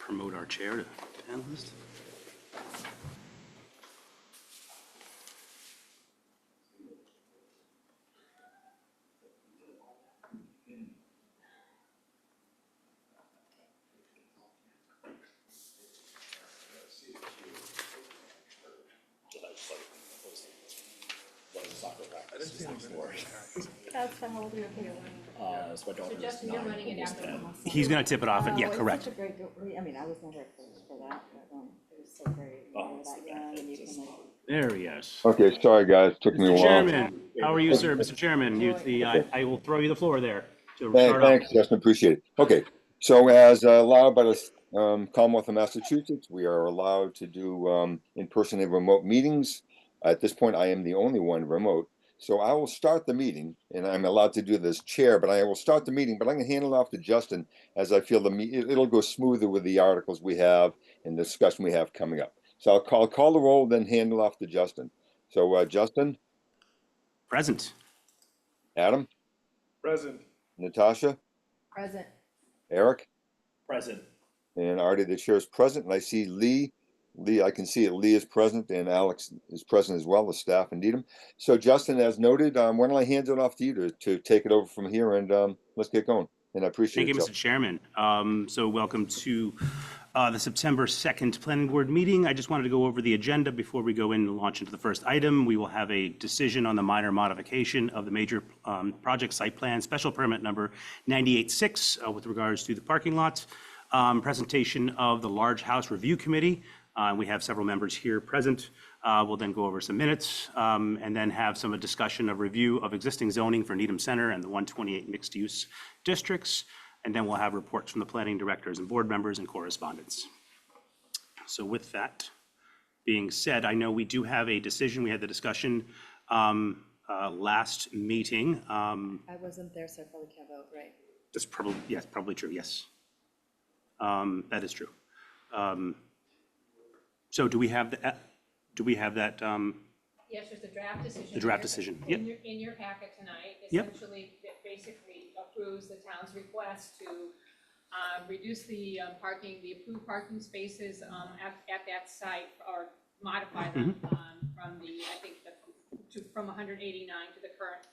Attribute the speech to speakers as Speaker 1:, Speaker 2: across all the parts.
Speaker 1: promote our chair to panelist.
Speaker 2: That's how old you're feeling.
Speaker 3: So my daughter is
Speaker 4: Justin, you're
Speaker 3: 9,
Speaker 4: running it
Speaker 3: almost
Speaker 4: after
Speaker 3: 10.
Speaker 4: almost.
Speaker 1: He's going to tip it off, and yeah,
Speaker 2: It's
Speaker 1: correct.
Speaker 2: such a great, I mean, I was never opposed for that, but it was so great.
Speaker 3: Oh,
Speaker 2: You're
Speaker 3: it's
Speaker 2: that
Speaker 3: the
Speaker 2: young and you
Speaker 3: benefit,
Speaker 2: can
Speaker 3: just-
Speaker 2: like.
Speaker 1: There he is.
Speaker 5: Okay, sorry, guys, took me a
Speaker 1: Mr.
Speaker 5: while.
Speaker 1: Chairman, how are you, sir? Mr. Chairman, I will throw you the floor there to start off.
Speaker 5: Thanks, Justin, appreciate it. Okay, so as allowed by the Commonwealth of Massachusetts, we are allowed to do in-person and remote meetings. At this point, I am the only one remote. So I will start the meeting, and I'm allowed to do this chair, but I will start the meeting, but I'm gonna hand it off to Justin as I feel it'll go smoother with the articles we have and the discussion we have coming up. So I'll call the roll, then hand it off to Justin. So Justin,
Speaker 1: Present.
Speaker 5: Adam,
Speaker 6: Present.
Speaker 5: Natasha,
Speaker 4: Present.
Speaker 5: Eric,
Speaker 3: Present.
Speaker 5: and Artie, the chair is present, and I see Lee. Lee, I can see it. Lee is present, and Alex is present as well, the staff and Needham. So, Justin, as noted, why don't I hand it off to you to take it over from here, and let's get going. And I appreciate
Speaker 1: Thank you,
Speaker 5: it.
Speaker 1: Mr. Chairman. So welcome to the September 2nd Planning Board meeting. I just wanted to go over the agenda before we go in and launch into the first item. We will have a decision on the minor modification of the major project site plan, special permit number 986 with regards to the parking lot. Presentation of the Large House Review Committee. We have several members here present. We'll then go over some minutes and then have some discussion of review of existing zoning for Needham Center and the 128 mixed-use districts. And then we'll have reports from the planning directors and board members and correspondence. So with that being said, I know we do have a decision. We had the discussion last meeting.
Speaker 2: I wasn't there, so I probably can't vote, right?
Speaker 1: That's probably, yes, probably true, yes. That is true. So do we have that,
Speaker 4: Yes, there's a draft decision.
Speaker 1: The draft
Speaker 4: here.
Speaker 1: decision, yep.
Speaker 4: In your packet tonight,
Speaker 1: Yep.
Speaker 4: essentially, it basically approves the town's request to reduce the parking, the approved parking spaces at that site, or modify them from the, I think, from 189 to the current,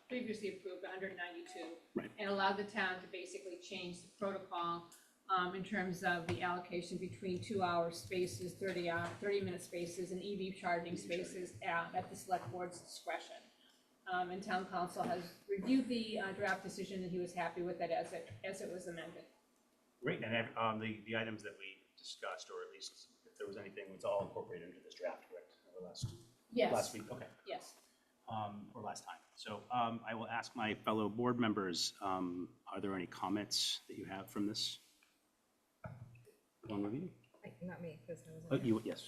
Speaker 4: previously approved 192.
Speaker 1: Right.
Speaker 4: And allow the town to basically change the protocol in terms of the allocation between 2-hour spaces, 30-minute spaces, and EV charging spaces at the select board's discretion. And town council has reviewed the draft decision, and he was happy with it as it was amended.
Speaker 1: Great, and the items that we discussed, or at least if there was anything, was all incorporated into this draft, correct? Or last week, okay.
Speaker 4: Yes.
Speaker 1: Or last time. So I will ask my fellow board members, are there any comments that you have from this? One review?
Speaker 2: Not me, because I wasn't.
Speaker 1: You, yes.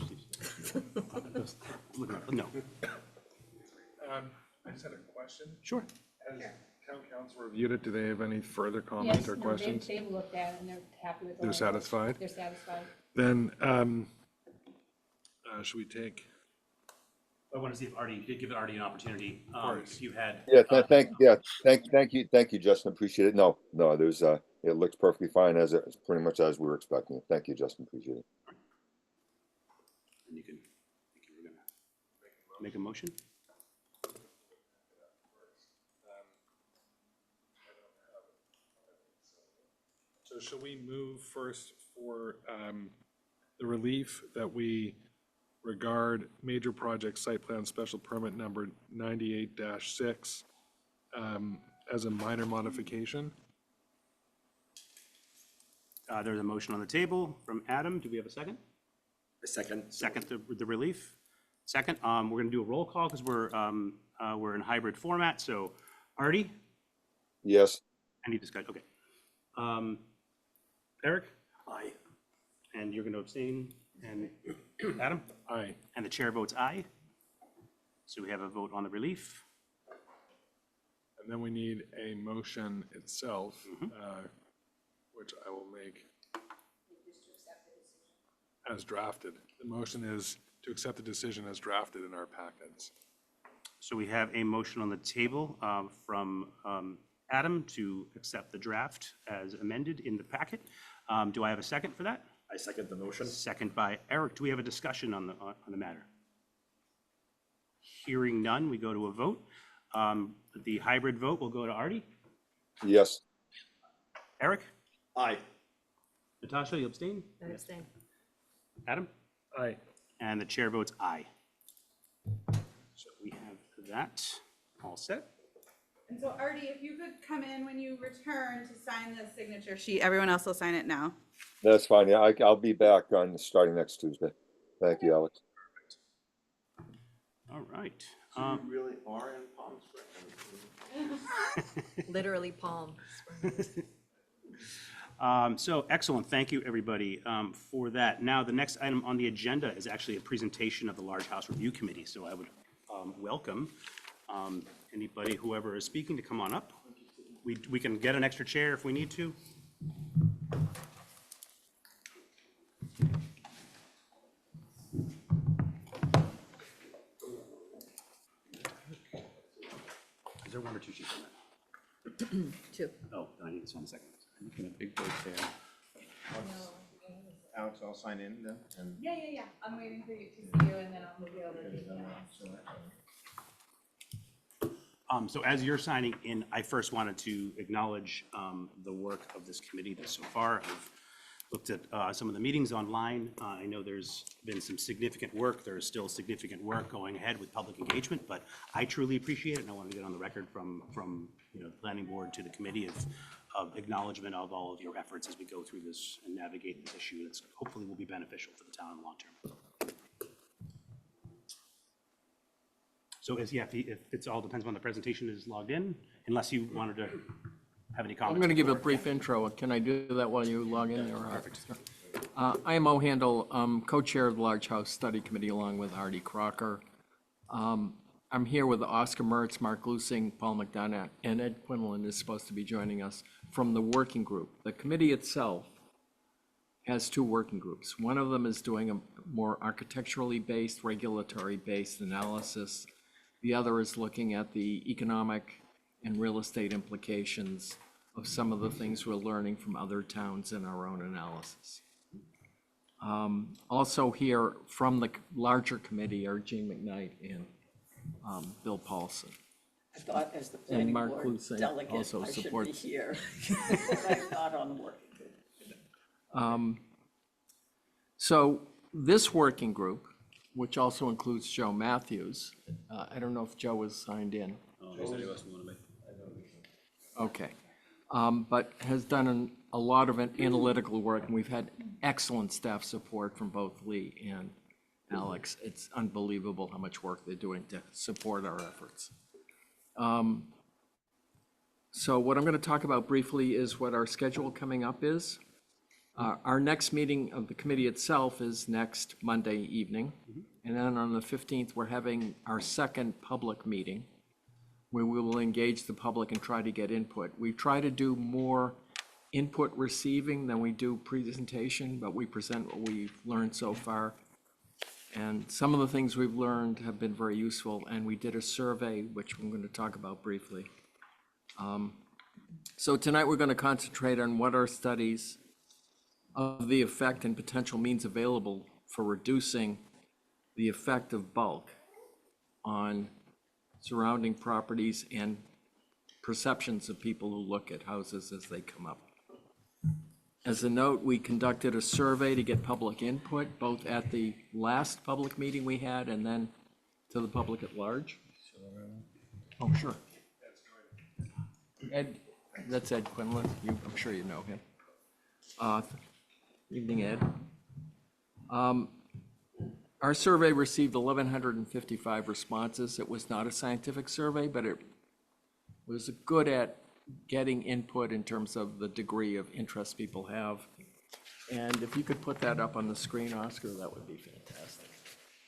Speaker 1: No,
Speaker 6: I just had a question.
Speaker 1: sure.
Speaker 6: Has town council reviewed it? Do they have any further comments
Speaker 4: Yes,
Speaker 6: or
Speaker 4: no,
Speaker 6: questions?
Speaker 4: they've looked at it and they're happy with it.
Speaker 6: They're satisfied?
Speaker 4: They're satisfied.
Speaker 6: Then, should we take,
Speaker 1: I want to see if Artie, give Artie an opportunity.
Speaker 6: course.
Speaker 1: If you had.
Speaker 5: Thank you, Justin, appreciate it. No, there's, it looks perfectly fine it's pretty much as we were expecting it. Thank you, Justin, appreciate it.
Speaker 1: You can, we're gonna make a motion?
Speaker 6: so should we move first for the relief that we regard major project site plan special permit number 98-6 as a minor modification?
Speaker 1: There's a motion on the table from Adam. Do we have a second?
Speaker 3: A second.
Speaker 1: Second, the relief. Second, we're gonna do a roll call because we're in hybrid format. So Artie,
Speaker 5: Yes,
Speaker 1: any discussion? Okay. Eric,
Speaker 3: Aye.
Speaker 1: and you're gonna abstain, and Adam,
Speaker 6: Aye.
Speaker 1: and the chair votes aye. So we have a vote on the relief.
Speaker 6: And then we need a motion itself, which I will make as drafted. The motion is to accept the decision as drafted in our packets.
Speaker 1: So we have a motion on the table from Adam to accept the draft as amended in the packet. Do I have a second for that?
Speaker 3: I I second the motion.
Speaker 1: Second by Eric. Do we have a discussion on the matter? Hearing none, we go to a vote. The hybrid vote will go to Artie.
Speaker 5: Yes.
Speaker 1: Eric?
Speaker 3: Aye.
Speaker 1: Natasha, you abstain?
Speaker 2: I abstain.
Speaker 1: Adam?
Speaker 6: Aye.
Speaker 1: And the chair votes aye. So we have that all set.
Speaker 7: And so Artie, if you could come in when you return to sign the signature sheet, everyone else will sign it now.
Speaker 5: That's fine. Yeah, I'll be back on starting next Tuesday. Thank you, Alex.
Speaker 1: All right.
Speaker 8: You really are in Palm Springs?
Speaker 2: Literally palm.
Speaker 1: So excellent. Thank you, everybody, for that. Now, the next item on the agenda is actually a presentation of the Large House Review Committee. So I would welcome anybody, whoever is speaking, to come on up. We can get an extra chair if we need to. Is there one or two sheets on that?
Speaker 2: Two.
Speaker 1: Oh, I need this one in a second. I'm making a big boat there.
Speaker 8: Alex, I'll sign in then, and
Speaker 7: Yeah. I'm waiting for you to see you and then I'll move you over to you.
Speaker 1: So as you're signing in, I first wanted to acknowledge the work of this committee so far. I've looked at some of the meetings online. I know there's been some significant work. There is still significant work going ahead with public engagement, but I truly appreciate it, and I want to get on the record from the planning board to the committee of acknowledgement of all of your efforts as we go through this and navigate this issue that's hopefully will be beneficial for the town in the long term. So if it's all depends on the presentation is logged in, unless you wanted to have any comments.
Speaker 9: I'm going to give a
Speaker 1: before.
Speaker 9: brief intro. Can I do that while you log in? Perfect. I am O. Handel, co-chair of the Large House Study Committee along with Artie Crocker. I'm here with Oscar Mertz, Mark Lusing, Paul McDonough, and Ed Quinlan is supposed to be joining us from the working group. The committee itself has two working groups. One of them is doing a more architecturally based, regulatory based analysis. The other is looking at the economic and real estate implications of some of the things we're learning from other towns in our own analysis. Also here from the larger committee are Jean McKnight and Bill Paulson.
Speaker 10: I thought as the
Speaker 9: And
Speaker 10: planning
Speaker 9: Mark
Speaker 10: board
Speaker 9: Lusing
Speaker 10: delegate,
Speaker 9: also
Speaker 10: I should be
Speaker 9: supports.
Speaker 10: here. I'm not on the working group.
Speaker 9: So this working group, which also includes Joe Matthews, I don't know if Joe was signed in. Okay. But has done a lot of analytical work, and we've had excellent staff support from both Lee and Alex. It's unbelievable how much work they're doing to support our efforts. So what I'm going to talk about briefly is what our schedule coming up is. Our next meeting of the committee itself is next Monday evening. And then on the 15th, we're having our second public meeting where we will engage the public and try to get input. We try to do more input receiving than we do presentation, but we present what we've learned so far. And some of the things we've learned have been very useful, and we did a survey, which I'm going to talk about briefly. So tonight we're going to concentrate on what are studies of the effect and potential means available for reducing the effect of bulk on surrounding properties and perceptions of people who look at houses as they come up. As a note, we conducted a survey to get public input, both at the last public meeting we had and then to the public at large. Oh, sure. Ed, that's Ed Quinlan. I'm sure you know him. Evening, Ed. Our survey received 1,155 responses. It was not a scientific survey, but it was good at getting input in terms of the degree of interest people have. And if you could put that up on the screen, Oscar, that would be fantastic.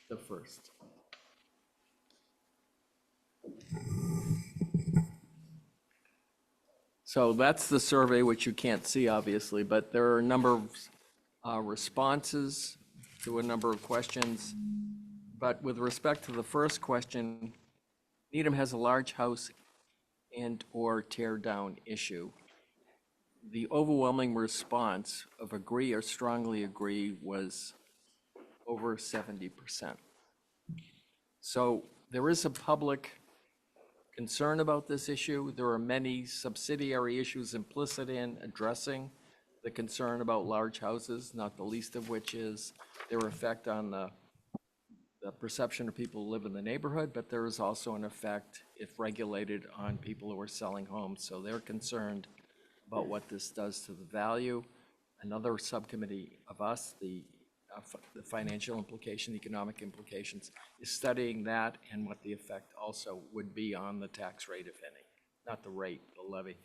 Speaker 9: The first. So that's the survey, which you can't see, obviously, but there are a number of responses to a number of questions. But with respect to the first question, Needham has a large house and/or tear down issue. the overwhelming response of agree or strongly agree was over 70%. So there is a public concern about this issue. There are many subsidiary issues implicit in addressing the concern about large houses, not the least of which is their effect on the perception of people who live in the neighborhood, but there is also an effect, if regulated, on people who are selling homes. So they're concerned about what this does to the value. Another subcommittee of us, the financial implication, economic implications, is studying that and what the effect also would be on the tax rate, if any. Not the rate, the levy.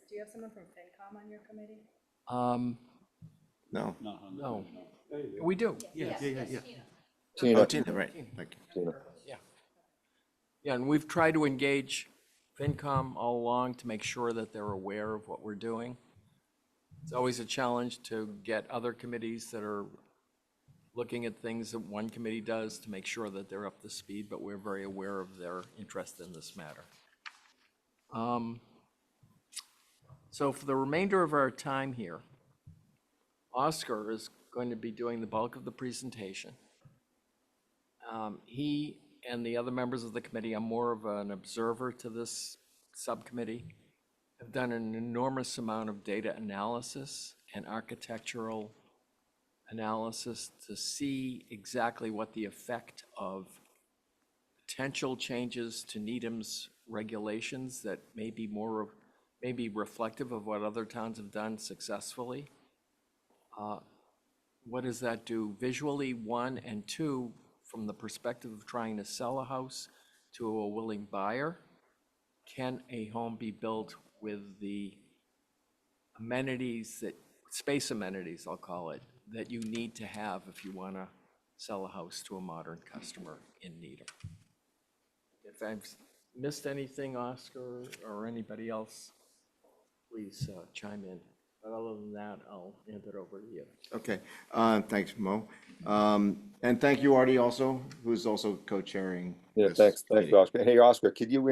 Speaker 2: Do you have someone from FinCom on your committee?
Speaker 8: No.
Speaker 9: No, we do.
Speaker 1: Yeah.
Speaker 5: Tina,
Speaker 8: Oh, Tina, right. Thank you.
Speaker 5: Tina.
Speaker 9: Yeah, and we've tried to engage FinCom all along to make sure that they're aware of what we're doing. It's always a challenge to get other committees that are looking at things that one committee does to make sure that they're up to speed, but we're very aware of their interest in this matter. So for the remainder of our time here, Oscar is going to be doing the bulk of the presentation. He and the other members of the committee, I'm more of an observer to this subcommittee, have done an enormous amount of data analysis and architectural analysis to see exactly what the effect of potential changes to Needham's regulations that may be reflective of what other towns have done successfully. What does that do visually, one, and two, from the perspective of trying to sell a house to a willing buyer? Can a home be built with the amenities space amenities, I'll call it, that you need to have if you want to sell a house to a modern customer in Needham? If I've missed anything, Oscar, or anybody else, please chime in. But other than that, I'll hand it over to you.
Speaker 8: Okay, thanks, Mo. And thank you, Artie, also, who's also co-chairing.
Speaker 5: Yeah,
Speaker 8: this
Speaker 5: thanks,
Speaker 8: committee.
Speaker 5: Oscar. Hey, Oscar, could you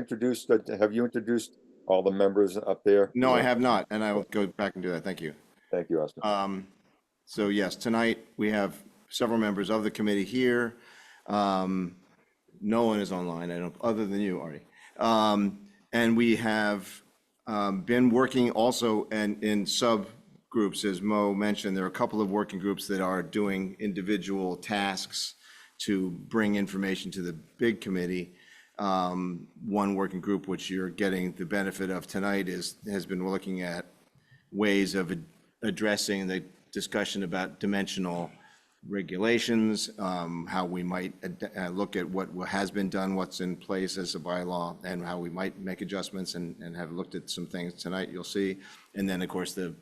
Speaker 5: have you introduced all the members up there?
Speaker 8: No, I have not, and I will go back and do that. Thank you.
Speaker 5: Thank you, Oscar.
Speaker 8: So yes, tonight we have several members of the committee here. No one is online, other than you, Artie. And we have been working also in subgroups, as Mo mentioned. There are a couple of working groups that are doing individual tasks to bring information to the big committee. One working group, which you're getting the benefit of tonight, has been looking at ways of addressing the discussion about dimensional regulations, how we might look at what has been done, what's in place as a bylaw, and how we might make adjustments, and have looked at some things tonight, you'll see. And then, of course, the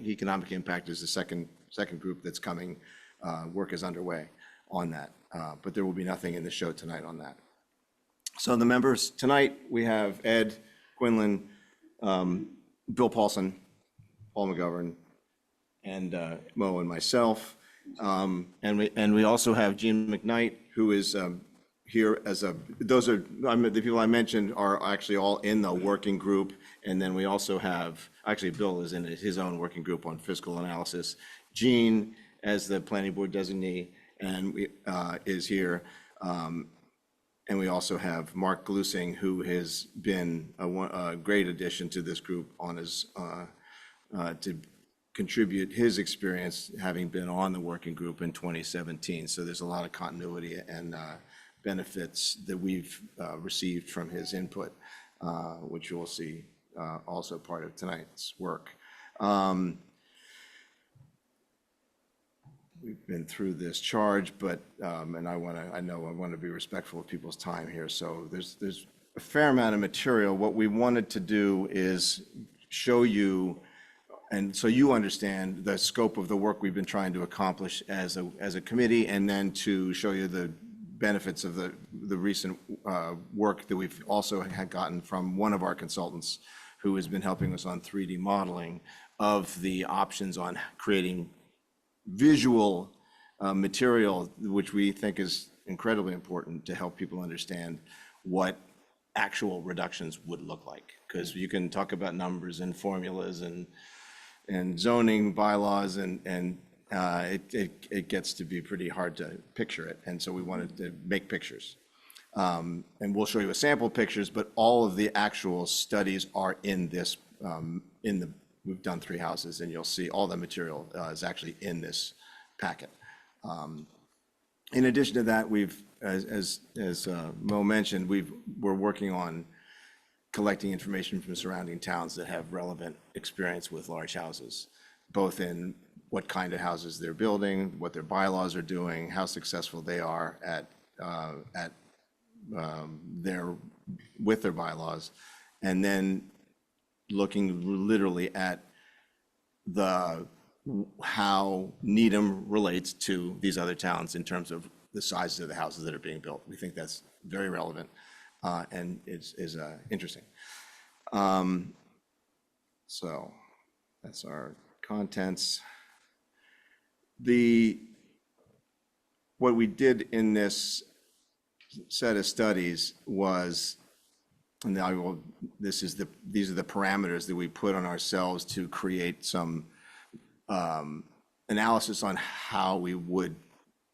Speaker 8: economic impact is the second group that's coming. Work is underway on that, but there will be nothing in the show tonight on that. So the members tonight, we have Ed Quinlan, Bill Paulson, Paul McGovern, and Mo and myself. And we also have Gene McKnight, who is here as the people I mentioned are actually all in the working group. And then we also have, actually Bill is in his own working group on fiscal analysis. Gene as the planning board designee and is here. And we also have Mark Glusing, who has been a great addition to this group on his to contribute his experience, having been on the working group in 2017. So there's a lot of continuity and benefits that we've received from his input, which you'll see also part of tonight's work. We've been through this charge, but and I want to be respectful of people's time here. So there's a fair amount of material. What we wanted to do is show you, and so you understand the scope of the work we've been trying to accomplish as a committee, and then to show you the benefits of the recent work that we've also had gotten from one of our consultants who has been helping us on 3D modeling of the options on creating visual material, which we think is incredibly important to help people understand what actual reductions would look like. Because you can talk about numbers and formulas and zoning bylaws, and it gets to be pretty hard to picture it. And so we wanted to make pictures. And we'll show you a sample pictures, but all of the actual studies are in this, we've done 3 houses, and you'll see all the material is actually in this packet. In addition to that, we've, as Mo mentioned, we're working on collecting information from surrounding towns that have relevant experience with large houses, both in what kind of houses they're building, what their bylaws are doing, how successful they are with their bylaws, and then looking literally at how Needham relates to these other towns in terms of the sizes of the houses that are being built. We think that's very relevant and is interesting. So that's our contents. What we did in this set of studies was, and these are the parameters that we put on ourselves to create some analysis on how we would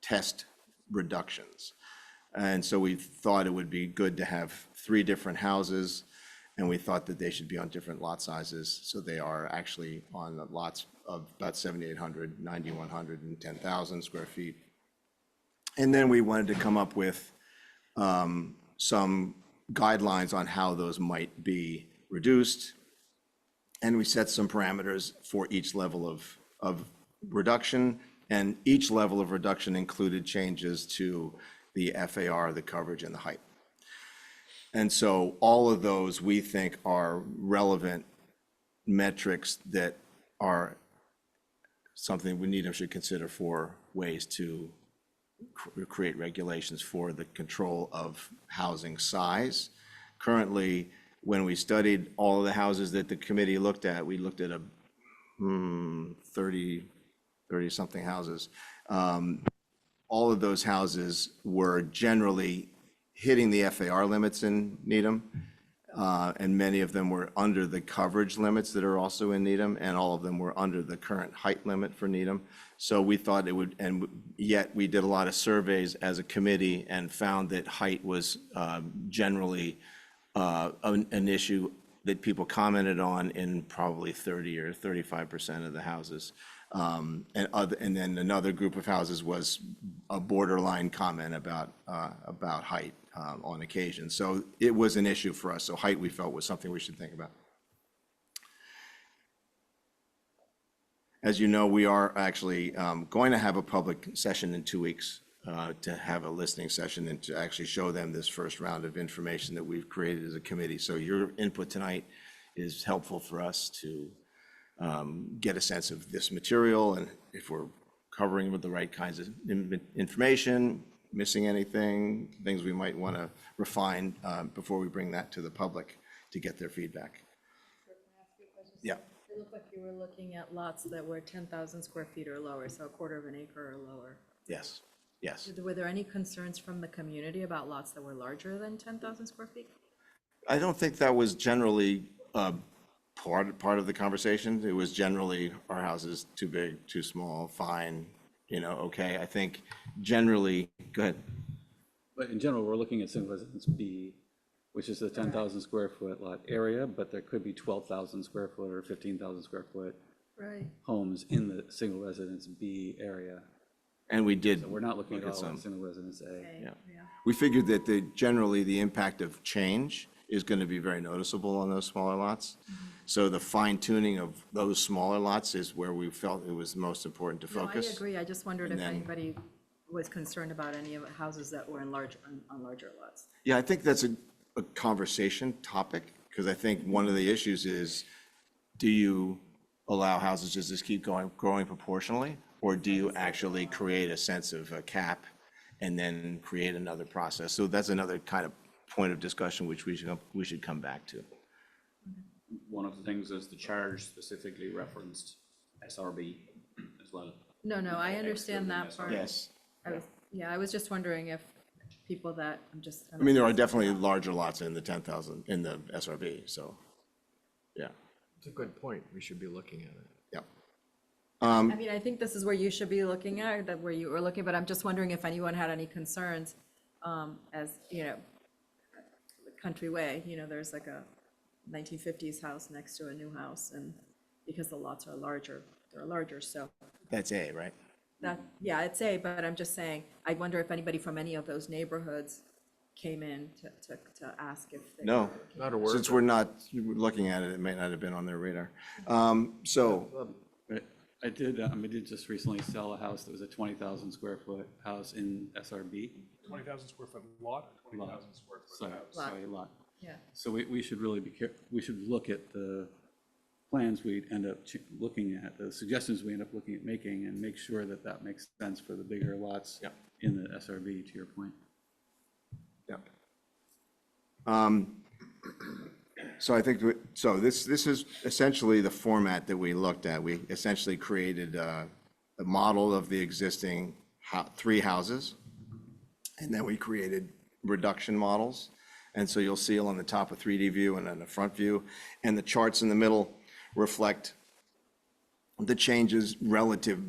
Speaker 8: test reductions. And so we thought it would be good to have 3 different houses, and we thought that they should be on different lot sizes. So they are actually on the lots of about 7,800, 9,100, and 10,000 square feet. And then we wanted to come up with some guidelines on how those might be reduced. And we set some parameters for each level of reduction, and each level of reduction included changes to the FAR, the coverage, and the height. And so all of those, we think, are relevant metrics that are something Needham should consider for ways to create regulations for the control of housing size. Currently, when we studied all of the houses that the committee looked at, we looked at 30-something houses. All of those houses were generally hitting the FAR limits in Needham, and many of them were under the coverage limits that are also in Needham, and all of them were under the current height limit for Needham. So we thought it would, and yet we did a lot of surveys as a committee and found that height was generally an issue that people commented on in probably 30 or 35% of the houses. And then another group of houses was a borderline comment about height on occasion. So it was an issue for us. So height, we felt, was something we should think about. As you know, we are actually going to have a public session in 2 weeks to have a listening session and to actually show them this first round of information that we've created as a committee. So your input tonight is helpful for us to get a sense of this material, and if we're covering with the right kinds of information, missing anything, things we might want to refine before we bring that to the public to get their feedback. Yeah.
Speaker 11: It looked like you were looking at lots that were 10,000 square feet or lower, so a quarter of an acre or lower.
Speaker 8: Yes, yes.
Speaker 11: Were there any concerns from the community about lots that were larger than 10,000 square feet?
Speaker 8: I don't think that was generally part of the conversation. It was generally, our house is too big, too small, fine, okay. I think generally, go ahead.
Speaker 12: But in general, we're looking at single residence B, which is the 10,000 square foot lot area, but there could be 12,000 square foot or 15,000 square foot homes in the single residence B area.
Speaker 8: And we did.
Speaker 12: So we're not looking at
Speaker 8: look
Speaker 12: all
Speaker 8: some.
Speaker 12: in single residence A.
Speaker 8: Yeah. We figured that generally the impact of change is going to be very noticeable on those smaller lots. So the fine tuning of those smaller lots is where we felt it was most important to focus.
Speaker 11: No, I agree. I just wondered
Speaker 8: And
Speaker 11: if
Speaker 8: then-
Speaker 11: anybody was concerned about any of the houses that were on larger lots.
Speaker 8: Yeah, I think that's a conversation topic, because I think one of the issues is, do you allow houses to just keep growing proportionally? Or do you actually create a sense of a cap and then create another process? So that's another kind of point of discussion which we should come back to.
Speaker 12: One of the things is the charge specifically referenced SRB as well.
Speaker 11: No, I understand that part.
Speaker 8: Yes.
Speaker 11: I was just wondering if people that, I'm just.
Speaker 8: I mean, there are definitely larger lots in the 10,000, in the SRB, so, yeah,
Speaker 9: It's a good point. We should be looking at it.
Speaker 8: yeah.
Speaker 11: I mean, I think this is where you should be looking at, that where you were looking, but I'm just wondering if anyone had any concerns, as, you know, Country Way, you know, there's like a 1950s house next to a new house, and because the lots are larger, they're larger, so
Speaker 8: That's A, right?
Speaker 11: that, yeah, it's A, but I'm just saying, I wonder if anybody from any of those neighborhoods came in to ask if they.
Speaker 8: No,
Speaker 9: Not a word.
Speaker 8: since we're not looking at it, it may not have been on their radar. So,
Speaker 12: I did just recently sell a house that was a 20,000 square foot house in SRB.
Speaker 6: 20,000 square foot lot, or 20,000 square foot
Speaker 12: Sorry,
Speaker 6: house?
Speaker 12: sorry, lot.
Speaker 11: Yeah.
Speaker 12: So we should really be we should look at the plans we'd end up looking at, the suggestions we end up looking at making, and make sure that that makes sense for the bigger lots
Speaker 8: Yep.
Speaker 12: in the SRB, to your point.
Speaker 8: yeah. So I think, so this is essentially the format that we looked at. We essentially created a model of the existing 3 houses, and then we created reduction models. And so you'll see on the top a 3D view and then a front view, and the charts in the middle reflect the changes relative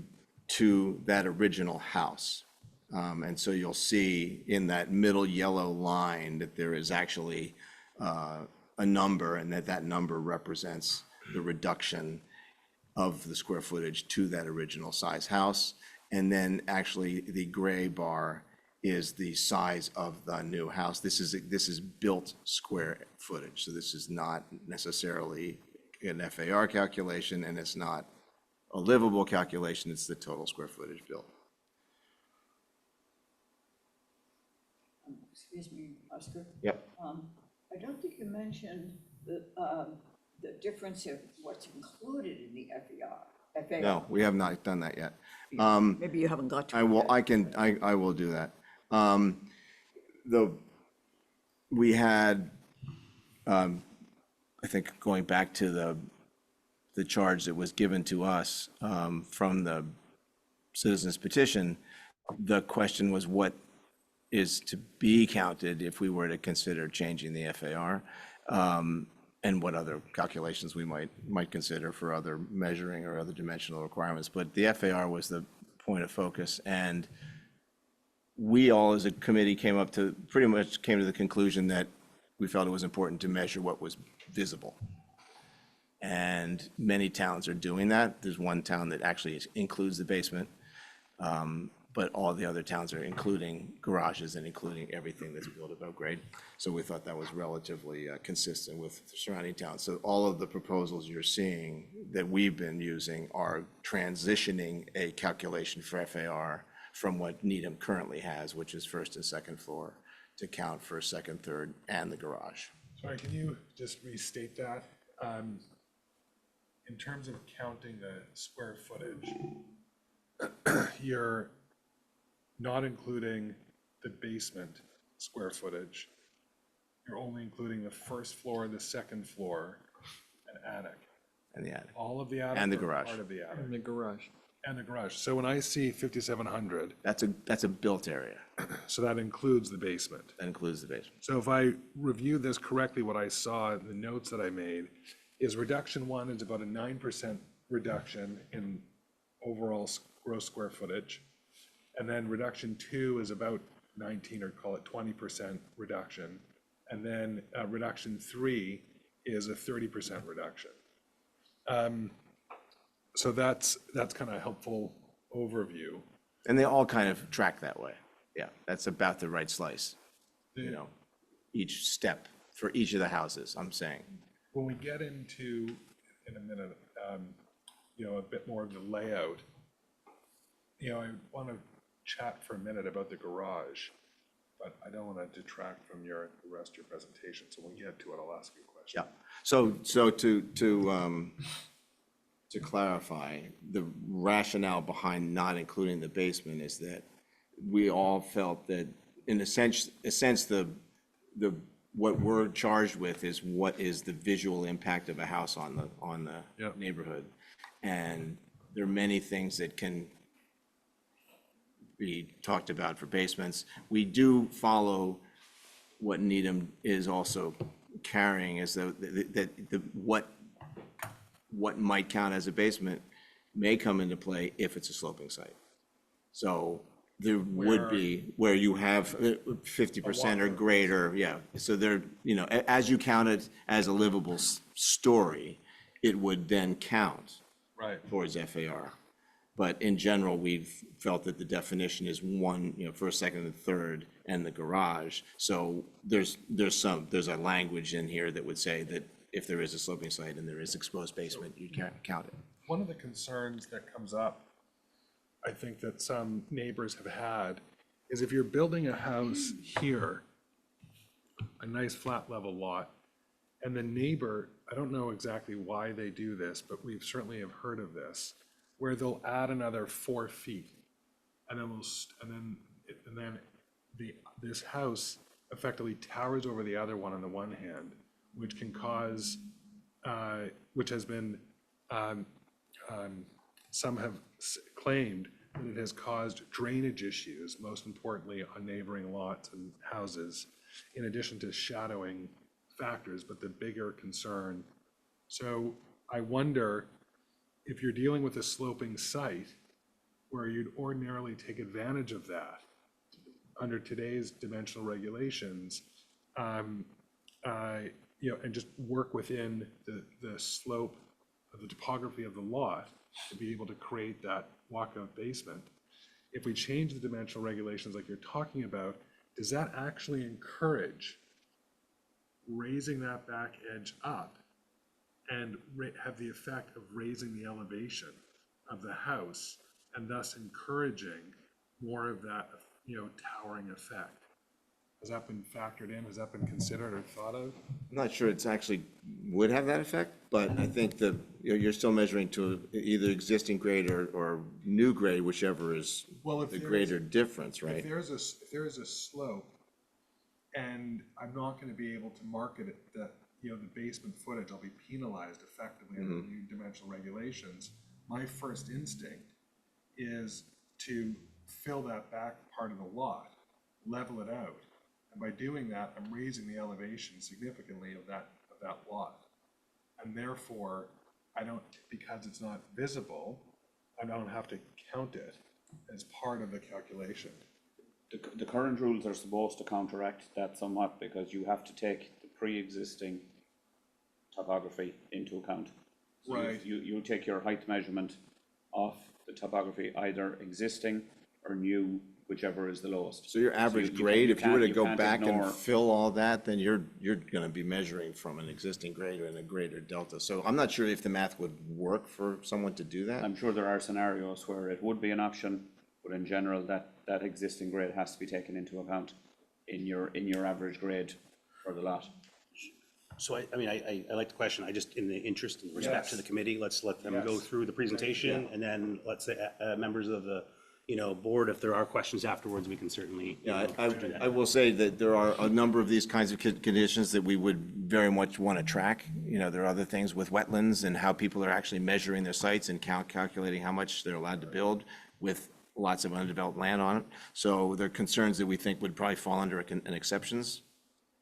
Speaker 8: to that original house. And so you'll see in that middle yellow line that there is actually a number, and that number represents the reduction of the square footage to that original size house. And then actually the gray bar is the size of the new house. This is built square footage. So this is not necessarily an FAR calculation, and it's not a livable calculation. It's the total square footage built.
Speaker 10: Excuse me, Oscar.
Speaker 8: Yep.
Speaker 10: I don't think you mentioned the difference of what's included in the FAR.
Speaker 8: No, we have not done that yet.
Speaker 10: Maybe you haven't got to.
Speaker 8: I will do that. We had, I think going back to the charge that was given to us from the citizens petition, the question was what is to be counted if we were to consider changing the FAR, and what other calculations we might consider for other measuring or other dimensional requirements. But the FAR was the point of focus, and we all as a committee pretty much came to the conclusion that we felt it was important to measure what was visible. And many towns are doing that. There's one town that actually includes the basement, but all the other towns are including garages and including everything that's built above grade. So we thought that was relatively consistent with the surrounding towns. So all of the proposals you're seeing that we've been using are transitioning a calculation for FAR from what Needham currently has, which is first and second floor, to count for second, third, and the garage.
Speaker 6: Sorry, can you just restate that? In terms of counting the square footage, you're not including the basement square footage. You're only including the first floor, the second floor, and attic.
Speaker 8: And the attic.
Speaker 6: All of the attic?
Speaker 8: And the
Speaker 6: or
Speaker 8: garage.
Speaker 6: Part of the attic?
Speaker 9: In the garage.
Speaker 6: And the garage. So when I see 5,700,
Speaker 8: That's a built area.
Speaker 6: so that includes the basement.
Speaker 8: That includes the basement.
Speaker 6: So if I review this correctly, what I saw in the notes that I made is reduction 1 is about a 9% reduction in overall gross square footage. And then reduction 2 is about 19, or call it 20% reduction. And then reduction 3 is a 30% reduction. So that's kind of a helpful overview.
Speaker 8: And they all kind of track that way. Yeah, that's about the right slice. You know, each step for each of the houses, I'm saying.
Speaker 6: When we get into, in a minute, a bit more of the layout, I want to chat for a minute about the garage, but I don't want to detract from the rest of your presentation. So when we get to it, I'll ask you a question.
Speaker 8: Yeah. So to clarify, the rationale behind not including the basement is that we all felt that in a sense, what we're charged with is what is the visual impact of a house on the neighborhood. And there are many things that can be talked about for basements. We do follow what Needham is also carrying, is what might count as a basement may come into play if it's a sloping site. So there would be, where you have 50% or greater, yeah. So there, you know, as you count it as a livable story, it would then count towards FAR. But in general, we've felt that the definition is one, you know, first, second, and third, and the garage. So there's a language in here that would say that if there is a sloping site and there is exposed basement, you can't count it.
Speaker 6: One of the concerns that comes up, I think that some neighbors have had, is if you're building a house here, a nice flat level lot, and the neighbor, I don't know exactly why they do this, but we've certainly have heard of this, where they'll add another 4 feet, and then this house effectively towers over the other one on the one hand, which can cause, which has been, some have claimed that it has caused drainage issues, most importantly on neighboring lots and houses, in addition to shadowing factors, but the bigger concern. So I wonder if you're dealing with a sloping site where you'd ordinarily take advantage of that under today's dimensional regulations, you know, and just work within the slope of the topography of the lot to be able to create that walkout basement. If we change the dimensional regulations like you're talking about, does that actually encourage raising that back edge up and have the effect of raising the elevation of the house and thus encouraging more of that, you know, towering effect? Has that been factored in? Has that been considered or thought of?
Speaker 8: I'm not sure it's actually would have that effect, but I think that you're still measuring to either existing grade or new grade, whichever is the greater difference, right?
Speaker 6: If there is a slope, and I'm not going to be able to market it, that, you know, the basement footage, I'll be penalized effectively under the new dimensional regulations. My first instinct is to fill that back part of the lot, level it out. And by doing that, I'm raising the elevation significantly of that lot. And therefore, because it's not visible, I don't have to count it as part of the calculation.
Speaker 12: The current rules are supposed to counteract that somewhat, because you have to take the pre-existing topography into account. So
Speaker 6: Right.
Speaker 12: You take your height measurement off the topography, either existing or new, whichever is the lowest.
Speaker 8: So your average
Speaker 12: you
Speaker 8: grade, if you were to
Speaker 12: can't
Speaker 8: go back and
Speaker 12: ignore-
Speaker 8: fill all that, then you're gonna be measuring from an existing grade and a greater delta. So I'm not sure if the math would work for someone to do that.
Speaker 12: I'm sure there are scenarios where it would be an option, but in general, that existing grade has to be taken into account in your average grade for the lot.
Speaker 1: So I mean, I like the question. I just, in the interest and respect to the committee, let's let them go
Speaker 6: Yes.
Speaker 1: through the presentation, and then let's say, members of the, you know, board, if there are questions afterwards, we can certainly, you
Speaker 8: Yeah,
Speaker 1: know, do that.
Speaker 8: I will say that there are a number of these kinds of conditions that we would very much want to track. You know, there are other things with wetlands and how people are actually measuring their sites and calculating how much they're allowed to build with lots of undeveloped land on it. So there are concerns that we think would probably fall under an exceptions.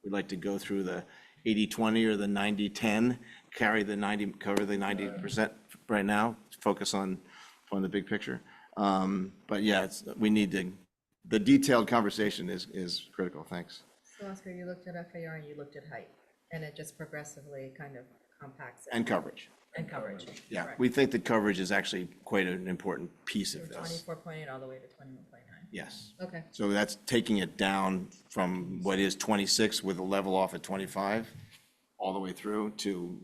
Speaker 8: We'd like to go through the 80-20 or the 90-10, cover the 90% right now, focus on the big picture. But yeah, we need the detailed conversation is critical. Thanks.
Speaker 11: So Oscar, you looked at FAR and you looked at height, and it just progressively kind of compacts it.
Speaker 8: And coverage.
Speaker 11: And coverage.
Speaker 8: Yeah,
Speaker 11: Correct.
Speaker 8: we think that coverage is actually quite an important piece of this.
Speaker 11: 24.8 all the way to 21.9.
Speaker 8: Yes.
Speaker 11: Okay.
Speaker 8: So that's taking it down from what is 26 with a level off at 25, all the way through to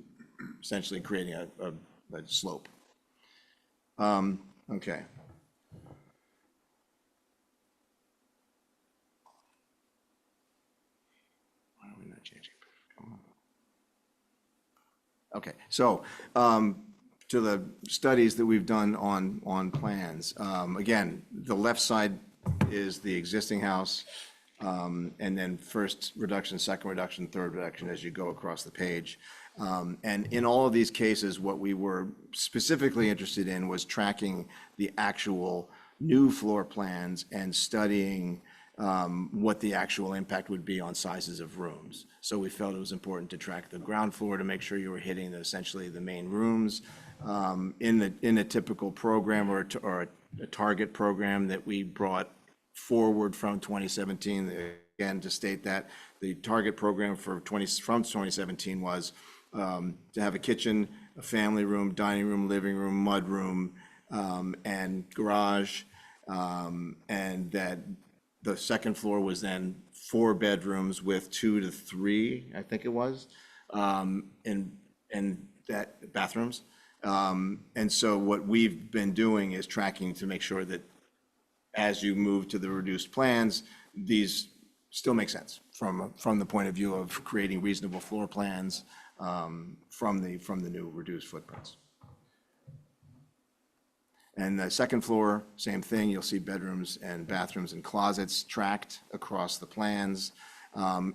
Speaker 8: essentially creating a slope. Okay. Why are we not changing? Come on. Okay, so to the studies that we've done on plans, again, the left side is the existing house, and then first reduction, second reduction, third reduction as you go across the page. And in all of these cases, what we were specifically interested in was tracking the actual new floor plans and studying what the actual impact would be on sizes of rooms. So we felt it was important to track the ground floor to make sure you were hitting essentially the main rooms. In a typical program or a target program that we brought forward from 2017, again, to state that the target program from 2017 was to have a kitchen, a family room, dining room, living room, mud room, and garage, and that the second floor was then 4 bedrooms with 2 to 3, I think it was, and that bathrooms. And so what we've been doing is tracking to make sure that as you move to the reduced plans, these still make sense from the point of view of creating reasonable floor plans from the new reduced footprints. And the second floor, same thing, you'll see bedrooms and bathrooms and closets tracked across the plans.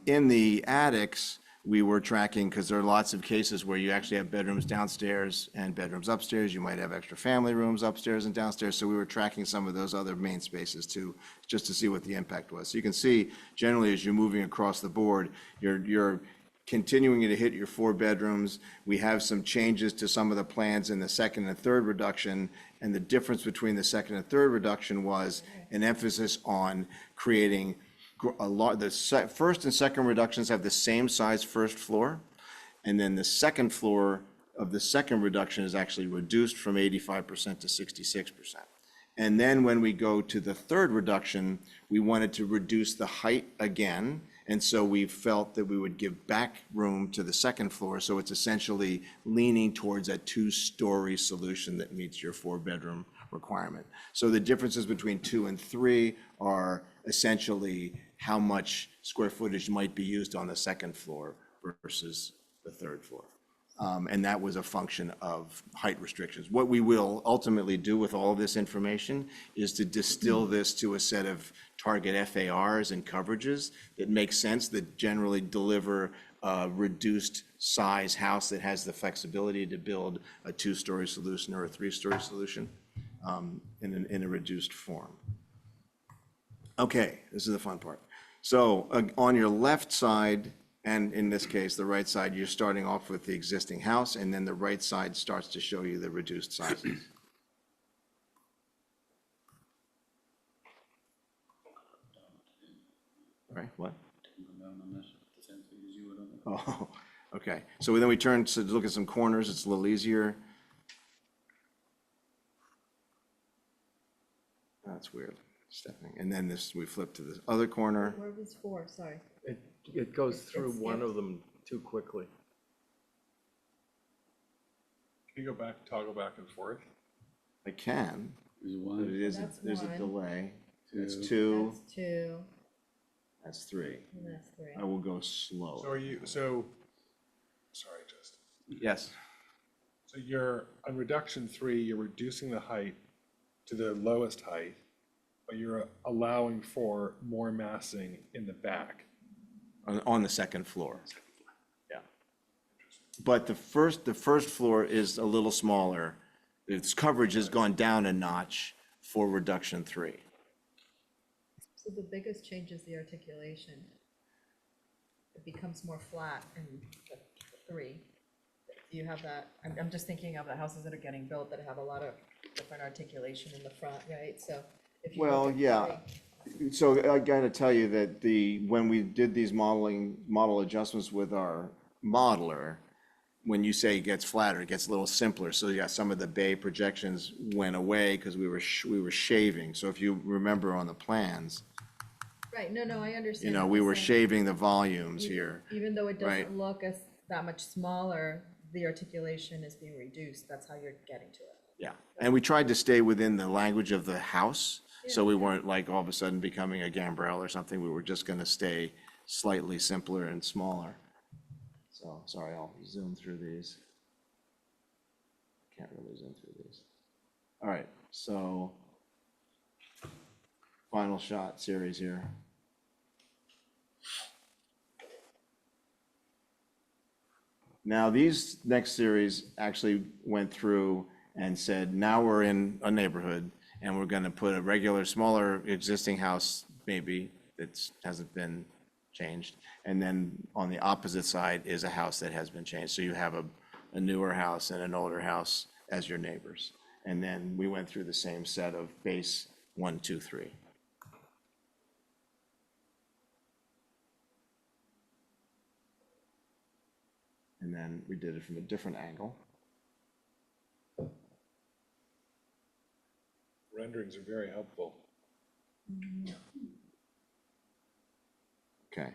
Speaker 8: In the attics, we were tracking, because there are lots of cases where you actually have bedrooms downstairs and bedrooms upstairs. You might have extra family rooms upstairs and downstairs. So we were tracking some of those other main spaces too, just to see what the impact was. So you can see, generally, as you're moving across the board, you're continuing to hit your 4 bedrooms. We have some changes to some of the plans in the second and third reduction. And the difference between the second and third reduction was an emphasis on creating the first and second reductions have the same size first floor. And then the second floor of the second reduction is actually reduced from 85% to 66%. And then when we go to the third reduction, we wanted to reduce the height again. And so we felt that we would give back room to the second floor. So it's essentially leaning towards a 2-story solution that meets your 4-bedroom requirement. So the differences between 2 and 3 are essentially how much square footage might be used on the second floor versus the third floor. And that was a function of height restrictions. What we will ultimately do with all of this information is to distill this to a set of target FARs and coverages that make sense, that generally deliver a reduced size house that has the flexibility to build a 2-story solution or a 3-story solution in a reduced form. Okay, this is the fun part. So on your left side, and in this case, the right side, you're starting off with the existing house, and then the right side starts to show you the reduced sizes. All right, what? Oh, okay. So then we turn to look at some corners. It's a little easier. That's weird, stepping. And then we flip to the other corner.
Speaker 11: Where was 4? Sorry.
Speaker 9: It goes through
Speaker 11: It's
Speaker 9: one
Speaker 11: skipped.
Speaker 9: of them too quickly.
Speaker 6: Can you go back, toggle back and forth?
Speaker 8: I can,
Speaker 12: There's
Speaker 8: but
Speaker 12: one,
Speaker 8: there's a
Speaker 11: one.
Speaker 8: delay. That's
Speaker 12: Two.
Speaker 8: 2,
Speaker 11: That's 2,
Speaker 8: that's 3.
Speaker 11: and that's 3.
Speaker 8: I will go
Speaker 6: So
Speaker 8: slow.
Speaker 6: are you, sorry, Justin.
Speaker 8: Yes,
Speaker 6: So you're, on reduction 3, you're reducing the height to the lowest height, but you're allowing for more massing in the back.
Speaker 8: on the second floor. Yeah. But the first floor is a little smaller. Its coverage has gone down a notch for reduction 3.
Speaker 11: So the biggest change is the articulation. It becomes more flat in the 3. Do you have that? I'm just thinking of the houses that are getting built that have a lot of different articulation in the front, right? So if you look
Speaker 8: Well,
Speaker 11: at
Speaker 8: yeah.
Speaker 11: 3,
Speaker 8: So I got to tell you that when we did these model adjustments with our modeler, when you say it gets flatter, it gets a little simpler. So yeah, some of the bay projections went away because we were shaving. So if you remember on the plans,
Speaker 11: right, no, I understand.
Speaker 8: we
Speaker 11: I'm
Speaker 8: were
Speaker 11: saying
Speaker 8: shaving the volumes
Speaker 11: even-
Speaker 8: here.
Speaker 11: Even though it
Speaker 8: right?
Speaker 11: doesn't look as that much smaller, the articulation is being reduced. That's how you're getting to it.
Speaker 8: Yeah, and we tried to stay within the language of the house, so we weren't like all of a sudden becoming a gambrel or something. We were just going to stay slightly simpler and smaller. So, sorry, I'll zoom through these. Can't really zoom through these. All right, so final shot series here. Now, these next series actually went through and said, now we're in a neighborhood, and we're gonna put a regular, smaller existing house, maybe, that hasn't been changed. And then on the opposite side is a house that has been changed. So you have a newer house and an older house as your neighbors. And then we went through the same set of base 1, 2, 3. And then we did it from a different angle.
Speaker 6: Renderings are very helpful.
Speaker 8: Okay.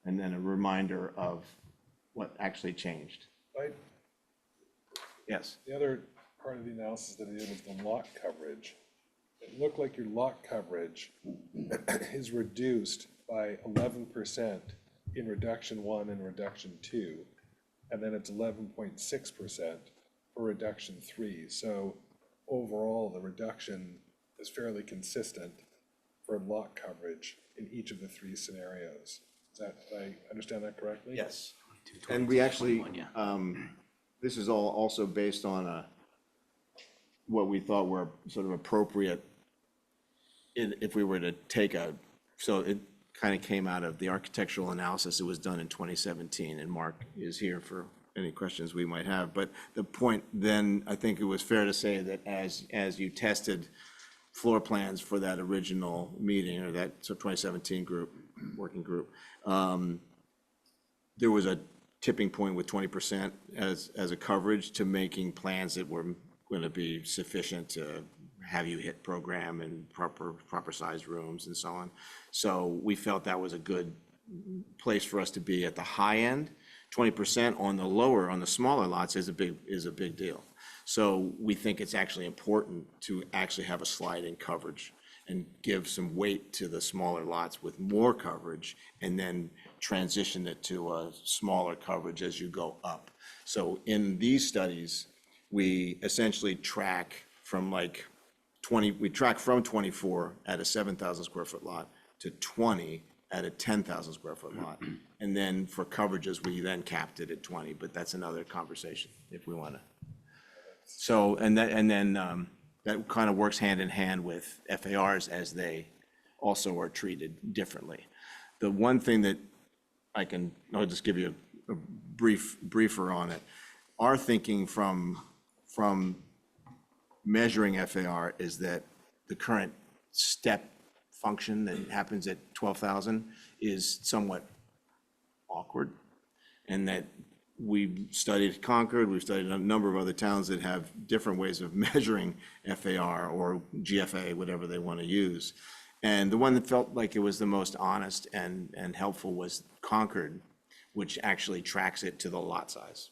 Speaker 8: And then a reminder of what actually changed.
Speaker 6: Right,
Speaker 8: Yes.
Speaker 6: the other part of the analysis that I did was the lot coverage. It looked like your lot coverage is reduced by 11% in reduction 1 and reduction 2, and then it's 11.6% for reduction 3. So overall, the reduction is fairly consistent for lot coverage in each of the 3 scenarios. Is that, did I understand that correctly?
Speaker 8: Yes. And we actually, this is all also based on what we thought were sort of appropriate if we were to take so it kind of came out of the architectural analysis that was done in 2017, and Mark is here for any questions we might have. But the point then, I think it was fair to say that as you tested floor plans for that original meeting, or that 2017 working group, there was a tipping point with 20% as a coverage to making plans that were going to be sufficient to have you hit program and proper sized rooms and so on. So we felt that was a good place for us to be at the high end. 20% on the smaller lots is a big deal. So we think it's actually important to actually have a slide in coverage and give some weight to the smaller lots with more coverage, and then transition it to a smaller coverage as you go up. So in these studies, we essentially track from we track from 24 at a 7,000 square foot lot to 20 at a 10,000 square foot lot. And then for coverages, we then capped it at 20, but that's another conversation if we want to. So, and then that kind of works hand in hand with FARs as they also are treated differently. The one thing that I'll just give you a briefer on it. Our thinking from measuring FAR is that the current step function that happens at 12,000 is somewhat awkward, and that we've studied Concord, we've studied a number of other towns that have different ways of measuring FAR or GFA, whatever they want to use. And the one that felt like it was the most honest and helpful was Concord, which actually tracks it to the lot size.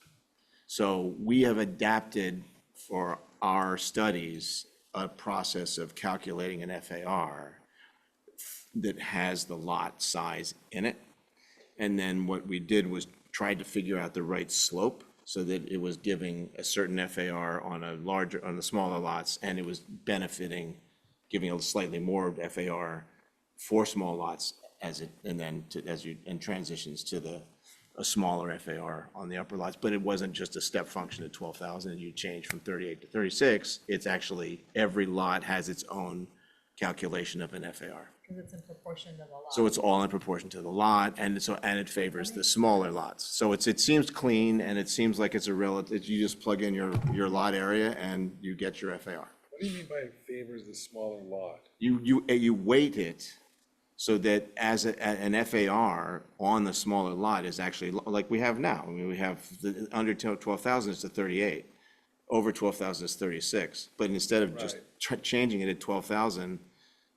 Speaker 8: So we have adapted for our studies a process of calculating an FAR that has the lot size in it. And then what we did was tried to figure out the right slope so that it was giving a certain FAR on the smaller lots, and it was giving a slightly more FAR for small lots and transitions to a smaller FAR on the upper lots. But it wasn't just a step function at 12,000 and you change from 38 to 36. It's actually every lot has its own calculation of an FAR.
Speaker 11: Because it's in proportion to the lot.
Speaker 8: So it's all in proportion to the lot, and it favors the smaller lots. So it seems clean, and it seems like it's you just plug in your lot area and you get your FAR.
Speaker 6: What do you mean by it favors the smaller lot?
Speaker 8: You weight it so that as an FAR on the smaller lot is actually like we have now. I mean, we have under 12,000 is to 38, over 12,000 is 36. But instead of just changing it at 12,000,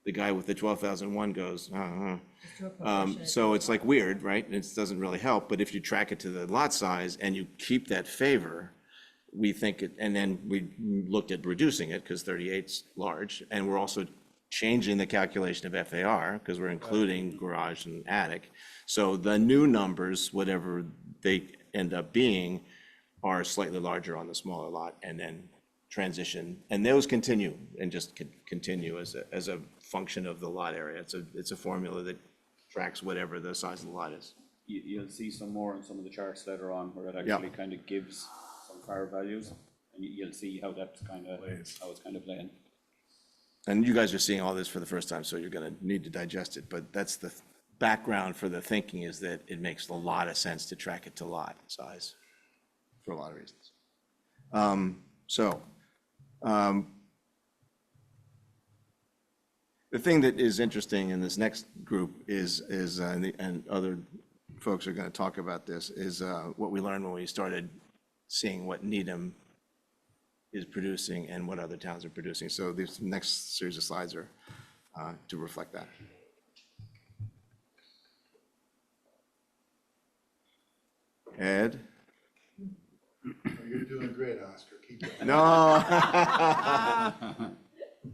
Speaker 8: the guy with the 12,001 goes, so it's like weird, right? It doesn't really help. But if you track it to the lot size and you keep that favor, we think and then we looked at reducing it because 38's large, and we're also changing the calculation of FAR because we're including garage and attic. So the new numbers, whatever they end up being, are slightly larger on the smaller lot, and then transition, and those continue and just continue as a function of the lot area. It's a formula that tracks whatever the size of the lot is.
Speaker 12: You'll see some more on some of the charts later on where it actually kind of gives some FAR values, and you'll see how that's how it's kind of playing.
Speaker 8: and you guys are seeing all this for the first time, so you're gonna need to digest it, but that's the background for the thinking, is that it makes a lot of sense to track it to lot size for a lot of reasons. The thing that is interesting in this next group is and other folks are gonna talk about this, is what we learned when we started seeing what Needham is producing and what other towns are producing. So this next series of slides are to reflect that. Ed?
Speaker 13: You're doing great, Oscar. Keep going.
Speaker 8: No.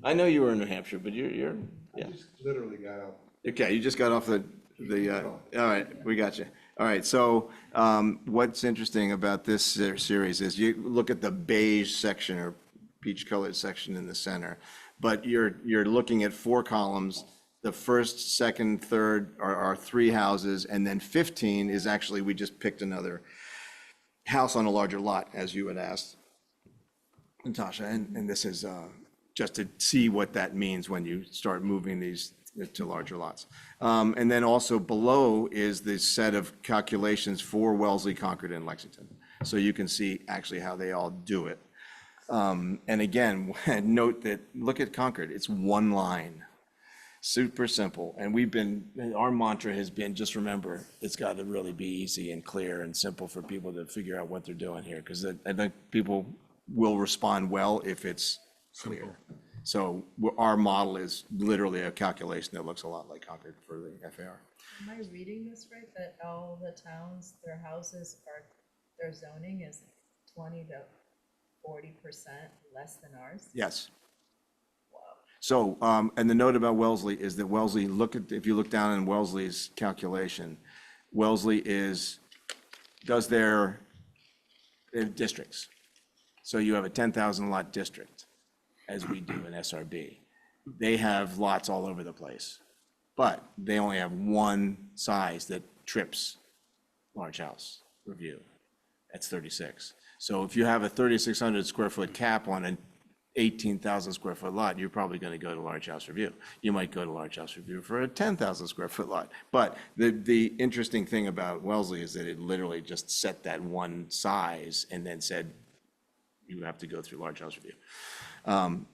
Speaker 8: I know you were in New Hampshire, but you're, yeah.
Speaker 13: I just literally got out.
Speaker 8: Okay, you just got off all right, we got you. All right, so what's interesting about this series is you look at the beige section or peach-colored section in the center, but you're looking at 4 columns. The first, second, third are 3 houses, and then 15 is actually, we just picked another house on a larger lot, as you had asked, Natasha, and this is just to see what that means when you start moving these to larger lots. And then also below is the set of calculations for Wellesley, Concord, and Lexington. So you can see actually how they all do it. And again, note that, look at Concord, it's 1 line. Super simple. And our mantra has been, just remember, it's got to really be easy and clear and simple for people to figure out what they're doing here. Because I think people will respond well if it's clear. So our model is literally a calculation that looks a lot like Concord for the FAR.
Speaker 11: Am I reading this right, that all the towns, their houses are, their zoning is 20 to 40% less than ours?
Speaker 8: Yes. So, and the note about Wellesley is that Wellesley, if you look down in Wellesley's calculation, Wellesley does their districts. So you have a 10,000 lot district, as we do in SRB. They have lots all over the place, but they only have one size that trips large house review. That's 36. So if you have a 3,600 square foot cap on an 18,000 square foot lot, you're probably going to go to large house review. You might go to large house review for a 10,000 square foot lot. But the interesting thing about Wellesley is that it literally just set that one size and then said, you have to go through large house review. And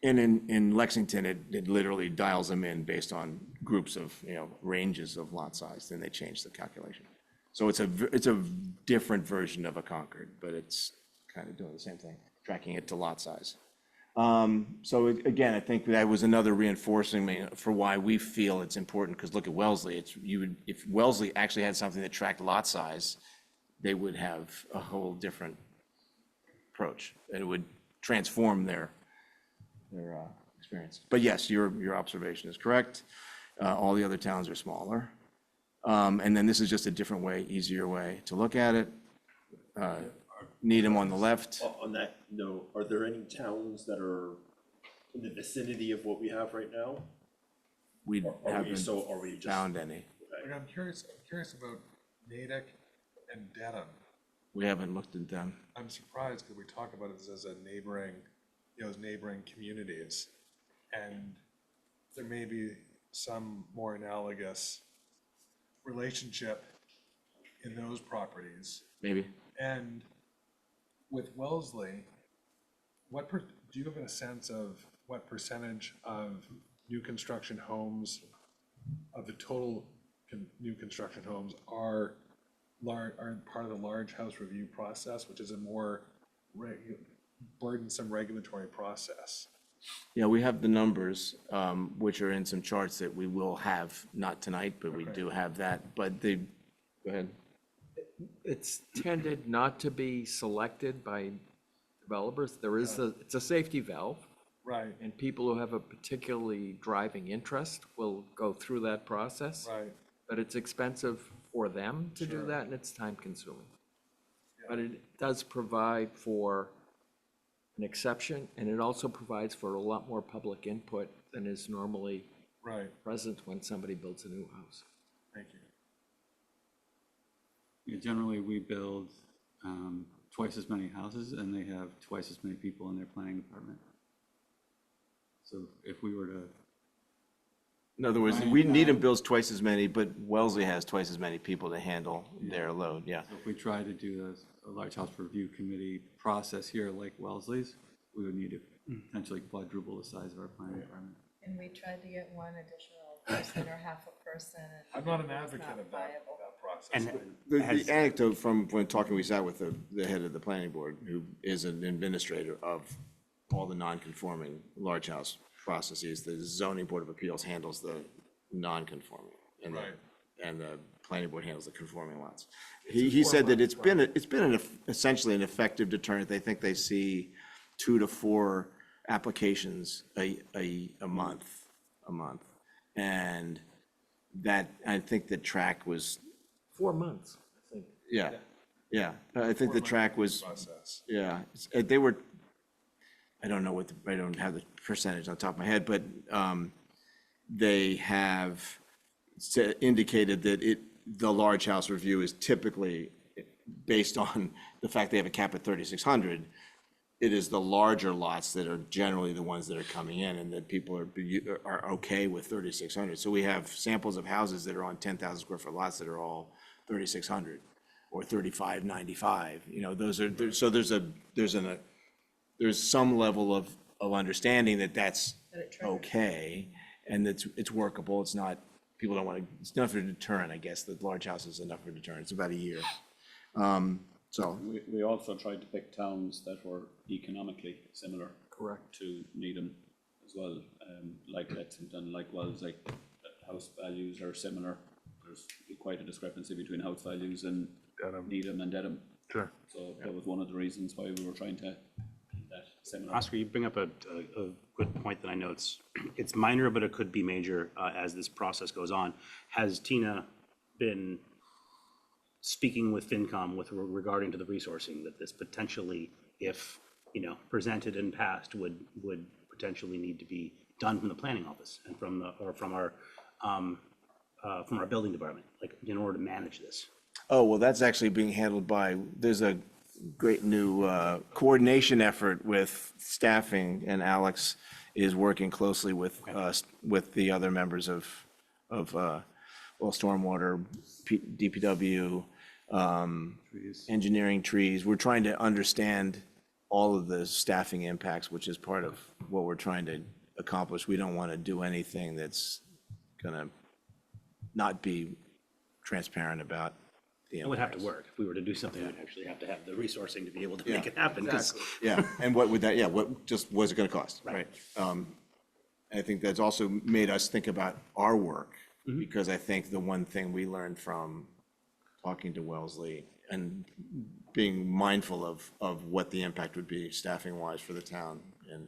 Speaker 8: in Lexington, it literally dials them in based on groups of, ranges of lot size, then they change the calculation. So it's a different version of a Concord, but it's kind of doing the same thing, tracking it to lot size. So again, I think that was another reinforcing for why we feel it's important, because look at Wellesley, if Wellesley actually had something that tracked lot size, they would have a whole different approach. It would transform their experience. But yes, your observation is correct. All the other towns are smaller. And then this is just a different way, easier way to look at it. Needham on the left.
Speaker 3: On that note, are there any towns that are in the vicinity of what we have right now?
Speaker 8: We haven't
Speaker 3: Are we just
Speaker 8: found any.
Speaker 3: Okay.
Speaker 6: I'm curious about Natick and Dedham.
Speaker 8: We haven't looked at them.
Speaker 6: I'm surprised because we talk about it as a neighboring, as neighboring communities. And there may be some more analogous relationship in those properties.
Speaker 8: Maybe.
Speaker 6: And with Wellesley, do you have a sense of what percentage of new construction homes, of the total new construction homes are part of the large house review process, which is a more burdensome regulatory process?
Speaker 8: Yeah, we have the numbers, which are in some charts that we will have, not tonight, but we do have that. But go ahead.
Speaker 9: It's tended not to be selected by developers. It's a safety valve.
Speaker 6: Right.
Speaker 9: And people who have a particularly driving interest will go through that process.
Speaker 6: Right.
Speaker 9: But it's expensive for them to do that, and it's time consuming. But it does provide for an exception, and it also provides for a lot more public input than is normally present when somebody builds a new house.
Speaker 6: Thank you.
Speaker 12: Yeah, generally, we build twice as many houses, and they have twice as many people in their planning department. So if we were to,
Speaker 8: In other words, Needham builds twice as many, but Wellesley has twice as many people to handle their load, yeah.
Speaker 12: if we try to do a large house review committee process here like Wellesley's, we would need to potentially quadruple the size of our planning department.
Speaker 11: And we tried to get one additional person or half a person.
Speaker 6: I'm not an advocate of that process.
Speaker 1: And
Speaker 8: The anecdote from when talking, we sat with the head of the planning board, who is an administrator of all the non-conforming large house processes. The zoning board of appeals handles the non-conforming, and the planning board handles the conforming lots. He said that it's been essentially an effective deterrent. They think they see 2 to 4 applications a month, and that, I think the track was
Speaker 3: 4 months, I think.
Speaker 8: yeah. I think the track was,
Speaker 6: Process.
Speaker 8: yeah, they were, I don't know I don't have the percentage on top of my head, but they have indicated that the large house review is typically based on the fact they have a cap at 3,600. It is the larger lots that are generally the ones that are coming in, and that people are okay with 3,600. So we have samples of houses that are on 10,000 square foot lots that are all 3,600 or 3,595. You know, those are, so there's some level of understanding that that's okay, and it's workable. It's not, people don't want to, it's not for a deterrent, I guess. The large house is enough for a deterrent. It's about a year. So,
Speaker 12: We also tried to pick towns that were economically similar. Correct. To Needham as well, like Lexington, like Wellesley. House values are similar. There's quite a discrepancy between house values in Needham and Dedham.
Speaker 6: Sure.
Speaker 12: So that was one of the reasons why we were trying to keep that similar.
Speaker 1: Oscar, you bring up a good point that I know it's minor, but it could be major as this process goes on. Has Tina been speaking with FinCom regarding to the resourcing that this potentially, if, presented and passed, would potentially need to be done from the planning office and from our building department, like in order to manage this?
Speaker 8: oh, well, that's actually being handled by, there's a great new coordination effort with staffing, and Alex is working closely with the other members of stormwater, DPW, engineering, trees. We're trying to understand all of the staffing impacts, which is part of what we're trying to accomplish. We don't want to do anything that's gonna not be transparent about the
Speaker 1: It would have to
Speaker 8: impacts.
Speaker 1: work. If we were to do something, we'd actually have to have the resourcing to be able to make it happen. 'Cause-
Speaker 8: Yeah, and what would that, what's it gonna cost, right? I think that's also made us think about our work, because I think the one thing we learned from talking to Wellesley and being mindful of what the impact would be staffing-wise for the town and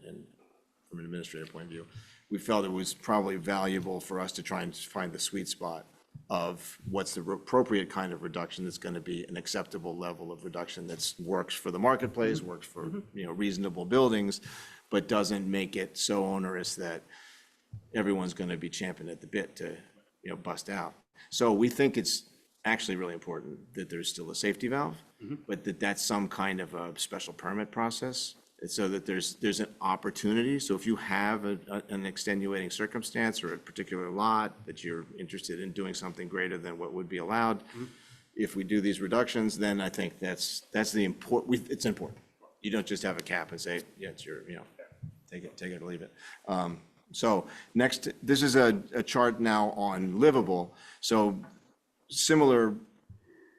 Speaker 8: from an administrative point of view, we felt it was probably valuable for us to try and find the sweet spot of what's the appropriate kind of reduction that's going to be an acceptable level of reduction that works for the marketplace, works for, reasonable buildings, but doesn't make it so onerous that everyone's going to be champing at the bit to, bust out. So we think it's actually really important that there's still a safety valve, but that's some kind of a special permit process, so that there's an opportunity. So if you have an extenuating circumstance or a particular lot that you're interested in doing something greater than what would be allowed, if we do these reductions, then I think that's the important, it's important. You don't just have a cap and say, yeah, it's your, take it or leave it. So next, this is a chart now on livable. So similar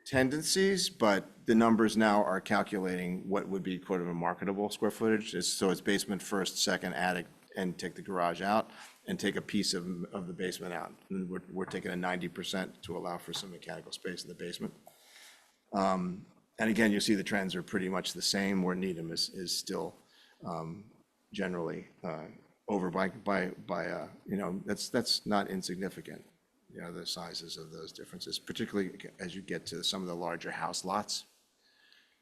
Speaker 8: tendencies, but the numbers now are calculating what would be quote of a marketable square footage. So it's basement first, second, attic, and take the garage out, and take a piece of the basement out. And we're taking a 90% to allow for some mechanical space in the basement. And again, you see the trends are pretty much the same, where Needham is still generally over by that's not insignificant. The sizes of those differences, particularly as you get to some of the larger house lots.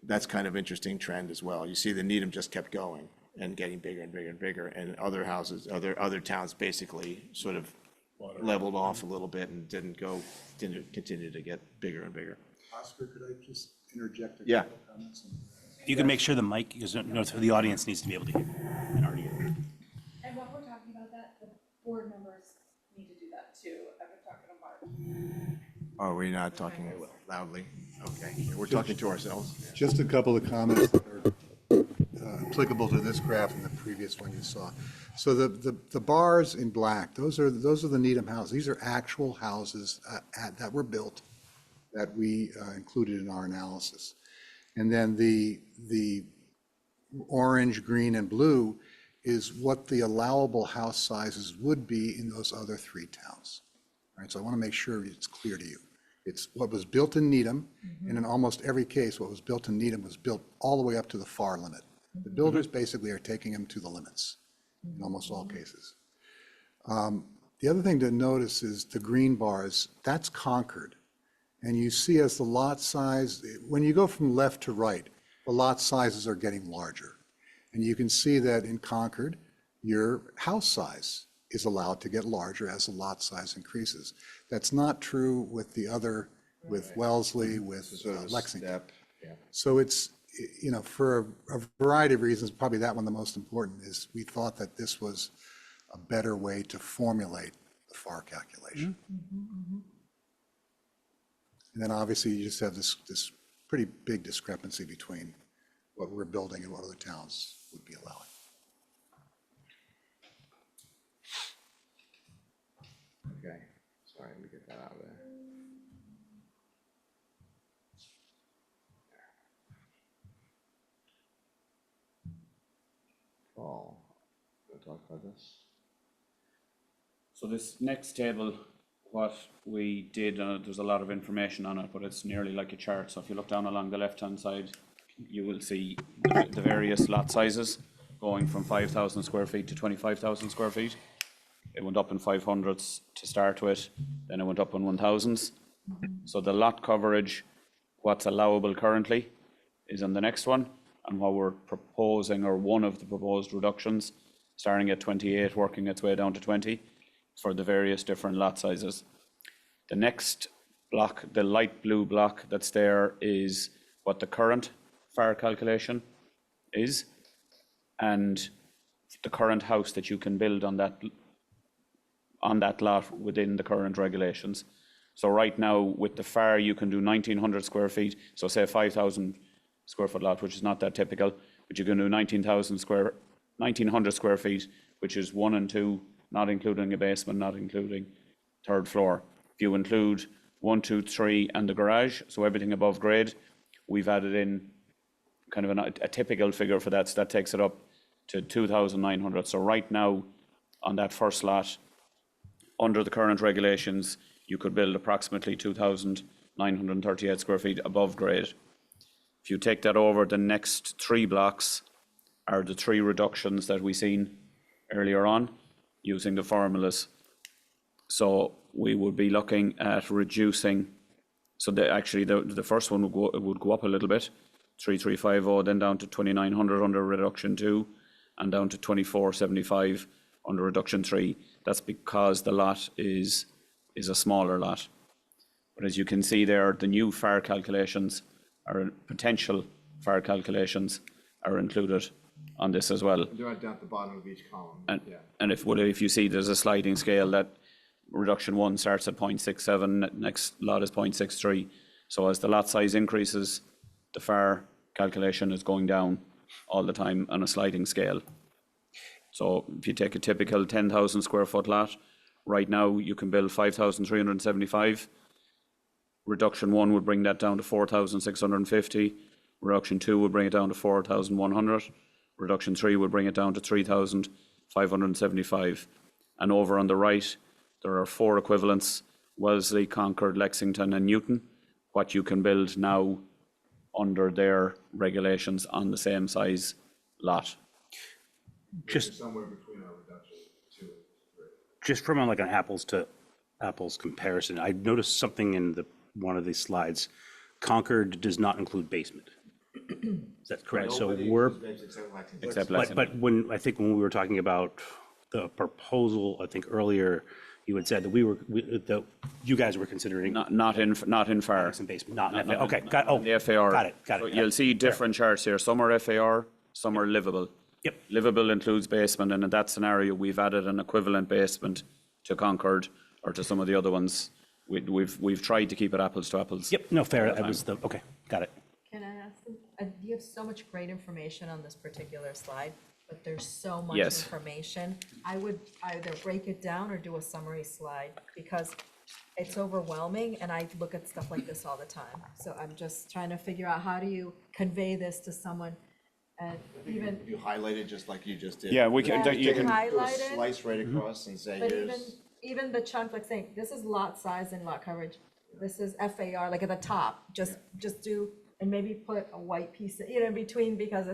Speaker 8: That's kind of interesting trend as well. You see the Needham just kept going and getting bigger and bigger and bigger, and other houses, other towns basically sort of leveled off a little bit and didn't continue to get bigger and bigger.
Speaker 13: Oscar, could I just interject a
Speaker 8: Yeah.
Speaker 13: couple comments?
Speaker 1: If you can make sure the mic, because the audience needs to be able to hear. And already hear.
Speaker 7: And what we're talking board members need to do that too. I've been talking to Mark.
Speaker 8: Are we not talking loudly? Okay, we're talking to ourselves.
Speaker 13: Just a couple of comments that are applicable to this graph and the previous one you saw. So the bars in black, those are the Needham houses. These are actual houses that were built that we included in our analysis. And then the orange, green, and blue is what the allowable house sizes would be in those other three towns. All right, so I want to make sure it's clear to you. It's what was built in Needham, and in almost every case, what was built in Needham was built all the way up to the far limit. The builders basically are taking them to the limits in almost all cases. The other thing to notice is the green bars, that's Concord. And you see as the lot size, when you go from left to right, the lot sizes are getting larger. And you can see that in Concord, your house size is allowed to get larger as the lot size increases. That's not true with the other, with Wellesley, with Lexington. So it's, you know, for a variety of reasons, probably that one the most important is we thought that this was a better way to formulate the FAR calculation. And then obviously you just have this pretty big discrepancy between what we're building and what other towns would be allowing.
Speaker 8: Okay, sorry, let me get that out of there. Paul, want to talk about this?
Speaker 12: So this next table, what we did, there's a lot of information on it, but it's nearly like a chart. So if you look down along the left-hand side, you will see the various lot sizes going from 5,000 square feet to 25,000 square feet. It went up in 500s to start with, then it went up in 1,000s. So the lot coverage, what's allowable currently, is on the next one, and what we're proposing, or one of the proposed reductions, starting at 28, working its way down to 20, for the various different lot sizes. The next block, the light blue block that's there, is what the current FAR calculation is, and the current house that you can build on that lot within the current regulations. So right now with the FAR, you can do 1,900 square feet, so say 5,000 square foot lot, which is not that typical, but you can do 1,900 square feet, which is 1 and 2, not including a basement, not including third floor. If you include 1, 2, 3 and the garage, so everything above grade, we've added in kind of a typical figure for that, so that takes it up to 2,900. So right now, on that first lot, under the current regulations, you could build approximately 2,938 square feet above grade. If you take that over, the next 3 blocks are the 3 reductions that we seen earlier on using the formulas. So we would be looking at reducing, so actually the first one would go up a little bit, 3,350, then down to 2,900 under reduction 2, and down to 2,475 under reduction 3. That's because the lot is a smaller lot. But as you can see there, the new FAR calculations, or potential FAR calculations, are included on this as well.
Speaker 8: They're down at the bottom of each column.
Speaker 12: And if you see, there's a sliding scale that reduction 1 starts at 0.67, next lot is 0.63. So as the lot size increases, the FAR calculation is going down all the time on a sliding scale. So if you take a typical 10,000 square foot lot, right now you can build 5,375. Reduction 1 would bring that down to 4,650. Reduction 2 would bring it down to 4,100. Reduction 3 would bring it down to 3,575. And over on the right, there are 4 equivalents: Wellesley, Concord, Lexington, and Newton, what you can build now under their regulations on the same size lot.
Speaker 1: Just
Speaker 8: somewhere between our reduction 2 and 3.
Speaker 1: Just from like an apples to apples comparison, I noticed something in one of these slides. Concord does not include basement. Is that correct? So we're,
Speaker 12: Except Lexington.
Speaker 1: but I think when we were talking about the proposal, I think earlier, you had said that you guys were considering.
Speaker 12: Not in FAR.
Speaker 1: And basement, not in FAR. Okay, got
Speaker 12: The FAR.
Speaker 1: Got it.
Speaker 12: So you'll see different charts here. Some are FAR, some are livable.
Speaker 1: Yep.
Speaker 12: Livable includes basement, and in that scenario, we've added an equivalent basement to Concord or to some of the other ones. We've tried to keep it apples to apples.
Speaker 1: Yep, no, fair, that was the, okay, got it.
Speaker 11: Can I ask them, you have so much great information on this particular slide, but there's so much
Speaker 12: Yes.
Speaker 11: information. I would either break it down or do a summary slide, because it's overwhelming, and I look at stuff like this all the time. So I'm just trying to figure out, how do you convey this to someone? And even,
Speaker 8: You highlight it just like you just did.
Speaker 12: Yeah, we can,
Speaker 11: Yeah,
Speaker 12: you can,
Speaker 11: highlight it.
Speaker 8: Slice right across and say,
Speaker 11: but even,
Speaker 8: here's,
Speaker 11: even the chunk, like saying, this is lot size and lot coverage, this is FAR, like at the top, just do, and maybe put a white piece, in between, because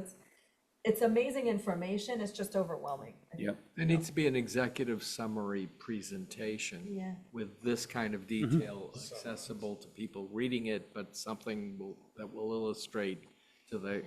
Speaker 11: it's amazing information, it's just overwhelming.
Speaker 12: yeah.
Speaker 9: There needs to be an executive summary presentation.
Speaker 11: Yeah.
Speaker 9: With this kind of detail accessible to people reading it, but something that will illustrate to the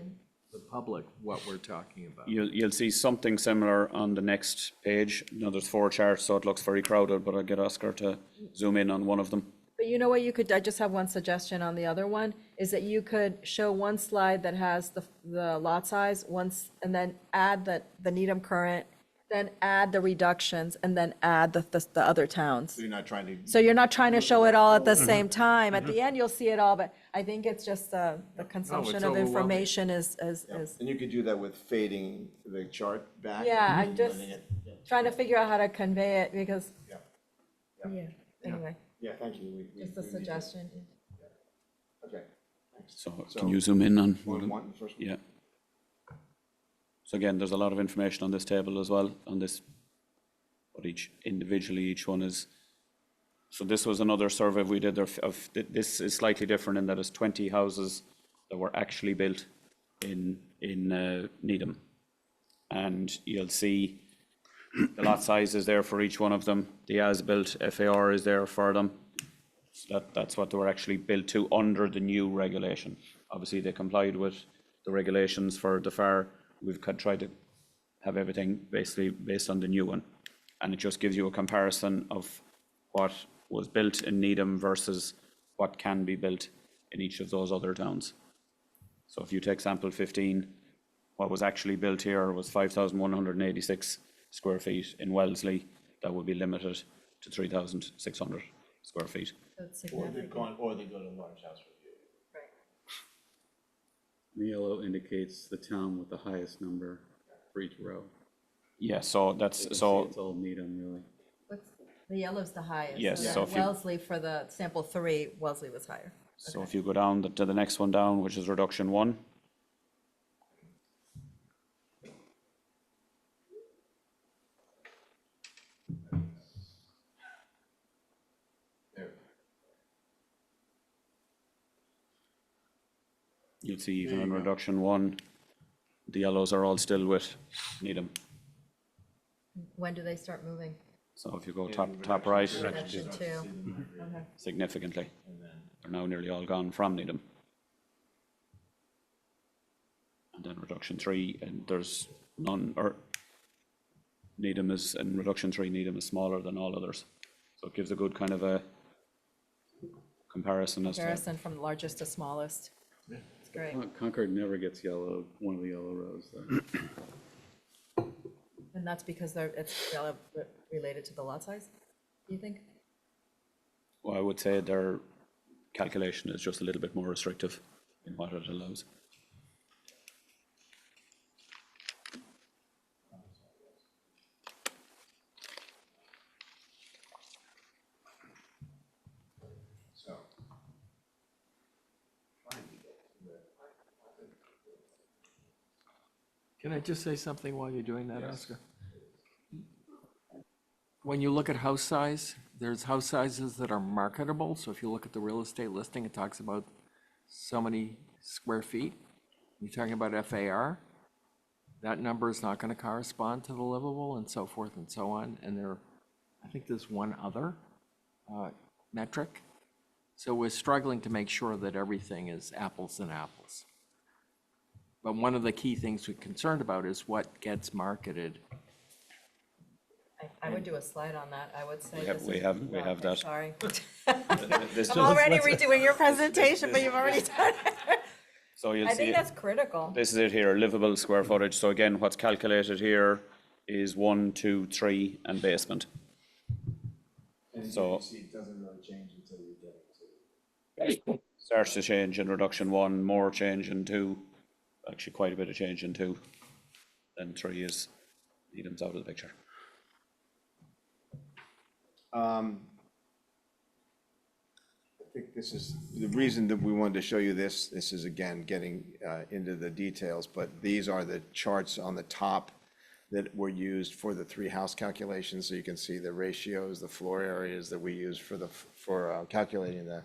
Speaker 9: public what we're talking about.
Speaker 12: You'll see something similar on the next page. You know, there's 4 charts, so it looks very crowded, but I'll get Oscar to zoom in on one of them.
Speaker 11: But you know what you could, I just have one suggestion on the other one, is that you could show one slide that has the lot size once, and then add the Needham current, then add the reductions, and then add the other towns.
Speaker 8: so you're not trying to.
Speaker 11: So you're not trying to show it all at the same time. At the end, you'll see it all, but I think it's just the consumption of
Speaker 9: overwhelming.
Speaker 11: information is,
Speaker 8: And you could do that with fading the chart back.
Speaker 11: yeah, I'm
Speaker 8: and
Speaker 11: just
Speaker 8: letting it-
Speaker 11: trying to figure out how to convey it, because,
Speaker 8: Yeah.
Speaker 11: yeah, anyway,
Speaker 8: Yeah, thank you.
Speaker 11: just a suggestion.
Speaker 8: Okay, thanks.
Speaker 12: So can you zoom in on?
Speaker 8: One, the first one?
Speaker 12: Yeah. So again, there's a lot of information on this table as well, on this, but each one is. So this was another survey we did this is slightly different in that it's 20 houses that were actually built in Needham. And you'll see the lot size is there for each one of them. The as-built FAR is there for them. So that's what they were actually built to under the new regulation. Obviously, they complied with the regulations for the FAR. We've tried to have everything basically based on the new one. And it just gives you a comparison of what was built in Needham versus what can be built in each of those other towns. So if you take sample 15, what was actually built here was 5,186 square feet. In Wellesley, that would be limited to 3,600 square feet.
Speaker 11: That's
Speaker 8: Or they
Speaker 11: significant.
Speaker 8: go to large house review.
Speaker 12: Right. The yellow indicates the town with the highest number for each row. Yeah, so that's, It's so, all Needham, really.
Speaker 11: The yellow's the highest.
Speaker 12: Yes,
Speaker 11: so
Speaker 12: so if you-
Speaker 11: Wellesley, for the sample 3, Wellesley was higher.
Speaker 12: So if you go down to the next one down, which is reduction 1. You'll see even in reduction 1, the yellows are all still with Needham.
Speaker 11: When do they start moving?
Speaker 12: So if you go top right,
Speaker 11: Reduction 2. Okay.
Speaker 12: significantly, they're now nearly all gone from Needham. And then reduction 3, and there's none, or Needham is, in reduction 3, Needham is smaller than all others. So it gives a good kind of a comparison as to.
Speaker 11: Comparison from largest to smallest. It's great.
Speaker 12: Concord never gets yellow, one of the yellow rows though.
Speaker 11: And that's because it's related to the lot size, do you think?
Speaker 12: Well, I would say their calculation is just a little bit more restrictive in what it allows.
Speaker 9: Can I just say something while you're doing that, Oscar? When you look at house size, there's house sizes that are marketable. So if you look at the real estate listing, it talks about so many square feet. You're talking about FAR. That number is not going to correspond to the livable and so forth and so on. And I think there's one other metric. So we're struggling to make sure that everything is apples and apples. But one of the key things we're concerned about is what gets marketed.
Speaker 11: I would do a slide on that, I would say.
Speaker 12: We have that.
Speaker 11: Sorry.
Speaker 12: This
Speaker 11: I'm already redoing your presentation, but you've already done it.
Speaker 12: So you'll
Speaker 11: I
Speaker 12: see,
Speaker 11: think that's critical.
Speaker 12: this is it here, livable square footage. So again, what's calculated here is 1, 2, 3, and basement. So
Speaker 3: it doesn't really change until you get to.
Speaker 12: starts to change in reduction 1, more change in 2, actually quite a bit of change in 2. Then 3 is, Needham's out of the picture.
Speaker 8: I think this is, the reason that we wanted to show you this is again, getting into the details, but these are the charts on the top that were used for the 3 house calculations, so you can see the ratios, the floor areas that we use for calculating the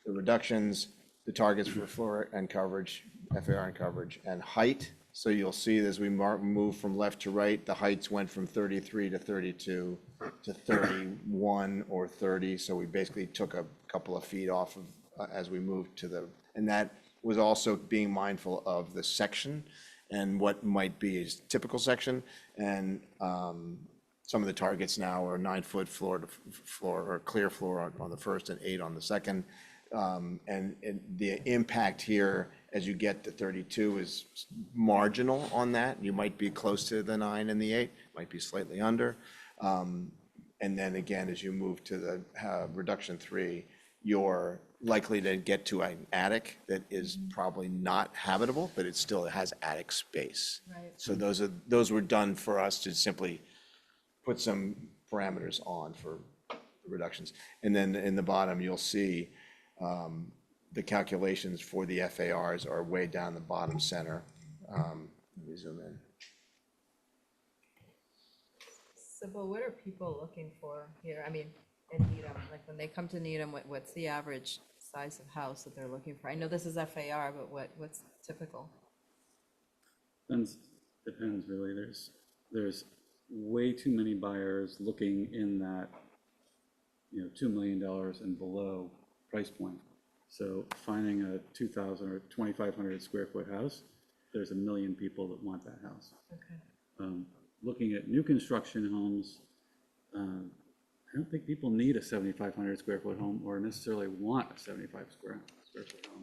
Speaker 8: reductions, the targets for floor and coverage, FAR and coverage, and height. So you'll see as we move from left to right, the heights went from 33 to 32 to 31 or 30. So we basically took a couple of feet off of as we moved to the, and that was also being mindful of the section and what might be a typical section. And some of the targets now are 9-foot floor to floor or clear floor on the first and 8 on the second. And the impact here as you get to 32 is marginal on that. You might be close to the 9 and the 8, might be slightly under. And then again, as you move to the reduction 3, you're likely to get to an attic that is probably not habitable, but it still has attic space.
Speaker 11: Right.
Speaker 8: So those were done for us to simply put some parameters on for reductions. And then in the bottom, you'll see the calculations for the FARs are way down the bottom center. Let me zoom in.
Speaker 11: Sybil, what are people looking for here? I mean, in Needham, like when they come to Needham, what's the average size of house that they're looking for? I know this is FAR, but what's typical?
Speaker 12: Depends really. There's way too many buyers looking in that, $2 million and below price point. So finding a 2,000 or 2,500 square foot house, there's 1 million people that want that house.
Speaker 11: Okay.
Speaker 12: Looking at new construction homes, I don't think people need a 7,500 square foot home or necessarily want a 75 square foot home.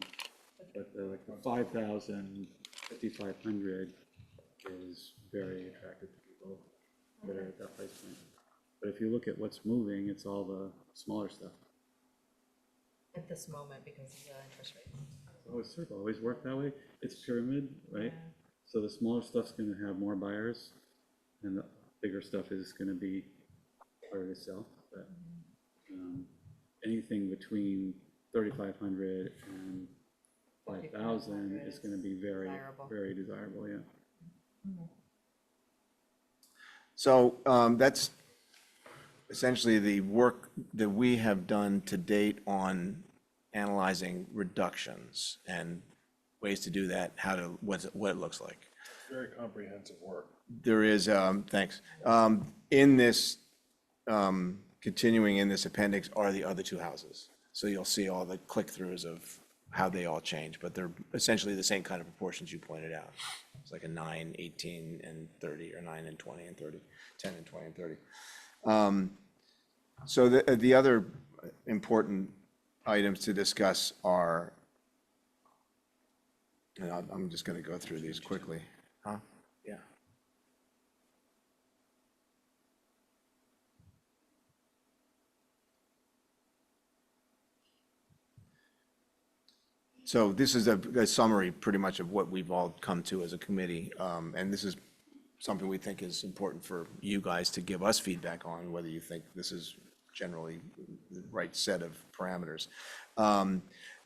Speaker 12: But like the 5,000, 5,500 is very attractive to people that are at that price point. But if you look at what's moving, it's all the smaller stuff.
Speaker 11: At this moment, because of the interest rate.
Speaker 12: It's sort of always worked that way. It's pyramid, right?
Speaker 11: Yeah.
Speaker 12: So the smaller stuff's going to have more buyers, and the bigger stuff is going to be harder to sell. But anything between 3,500 and 5,000 is going to be very,
Speaker 11: Desirable.
Speaker 12: very desirable. Yeah.
Speaker 8: So that's essentially the work that we have done to date on analyzing reductions and ways to do that, what it looks like.
Speaker 6: Very comprehensive work.
Speaker 8: There is, thanks. In this, continuing in this appendix are the other 2 houses. So you'll see all the click-throughs of how they all change, but they're essentially the same kind of proportions you pointed out. It's like a 9, 18, and 30, or 9 and 20 and 30, 10 and 20 and 30. So the other important items to discuss are, and I'm just going to go through these quickly. Huh? Yeah. So this is a summary pretty much of what we've all come to as a committee. And this is something we think is important for you guys to give us feedback on, whether you think this is generally the right set of parameters.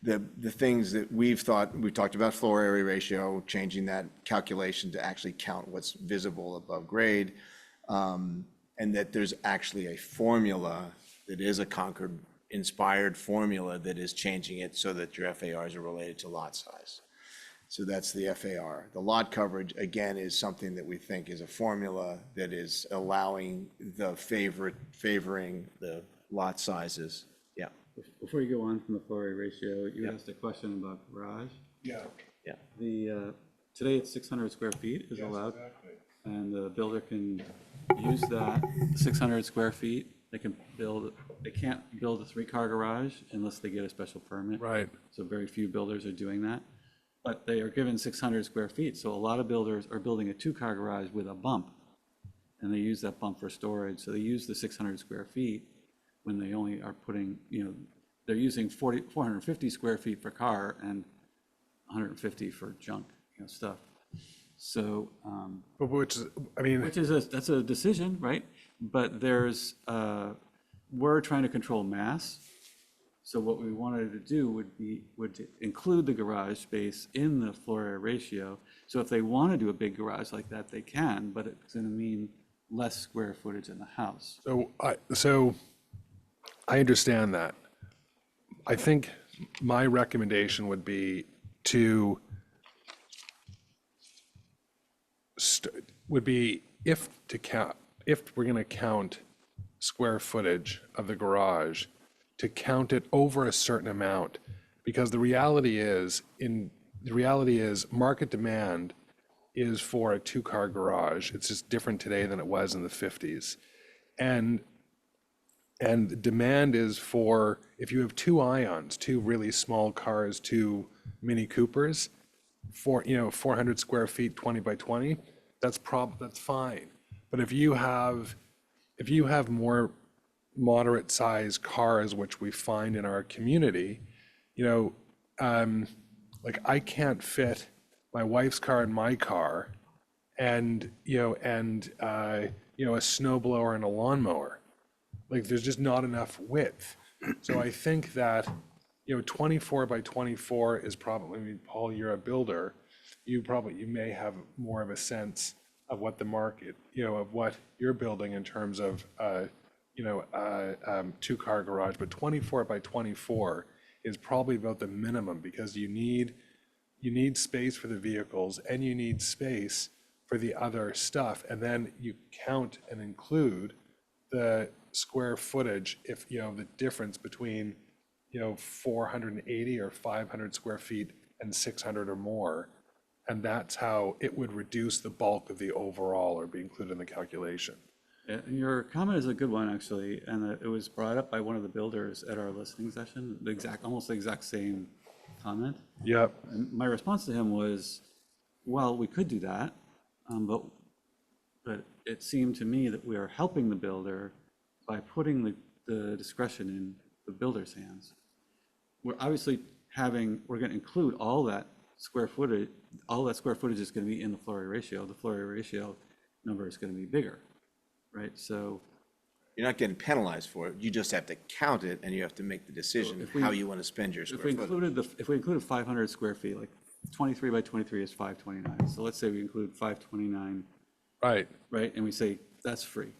Speaker 8: The things that we've talked about floor area ratio, changing that calculation to actually count what's visible above grade, and that there's actually a formula that is a Concord-inspired formula that is changing it so that your FARs are related to lot size. So that's the FAR. The lot coverage, again, is something that we think is a formula that is allowing the favoring the lot sizes. Yeah.
Speaker 12: Before you go on from the floor area ratio, you asked a question about garage.
Speaker 6: Yeah.
Speaker 8: Yeah.
Speaker 12: Today it's 600 square feet is allowed.
Speaker 6: Exactly.
Speaker 12: And the builder can use that 600 square feet. They can't build a 3-car garage unless they get a special permit.
Speaker 6: Right.
Speaker 12: So very few builders are doing that. but they are given 600 square feet. So a lot of builders are building a 2-car garage with a bump, and they use that bump for storage. So they use the 600 square feet when they only are putting, they're using 450 square feet per car and 150 for junk, stuff. So,
Speaker 6: But which is, I mean,
Speaker 12: that's a decision, right? But we're trying to control mass. So what we wanted to do would to include the garage space in the floor area ratio. So if they want to do a big garage like that, they can, but it's going to mean less square footage in the house.
Speaker 6: so I understand that. I think my recommendation would be to if we're going to count square footage of the garage, to count it over a certain amount, because the reality is market demand is for a 2-car garage. It's just different today than it was in the 50s. And the demand is for, if you have 2 Ions, 2 really small cars, 2 Mini Coopers, 400 square feet, 20 by 20, that's fine. But if you have more moderate sized cars, which we find in our community, like I can't fit my wife's car in my car and a snowblower and a lawnmower. Like there's just not enough width. So I think that 24 by 24 is probably, I mean, Paul, you're a builder, you may have more of a sense of what the market, of what you're building in terms of 2-car garage, but 24 by 24 is probably about the minimum, because you need space for the vehicles and you need space for the other stuff. And then you count and include the square footage if, the difference between, 480 or 500 square feet and 600 or more. And that's how it would reduce the bulk of the overall or be included in the calculation.
Speaker 12: Yeah, and your comment is a good one, actually, and it was brought up by one of the builders at our listening session, almost the exact same comment.
Speaker 6: Yep.
Speaker 12: And my response to him was, well, we could do that, but it seemed to me that we are helping the builder by putting the discretion in the builder's hands. We're obviously we're going to include all that square footage. All that square footage is going to be in the floor area ratio. The floor area ratio number is going to be bigger, right? So
Speaker 8: You're not getting penalized for it. You just have to count it and you have to make the decision how you want to spend your square footage.
Speaker 12: if we included 500 square feet, like 23 by 23 is 529. So let's say we include 529.
Speaker 6: Right.
Speaker 12: Right, and we say that's free.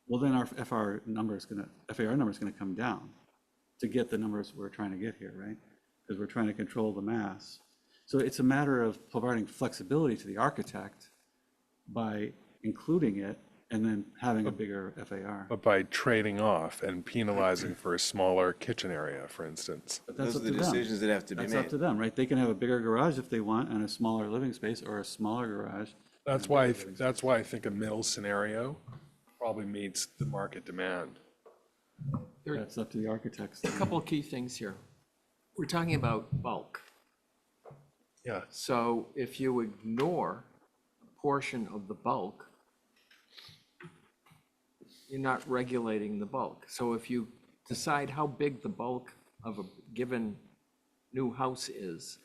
Speaker 12: Well, then our FAR number is going to come down to get the numbers we're trying to get here, right? Because we're trying to control the mass. So it's a matter of providing flexibility to the architect by including it and then having a bigger FAR.
Speaker 6: But by trading off and penalizing for a smaller kitchen area, for instance.
Speaker 12: But that's
Speaker 8: Those are
Speaker 12: up
Speaker 8: the
Speaker 12: to them.
Speaker 8: decisions that have to be
Speaker 12: That's up
Speaker 8: made.
Speaker 12: to them, right? They can have a bigger garage if they want and a smaller living space, or a smaller garage.
Speaker 6: That's why I think a middle scenario probably meets the market demand.
Speaker 12: That's up to the architects.
Speaker 9: A couple of key things here. We're talking about bulk.
Speaker 6: Yeah.
Speaker 9: So if you ignore a portion of the bulk, you're not regulating the bulk. So if you decide how big the bulk of a given new house is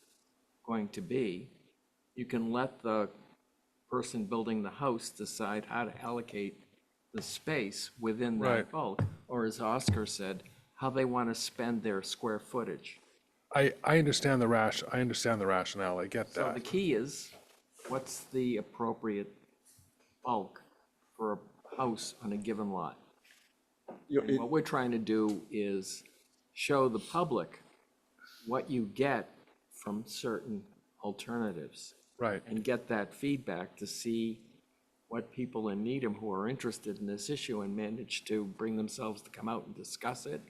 Speaker 9: going to be, you can let the person building the house decide how to allocate the space within that
Speaker 6: Right.
Speaker 9: bulk, or as Oscar said, how they want to spend their square footage.
Speaker 6: I understand the rationale. I get
Speaker 9: So the
Speaker 6: that.
Speaker 9: key is, what's the appropriate bulk for a house on a given lot? And what we're trying to do is show the public what you get from certain alternatives.
Speaker 6: Right.
Speaker 9: And get that feedback to see what people in Needham who are interested in this issue and manage to bring themselves to come out and discuss it,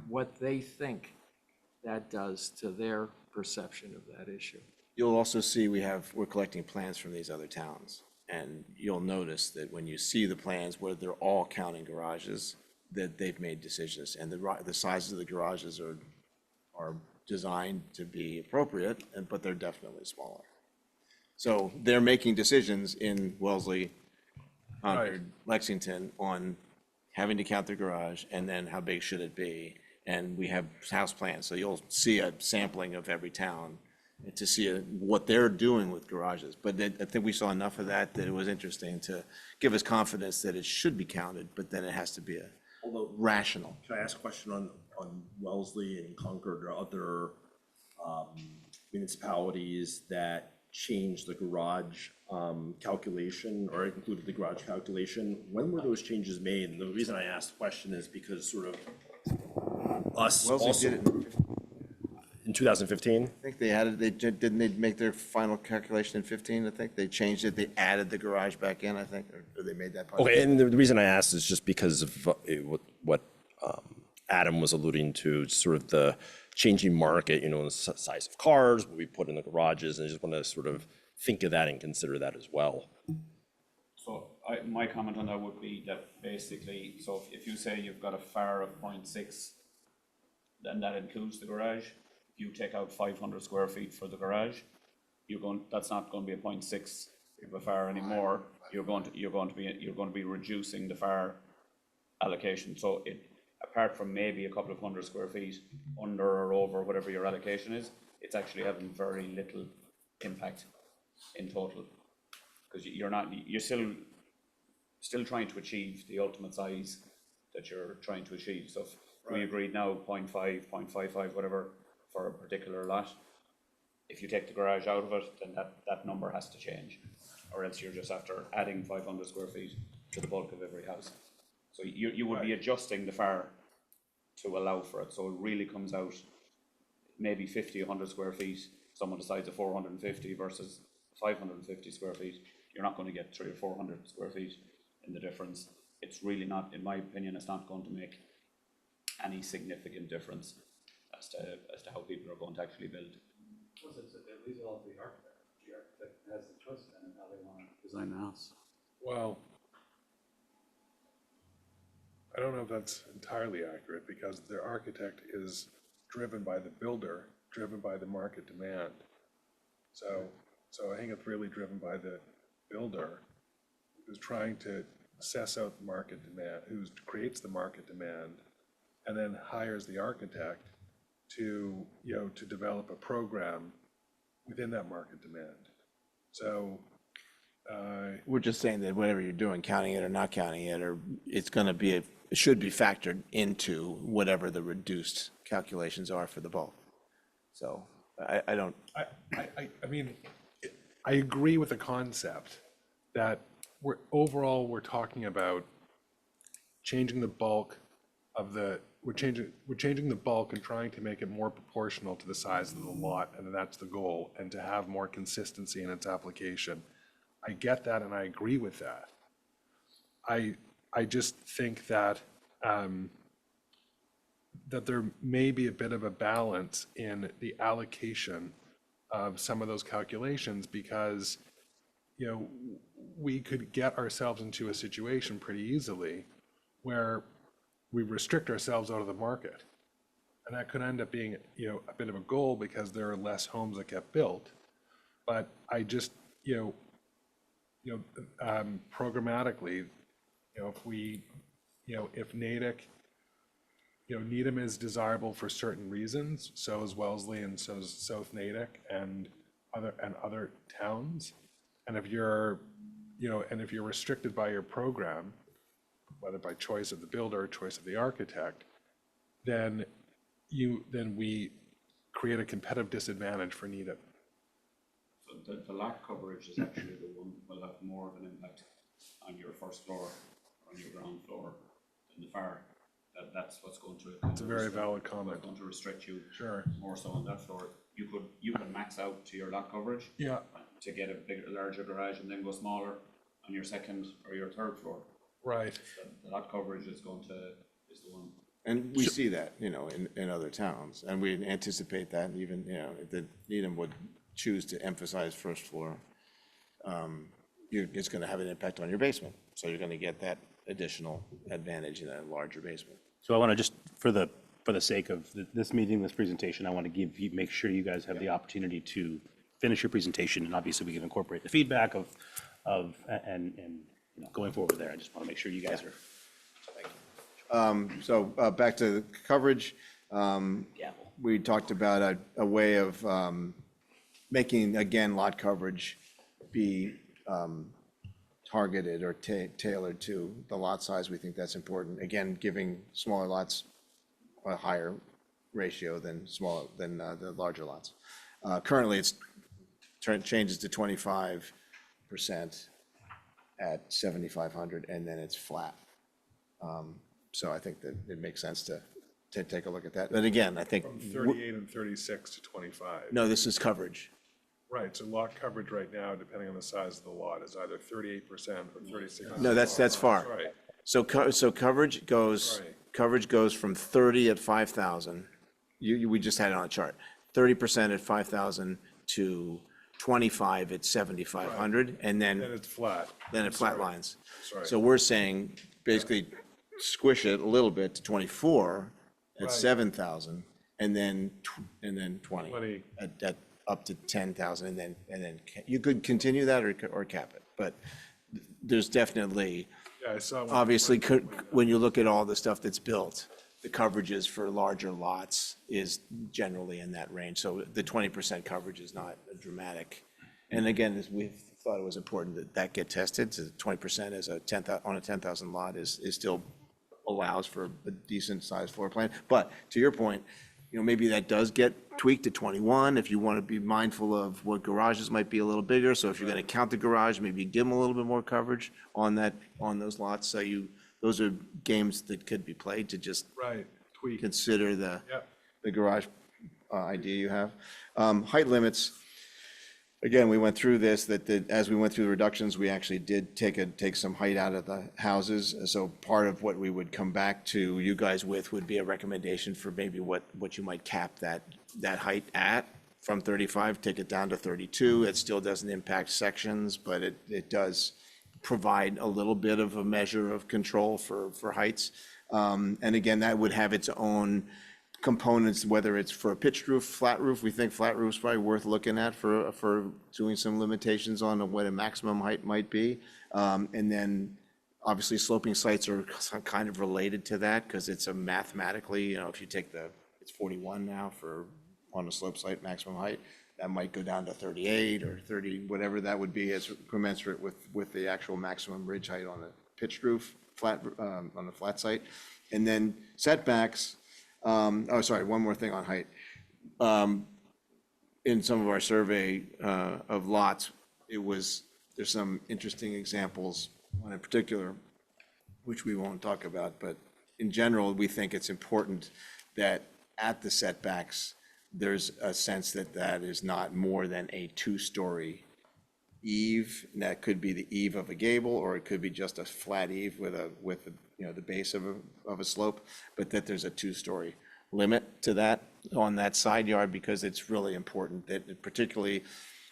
Speaker 9: what they think that does to their perception of that issue.
Speaker 8: You'll also see we're collecting plans from these other towns. And you'll notice that when you see the plans where they're all counting garages, that they've made decisions. And the sizes of the garages are designed to be appropriate, but they're definitely smaller. So they're making decisions in Wellesley, Concord, Lexington on having to count their garage and then how big should it be? And we have house plans, so you'll see a sampling of every town to see what they're doing with garages. But I think we saw enough of that it was interesting to give us confidence that it should be counted, but then it has to be rational.
Speaker 3: Can I ask a question on Wellesley and Concord or other municipalities that changed the garage calculation or included the garage calculation? When were those changes made? And the reason I asked the question is because sort of us
Speaker 8: Wellesley
Speaker 3: also
Speaker 8: did it
Speaker 3: in 2015.
Speaker 8: I think they added, didn't they make their final calculation in 15? I think they changed it, they added the garage back in, I think, or they made that part.
Speaker 3: Okay, and the reason I asked is just because of what Adam was alluding to, sort of the changing market, the size of cars, what we put in the garages, and I just want to sort of think of that and consider that as well.
Speaker 12: So my comment on that would be that basically, so if you say you've got a FAR of 0.6, then that includes the garage. If you take out 500 square feet for the garage, that's not going to be a 0.6 of a FAR anymore. You're going to be reducing the FAR allocation. So apart from maybe a couple of hundred square feet under or over whatever your allocation is, it's actually having very little impact in total, because you're still trying to achieve the ultimate size that you're trying to achieve. So if we agreed now 0.5, 0.55, whatever, for a particular lot, if you take the garage out of it, then that number has to change, or else you're just after adding 500 square feet to the bulk of every house. So you would be adjusting the FAR to allow for it. So it really comes out maybe 50, 100 square feet. Someone decides a 450 versus 550 square feet. You're not going to get 300 or 400 square feet in the difference. It's really not, in my opinion, it's not going to make any significant difference as to how people are going to actually build. Plus, it leaves it all to the architect. The architect has the choice then in how they want to design the house.
Speaker 6: Well, I don't know if that's entirely accurate, because the architect is driven by the builder, driven by the market demand. So I think it's really driven by the builder who's trying to assess out the market demand, who creates the market demand, and then hires the architect to develop a program within that market demand. So
Speaker 8: We're just saying that whatever you're doing, counting it or not counting it, or it's going to be, it should be factored into whatever the reduced calculations are for the bulk. So I don't.
Speaker 6: I mean, I agree with the concept that we're talking about changing the bulk of we're changing the bulk and trying to make it more proportional to the size of the lot, and that's the goal, and to have more consistency in its application. I get that, and I agree with that. I just think that that there may be a bit of a balance in the allocation of some of those calculations, because we could get ourselves into a situation pretty easily where we restrict ourselves out of the market, and that could end up being a bit of a goal, because there are less homes that get built. But I just programmatically, if Natick, Needham is desirable for certain reasons, so is Wellesley, and so is South Natick, and other towns. And if you're restricted by your program, whether by choice of the builder or choice of the architect, then we create a competitive disadvantage for Needham.
Speaker 12: So the lot coverage is actually the one that will have more of an impact on your first floor, or on your ground floor, than the FAR. That's what's going to.
Speaker 6: It's a very valid comment.
Speaker 12: Going to restrict you.
Speaker 6: Sure.
Speaker 12: More so on that floor. You could max out to your lot coverage.
Speaker 6: Yeah.
Speaker 12: To get a larger garage, and then go smaller on your second or your third floor.
Speaker 6: Right.
Speaker 12: The lot coverage is the one.
Speaker 8: And we see that, in other towns, and we anticipate that even, that Needham would choose to emphasize first floor. It's going to have an impact on your basement, so you're going to get that additional advantage in a larger basement.
Speaker 1: So I want to just, for the for the sake of this meeting, this presentation, I want to make sure you guys have the opportunity to finish your presentation, and obviously we can incorporate the feedback and going forward there. I just want to make sure you guys are.
Speaker 8: So back to coverage. We talked about a way of making, again, lot coverage be targeted or tailored to the lot size. We think that's important. Again, giving smaller lots a higher ratio than the larger lots. Currently, it's changes to 25% at 7,500, and then it's flat. So I think that it makes sense to take a look at that. But again, I think.
Speaker 6: From 38 and 36 to 25.
Speaker 8: No, this is coverage.
Speaker 6: Right, so lot coverage right now, depending on the size of the lot, is either 38% or 36%.
Speaker 8: No, that's far.
Speaker 6: Right,
Speaker 8: So coverage goes,
Speaker 6: Right.
Speaker 8: coverage goes from 30 at 5,000. We just had it on a chart. 30% at 5,000 to 25 at 7,500, and
Speaker 6: then
Speaker 8: then
Speaker 6: it's flat.
Speaker 8: it flatlines.
Speaker 6: Sorry.
Speaker 8: So we're saying basically squish it a little bit to 24 at
Speaker 6: Right.
Speaker 8: 7,000, and then 20
Speaker 6: 20.
Speaker 8: at up to 10,000, and then you could continue that or cap it. But there's definitely,
Speaker 6: Yeah, I saw one.
Speaker 8: obviously, when you look at all the stuff that's built, the coverages for larger lots is generally in that range. So the 20% coverage is not dramatic. And again, we thought it was important that get tested. So 20% as on a 10,000 lot is still allows for a decent sized floor plan. But to your point, maybe that does get tweaked to 21 if you want to be mindful of what garages might be a little bigger. So if you're going to count the garage, maybe give them a little bit more coverage on those lots. So those are games that could be played to just
Speaker 6: Right, tweak.
Speaker 8: consider the
Speaker 6: Yep.
Speaker 8: garage idea you have. Height limits, again, we went through this, as we went through the reductions, we actually did take some height out of the houses. So part of what we would come back to you guys with would be a recommendation for maybe what you might cap that height at. From 35, take it down to 32. It still doesn't impact sections, but it does provide a little bit of a measure of control for heights. And again, that would have its own components, whether it's for a pitched roof, flat roof. We think flat roof's probably worth looking at for doing some limitations on what a maximum height might be. And then obviously sloping sites are kind of related to that because it's a mathematically, if you take it's 41 now on a slope site maximum height, that might go down to 38 or 30, whatever that would be as commensurate with the actual maximum ridge height on a pitched roof, on a flat site. And then setbacks, one more thing on height. In some of our survey of lots, there's some interesting examples, one in particular, which we won't talk about, but in general, we think it's important that at the setbacks, there's a sense that is not more than a two-story eave. And that could be the eave of a gable, or it could be just a flat eave with the base of a slope, but that there's a two-story limit to that on that side yard, because it's really important that, particularly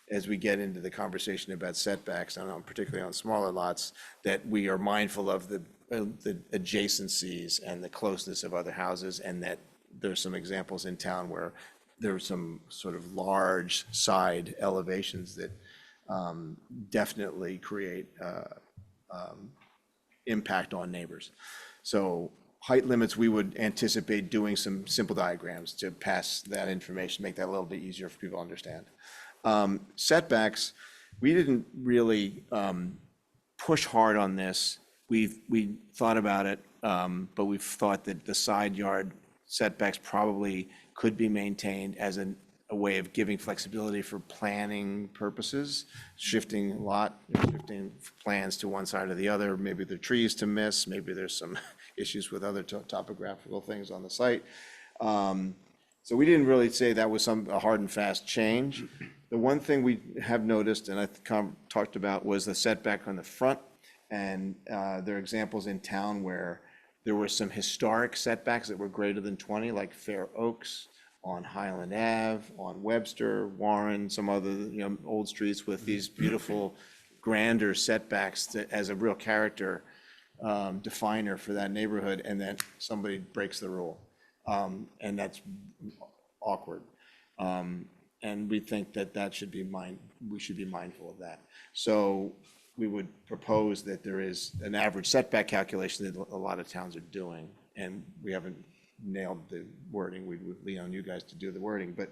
Speaker 8: as we get into the conversation about setbacks, and particularly on smaller lots, that we are mindful of the adjacencies and the closeness of other houses, and that there's some examples in town where there's some sort of large side elevations that definitely create impact on neighbors. So height limits, we would anticipate doing some simple diagrams to pass that information, make that a little bit easier for people to understand. Setbacks, we didn't really push hard on this. We thought about it, but we've thought that the side yard setbacks probably could be maintained as a way of giving flexibility for planning purposes, shifting plans to one side or the other. Maybe there are trees to miss, maybe there's some issues with other topographical things on the site. So we didn't really say that was a hard and fast change. The one thing we have noticed, and I talked about, was the setback on the front. And there are examples in town where there were some historic setbacks that were greater than 20, like Fair Oaks, on Highland Ave, on Webster, Warren, some other old streets with these beautiful grander setbacks as a real character definer for that neighborhood, and then somebody breaks the rule. And that's awkward. And we think that that should be we should be mindful of that. So we would propose that there is an average setback calculation that a lot of towns are doing. And we haven't nailed the wording. We would lean on you guys to do the wording. But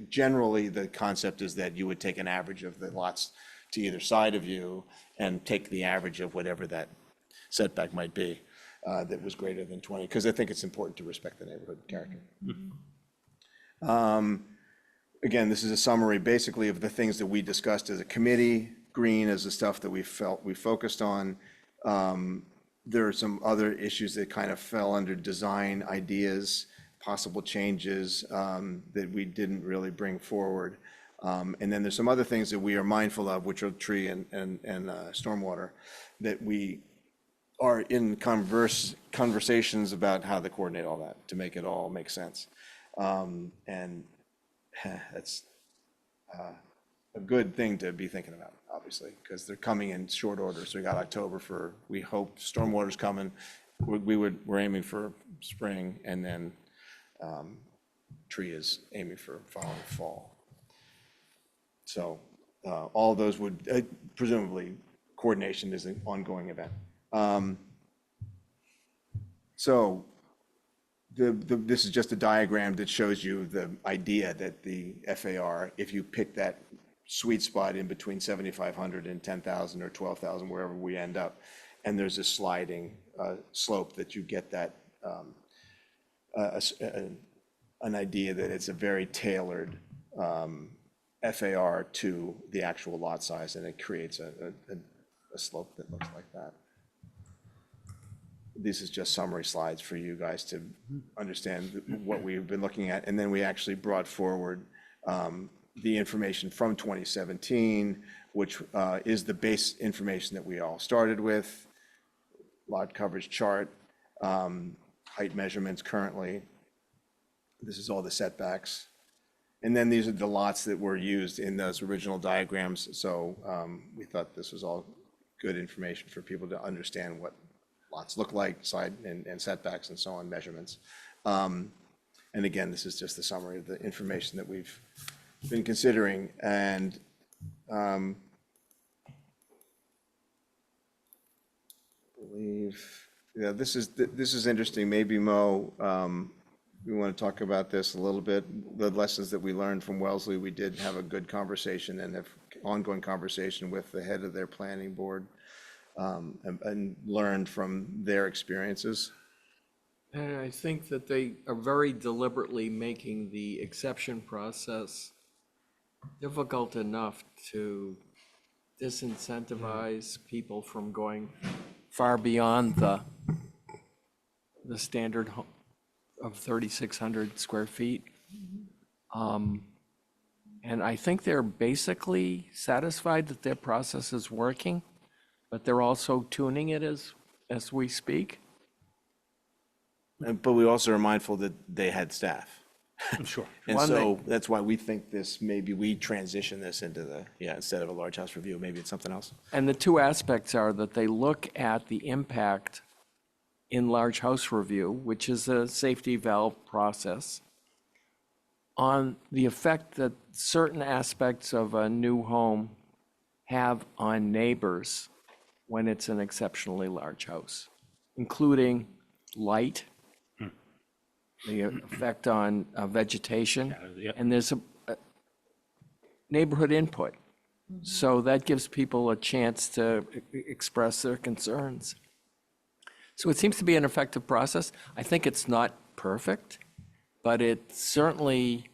Speaker 8: generally, the concept is that you would take an average of the lots to either side of you and take the average of whatever that setback might be that was greater than 20, because I think it's important to respect the neighborhood character. Again, this is a summary basically of the things that we discussed as a committee. Green is the stuff that we felt we focused on. There are some other issues that kind of fell under design ideas, possible changes that we didn't really bring forward. And then there's some other things that we are mindful of, which are tree and stormwater, that we are in conversations about how to coordinate all that to make it all make sense. And that's a good thing to be thinking about, obviously, because they're coming in short order. So we got October we hope stormwater's coming. We're aiming for spring, and then tree is aiming for following fall. So all of those would, presumably, coordination is an ongoing event. So this is just a diagram that shows you the idea that the FAR, if you pick that sweet spot in between 7,500 and 10,000 or 12,000, wherever we end up, and there's a sliding slope, that you get that an idea that it's a very tailored FAR to the actual lot size, and it creates a slope that looks like that. This is just summary slides for you guys to understand what we've been looking at. And then we actually brought forward the information from 2017, which is the base information that we all started with, lot coverage chart, height measurements currently. This is all the setbacks. And then these are the lots that were used in those original diagrams. So we thought this was all good information for people to understand what lots look like, side and setbacks and so on, measurements. And again, this is just the summary of the information that we've been considering. And this is interesting. Maybe Mo, we want to talk about this a little bit. The lessons that we learned from Wellesley, we did have a good conversation and have ongoing conversation with the head of their planning board. And learned from their experiences.
Speaker 9: And I think that they are very deliberately making the exception process difficult enough to disincentivize people from going far beyond the standard of 3,600 square feet. And I think they're basically satisfied that their process is working, but they're also tuning it as we speak.
Speaker 8: But we also are mindful that they had staff.
Speaker 1: Sure.
Speaker 8: And so that's why we think maybe we transition this into instead of a large house review, maybe it's something else.
Speaker 9: And the two aspects are that they look at the impact in large house review, which is a safety valve process, on the effect that certain aspects of a new home have on neighbors when it's an exceptionally large house, including light, the effect on vegetation, and there's a neighborhood input. So that gives people a chance to express their concerns. So it seems to be an effective process. I think it's not perfect, but it's certainly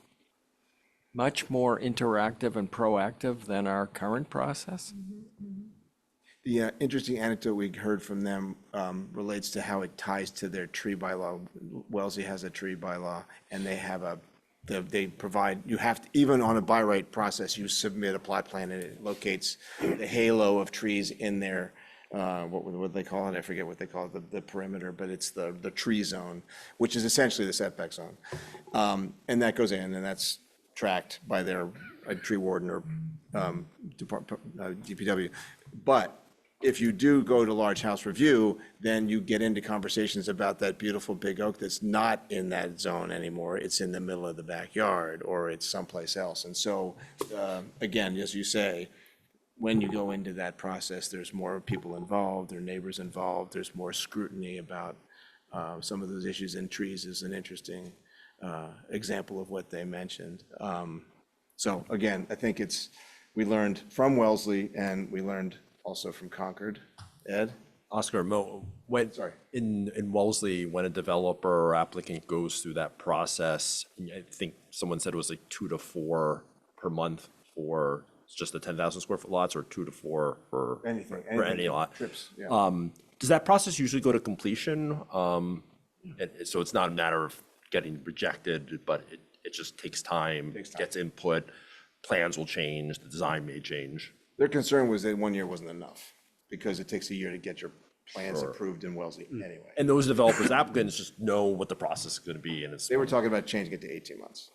Speaker 9: much more interactive and proactive than our current process.
Speaker 8: The interesting anecdote we heard from them relates to how it ties to their tree bylaw. Wellesley has a tree bylaw, and they have they provide, you have to, even on a by right process, you submit a plot plan and it locates the halo of trees in their, what they call it, I forget what they call it, the perimeter, but it's the tree zone, which is essentially the setback zone. And that goes in, and that's tracked by their tree warden or DPW. But if you do go to large house review, then you get into conversations about that beautiful big oak that's not in that zone anymore. It's in the middle of the backyard, or it's someplace else. And so, again, as you say, when you go into that process, there's more people involved, there are neighbors involved, there's more scrutiny about some of those issues, and trees is an interesting example of what they mentioned. So again, I think we learned from Wellesley, and we learned also from Concord. Ed?
Speaker 3: Oscar, in Wellesley, when a developer or applicant goes through that process, I think someone said it was like 2 to 4 per month for just the 10,000 square foot lots, or 2 to 4 for any lot.
Speaker 8: Trips, yeah.
Speaker 3: Does that process usually go to completion? So it's not a matter of getting rejected, but it just takes time, gets input, plans will change, the design may change.
Speaker 8: Their concern was that 1 year wasn't enough, because it takes a year to get your plans approved in Wellesley anyway.
Speaker 3: And those developers, applicants just know what the process is going to be, and it's.
Speaker 8: They were talking about changing it to 18 months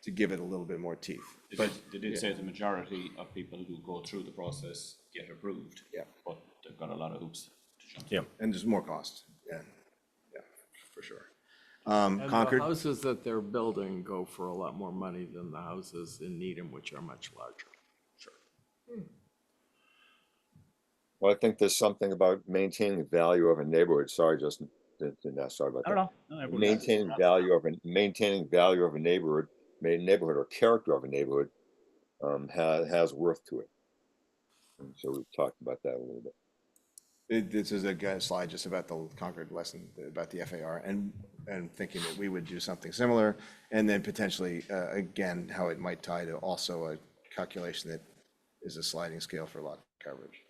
Speaker 8: to give it a little bit more teeth.
Speaker 14: But they did say the majority of people who go through the process get approved.
Speaker 8: Yeah.
Speaker 14: But they've got a lot of hoops to jump.
Speaker 3: Yeah.
Speaker 8: And there's more cost, yeah, for sure.
Speaker 9: And the
Speaker 8: Concord?
Speaker 9: houses that they're building go for a lot more money than the houses in Needham, which are much larger.
Speaker 5: Well, I think there's something about maintaining the value of a neighborhood. Sorry, Justin, sorry about
Speaker 1: I
Speaker 5: that.
Speaker 1: don't know. No, everyone-
Speaker 5: Maintaining value of a neighborhood or character of a neighborhood has worth to it. And so we've talked about that a little bit.
Speaker 8: This is a slide just about the Concord lesson, about the FAR, and thinking that we would do something similar, and then potentially, again, how it might tie to also a calculation that is a sliding scale for lot coverage.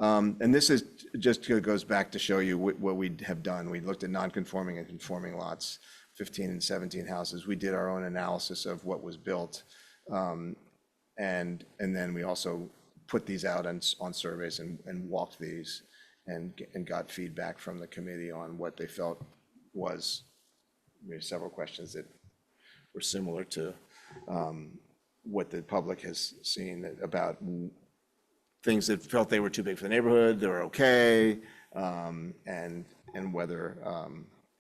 Speaker 8: And this is just goes back to show you what we have done. We looked at non-conforming and conforming lots, 15 and 17 houses. We did our own analysis of what was built, and then we also put these out on surveys and walked these and got feedback from the committee on what they felt was, we had several questions that were similar to what the public has seen about things that felt they were too big for the neighborhood, they were okay, and whether,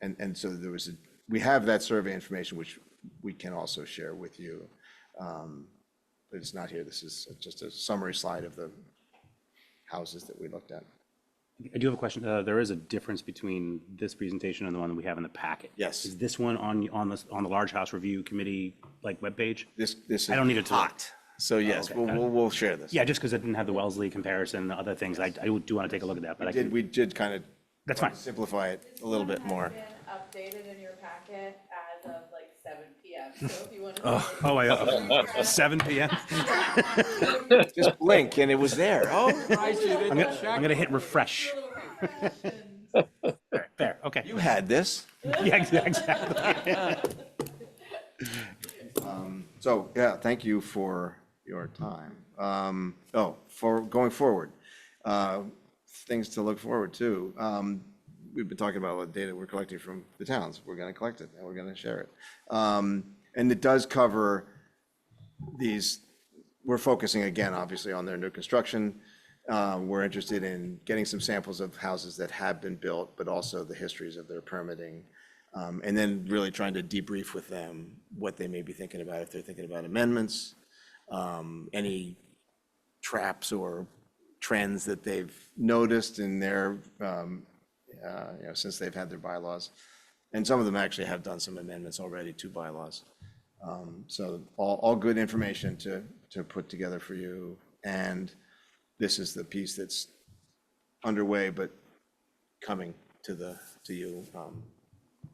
Speaker 8: and so there was, we have that survey information, which we can also share with you. But it's not here. This is just a summary slide of the houses that we looked at.
Speaker 1: I do have a question. There is a difference between this presentation and the one that we have in the packet.
Speaker 8: Yes.
Speaker 1: Is this one on the Large House Review Committee webpage?
Speaker 8: This is
Speaker 1: I don't need it to look.
Speaker 8: hot. So yes,
Speaker 1: okay.
Speaker 8: we'll share this.
Speaker 1: Yeah, just because it didn't have the Wellesley comparison and the other things. I do want to take a look at that, but
Speaker 8: We did kind of
Speaker 1: that's fine.
Speaker 8: simplify it a little bit more.
Speaker 7: Updated in your packet as of like 7 p.m. So if you want to.
Speaker 1: Oh, 7 p.m.
Speaker 8: Just blink and it was there. Oh,
Speaker 1: I'm gonna hit refresh. Fair. Okay.
Speaker 8: you had this.
Speaker 1: Yeah, exactly.
Speaker 8: So, yeah, thank you for your time. For going forward, things to look forward to. We've been talking about what data we're collecting from the towns. We're going to collect it and we're going to share it. And it does cover these, we're focusing again, obviously, on their new construction. We're interested in getting some samples of houses that have been built, but also the histories of their permitting. And then really trying to debrief with them what they may be thinking about, if they're thinking about amendments, any traps or trends that they've noticed in their, since they've had their bylaws. And some of them actually have done some amendments already to bylaws. So all good information to put together for you. And this is the piece that's underway, but coming to you.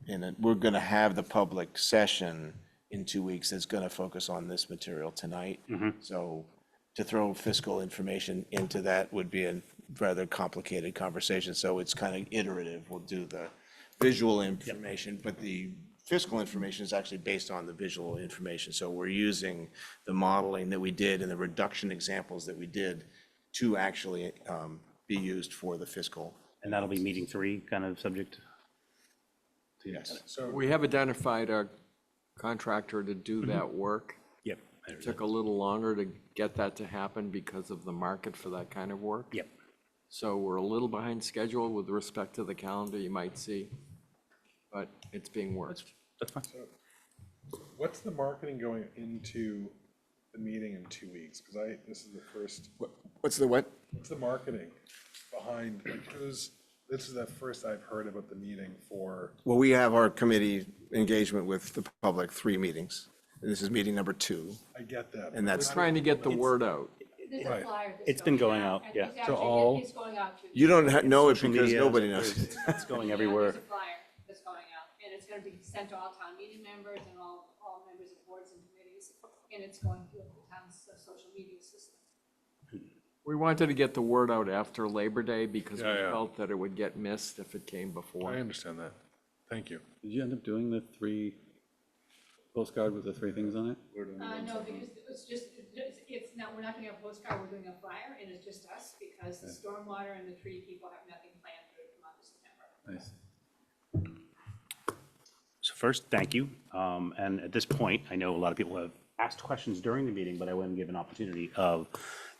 Speaker 8: And we're going to have the public session in 2 weeks that's going to focus on this material tonight. So to throw fiscal information into that would be a rather complicated conversation. So it's kind of iterative. We'll do the visual information, but the fiscal information is actually based on the visual information. So we're using the modeling that we did and the reduction examples that we did to actually be used for the fiscal.
Speaker 1: And that'll be meeting 3 kind of subject.
Speaker 8: Yes.
Speaker 6: So
Speaker 9: We have identified a contractor to do that work.
Speaker 1: Yep.
Speaker 9: It took a little longer to get that to happen because of the market for that kind of work.
Speaker 1: Yep.
Speaker 9: So we're a little behind schedule with respect to the calendar, you might see, but it's being worked.
Speaker 1: That's fine.
Speaker 6: What's the marketing going into the meeting in 2 weeks? Because this is the first,
Speaker 8: What's the what?
Speaker 6: what's the marketing behind, like, this is the first I've heard about the meeting for,
Speaker 8: Well, we have our committee engagement with the public, 3 meetings. And this is meeting number 2.
Speaker 6: I get that.
Speaker 8: And that's-
Speaker 9: Trying to get the word out.
Speaker 4: There's a
Speaker 6: Right.
Speaker 4: flyer that's
Speaker 1: It's been going out,
Speaker 4: and
Speaker 1: yeah.
Speaker 4: it's
Speaker 6: To
Speaker 4: actually-
Speaker 6: all-
Speaker 4: It's going out to.
Speaker 8: You don't know it
Speaker 1: Social
Speaker 8: because
Speaker 1: media,
Speaker 8: nobody knows.
Speaker 1: It's going
Speaker 4: Yeah,
Speaker 1: everywhere.
Speaker 4: There's a flyer that's going out, and it's gonna be sent to all town meeting members and all members of boards and committees, and it's going through the town's social media system.
Speaker 9: We wanted to get the word out after Labor Day because we
Speaker 6: Yeah, yeah.
Speaker 9: felt that it would get missed if it came before.
Speaker 6: I understand that. Thank you.
Speaker 12: Did you end up doing the 3 postcard with the 3 things on it?
Speaker 4: No, because it's not, we're not gonna have a postcard, we're doing a flyer, and it's just us, because the stormwater and the tree people have nothing planned for the month of September.
Speaker 12: Nice.
Speaker 1: So first, thank you. And at this point, I know a lot of people have asked questions during the meeting, but I want to give an opportunity of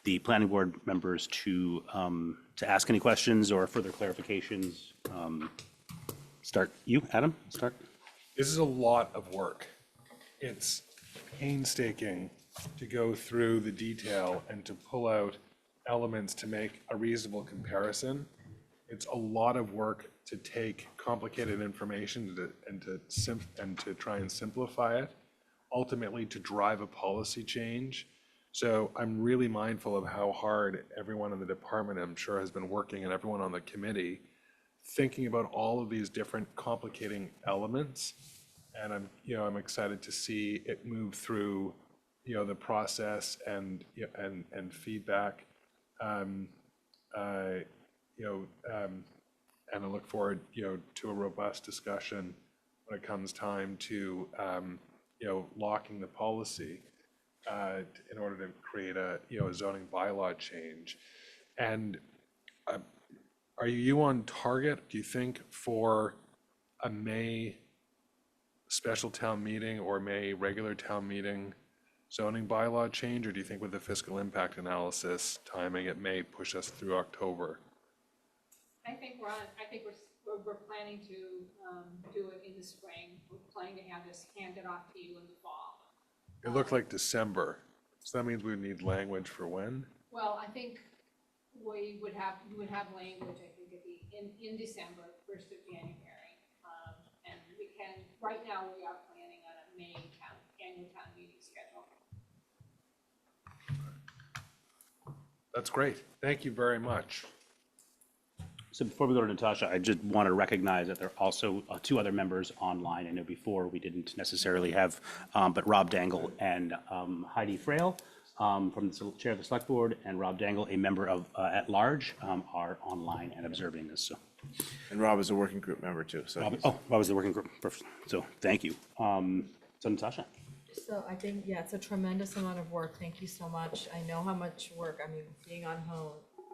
Speaker 1: the planning board members to ask any questions or further clarifications. Start, you, Adam, start.
Speaker 6: This is a lot of work. It's painstaking to go through the detail and to pull out elements to make a reasonable comparison. It's a lot of work to take complicated information and to try and simplify it, ultimately to drive a policy change. So I'm really mindful of how hard everyone in the department, I'm sure, has been working, and everyone on the committee, thinking about all of these different complicating elements. And I'm excited to see it move through, the process and feedback. And I look forward, to a robust discussion when it comes time to, locking the policy in order to create a zoning bylaw change. And are you on target, do you think, for a May special town meeting or May regular town meeting zoning bylaw change? Or do you think with the fiscal impact analysis timing, it may push us through October?
Speaker 4: I think we're planning to do it in the spring. We're planning to have this handed off to you in the fall.
Speaker 6: It looked like December, so that means we would need language for when?
Speaker 4: Well, I think you would have language, I think, in December, 1st of January. And we can, right now, we are planning on a May annual town meeting schedule.
Speaker 6: That's great. Thank you very much.
Speaker 1: So before we go to Natasha, I just want to recognize that there are also 2 other members online. I know before we didn't necessarily have, but Rob Dangle and Heidi Frail from the Chair of the Select Board, and Rob Dangle, a member of at large, are online and observing this. So,
Speaker 8: And Rob is a working group member too, so.
Speaker 1: Rob was the working group. Perfect. So thank you. So Natasha.
Speaker 11: So I think, yeah, it's a tremendous amount of work. Thank you so much. I know how much work, I mean, being on home,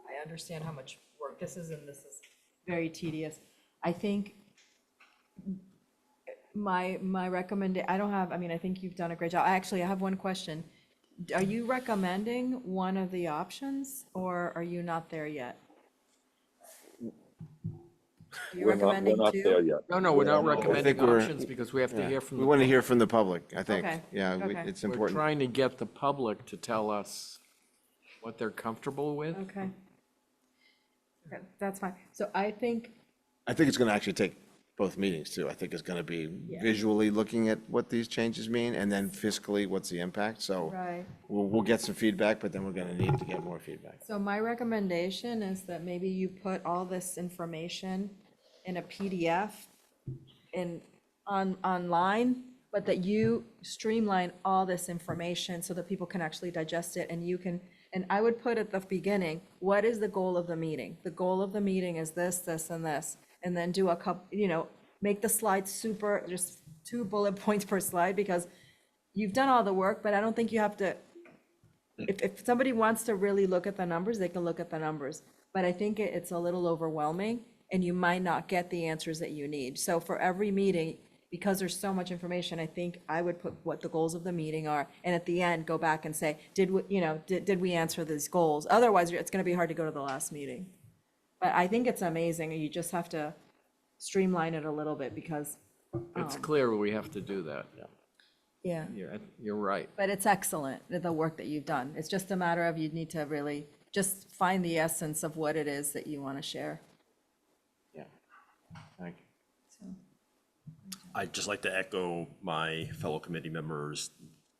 Speaker 11: I understand how much work this is, and this is very tedious. I think my I think you've done a great job. I have one question. Are you recommending one of the options, or are you not there yet? Are you recommending
Speaker 5: We're not
Speaker 11: two?
Speaker 5: there yet.
Speaker 9: No, we're not
Speaker 8: I
Speaker 9: recommending
Speaker 8: think we're-
Speaker 9: options because we have to hear from
Speaker 8: We
Speaker 9: the
Speaker 8: want to
Speaker 9: public.
Speaker 8: hear from the public, I think.
Speaker 11: Okay,
Speaker 8: Yeah,
Speaker 11: okay.
Speaker 8: it's
Speaker 9: We're
Speaker 8: important.
Speaker 9: trying to get the public to tell us what they're comfortable with.
Speaker 11: Okay. Okay, that's fine. So I think,
Speaker 8: I think it's going to actually take both meetings too. I think it's going to be visually looking at what these changes mean, and then fiscally, what's the impact? So
Speaker 11: right.
Speaker 8: we'll get some feedback, but then we're going to need to get more feedback.
Speaker 11: So my recommendation is that maybe you put all this information in a PDF online, but that you streamline all this information so that people can actually digest it, and you can, and I would put at the beginning, what is the goal of the meeting? The goal of the meeting is this, this, and this, and then do a couple, make the slides super, just 2 bullet points per slide, because you've done all the work, but I don't think you have to, if somebody wants to really look at the numbers, they can look at the numbers. But I think it's a little overwhelming, and you might not get the answers that you need. So for every meeting, because there's so much information, I think I would put what the goals of the meeting are, and at the end, go back and say, did we answer these goals? Otherwise, it's gonna be hard to go to the last meeting. But I think it's amazing, you just have to streamline it a little bit because,
Speaker 9: It's clear we have to do that.
Speaker 11: yeah.
Speaker 9: You're right.
Speaker 11: But it's excellent, the work that you've done. It's just a matter of you need to really just find the essence of what it is that you want to share.
Speaker 3: Yeah. Thank you. I'd just like to echo my fellow committee members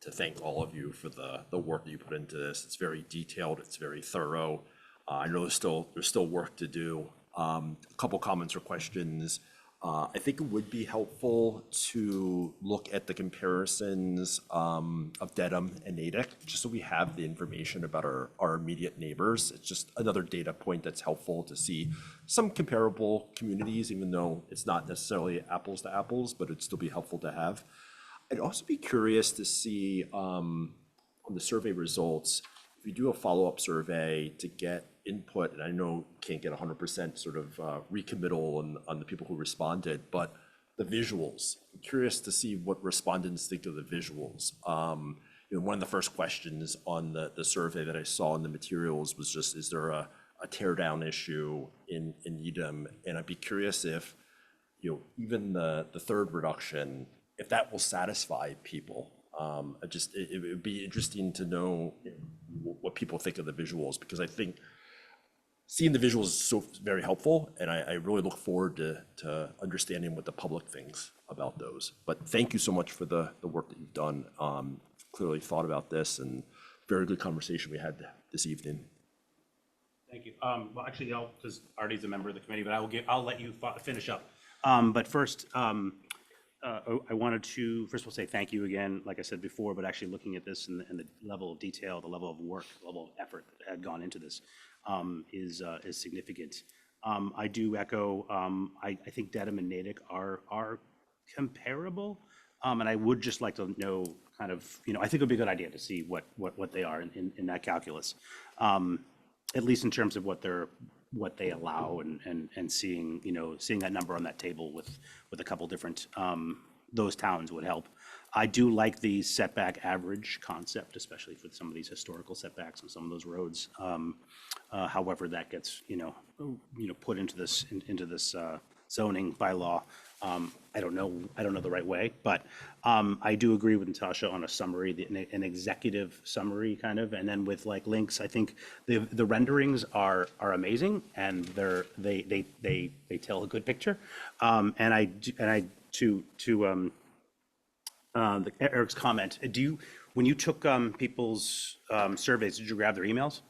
Speaker 3: to thank all of you for the work that you put into this. It's very detailed, it's very thorough. I know there's still work to do. A couple comments or questions. I think it would be helpful to look at the comparisons of Dedham and Natick, just so we have the information about our immediate neighbors. It's just another data point that's helpful to see some comparable communities, even though it's not necessarily apples to apples, but it'd still be helpful to have. I'd also be curious to see on the survey results, if you do a follow-up survey to get input, and I know can't get 100% sort of recommittal on the people who responded, but the visuals. I'm curious to see what respondents think of the visuals. One of the first questions on the survey that I saw in the materials was just, is there a tear down issue in Needham? And I'd be curious if, even the third reduction, if that will satisfy people. It would be interesting to know what people think of the visuals, because I think seeing the visuals is so very helpful, and I really look forward to understanding what the public thinks about those. But thank you so much for the work that you've done. Clearly thought about this, and very good conversation we had this evening.
Speaker 1: Thank you. Well, actually, because Artie's a member of the committee, but I'll let you finish up. But first, I wanted to, first of all, say thank you again, like I said before, but actually looking at this and the level of detail, the level of work, the level of effort that had gone into this is significant. I do echo, I think Dedham and Natick are comparable. And I would just like to know kind of, I think it would be a good idea to see what they are in that calculus. At least in terms of what they allow and seeing that number on that table with a couple different, those towns would help. I do like the setback average concept, especially for some of these historical setbacks on some of those roads. However, that gets, put into this zoning bylaw. I don't know the right way, but I do agree with Natasha on a summary, an executive summary kind of, and then with like links. I think the renderings are amazing, and they tell a good picture. Eric's comment, when you took people's surveys, did you grab their emails?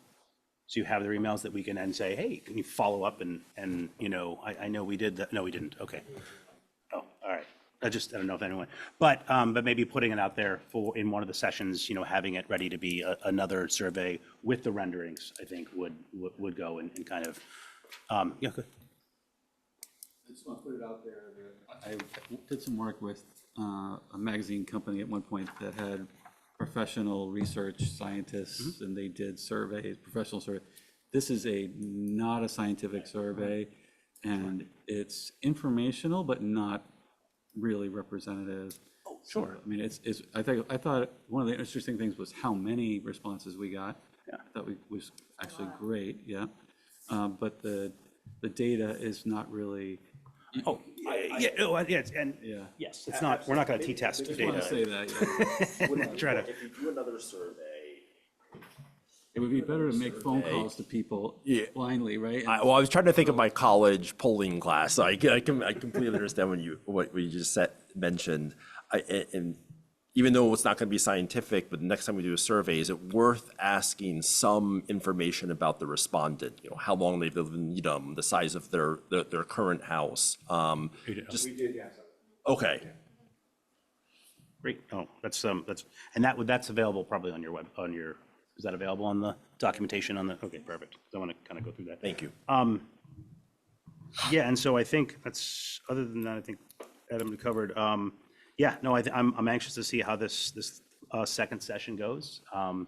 Speaker 1: So you have their emails that we can then say, hey, can you follow up and I know we did that. No, we didn't. Okay. Oh, all right. I don't know if anyone, but maybe putting it out there in one of the sessions, having it ready to be another survey with the renderings, I think would go and kind of, yeah, good.
Speaker 12: I just want to put it out there that I did some work with a magazine company at one point that had professional research scientists, and they did surveys, professional survey. This is not a scientific survey, and it's informational, but not really representative.
Speaker 1: Oh, sure.
Speaker 12: I mean, I thought one of the interesting things was how many responses we got.
Speaker 1: Yeah.
Speaker 12: I thought was actually great, yeah. But the data is not really.
Speaker 1: Oh, yes, and yes, it's not. We're not going to t-test
Speaker 12: I just
Speaker 1: data.
Speaker 12: want to say that. Yeah.
Speaker 1: Try to.
Speaker 3: If you do another survey.
Speaker 12: It would be better to make phone calls to people blindly, right?
Speaker 3: I was trying to think of my college polling class. So I completely understand what you just mentioned. And even though it's not going to be scientific, but the next time we do a survey, is it worth asking some information about the respondent? How long they've lived in Needham, the size of their current house.
Speaker 6: We did, yes.
Speaker 3: Okay.
Speaker 1: Great. Oh, that's that's available probably on your is that available on the documentation okay, perfect. I want to kind of go through that.
Speaker 3: Thank you.
Speaker 1: Yeah, and so I think other than that, I think Adam covered. Yeah, no, I'm anxious to see how this second session goes. And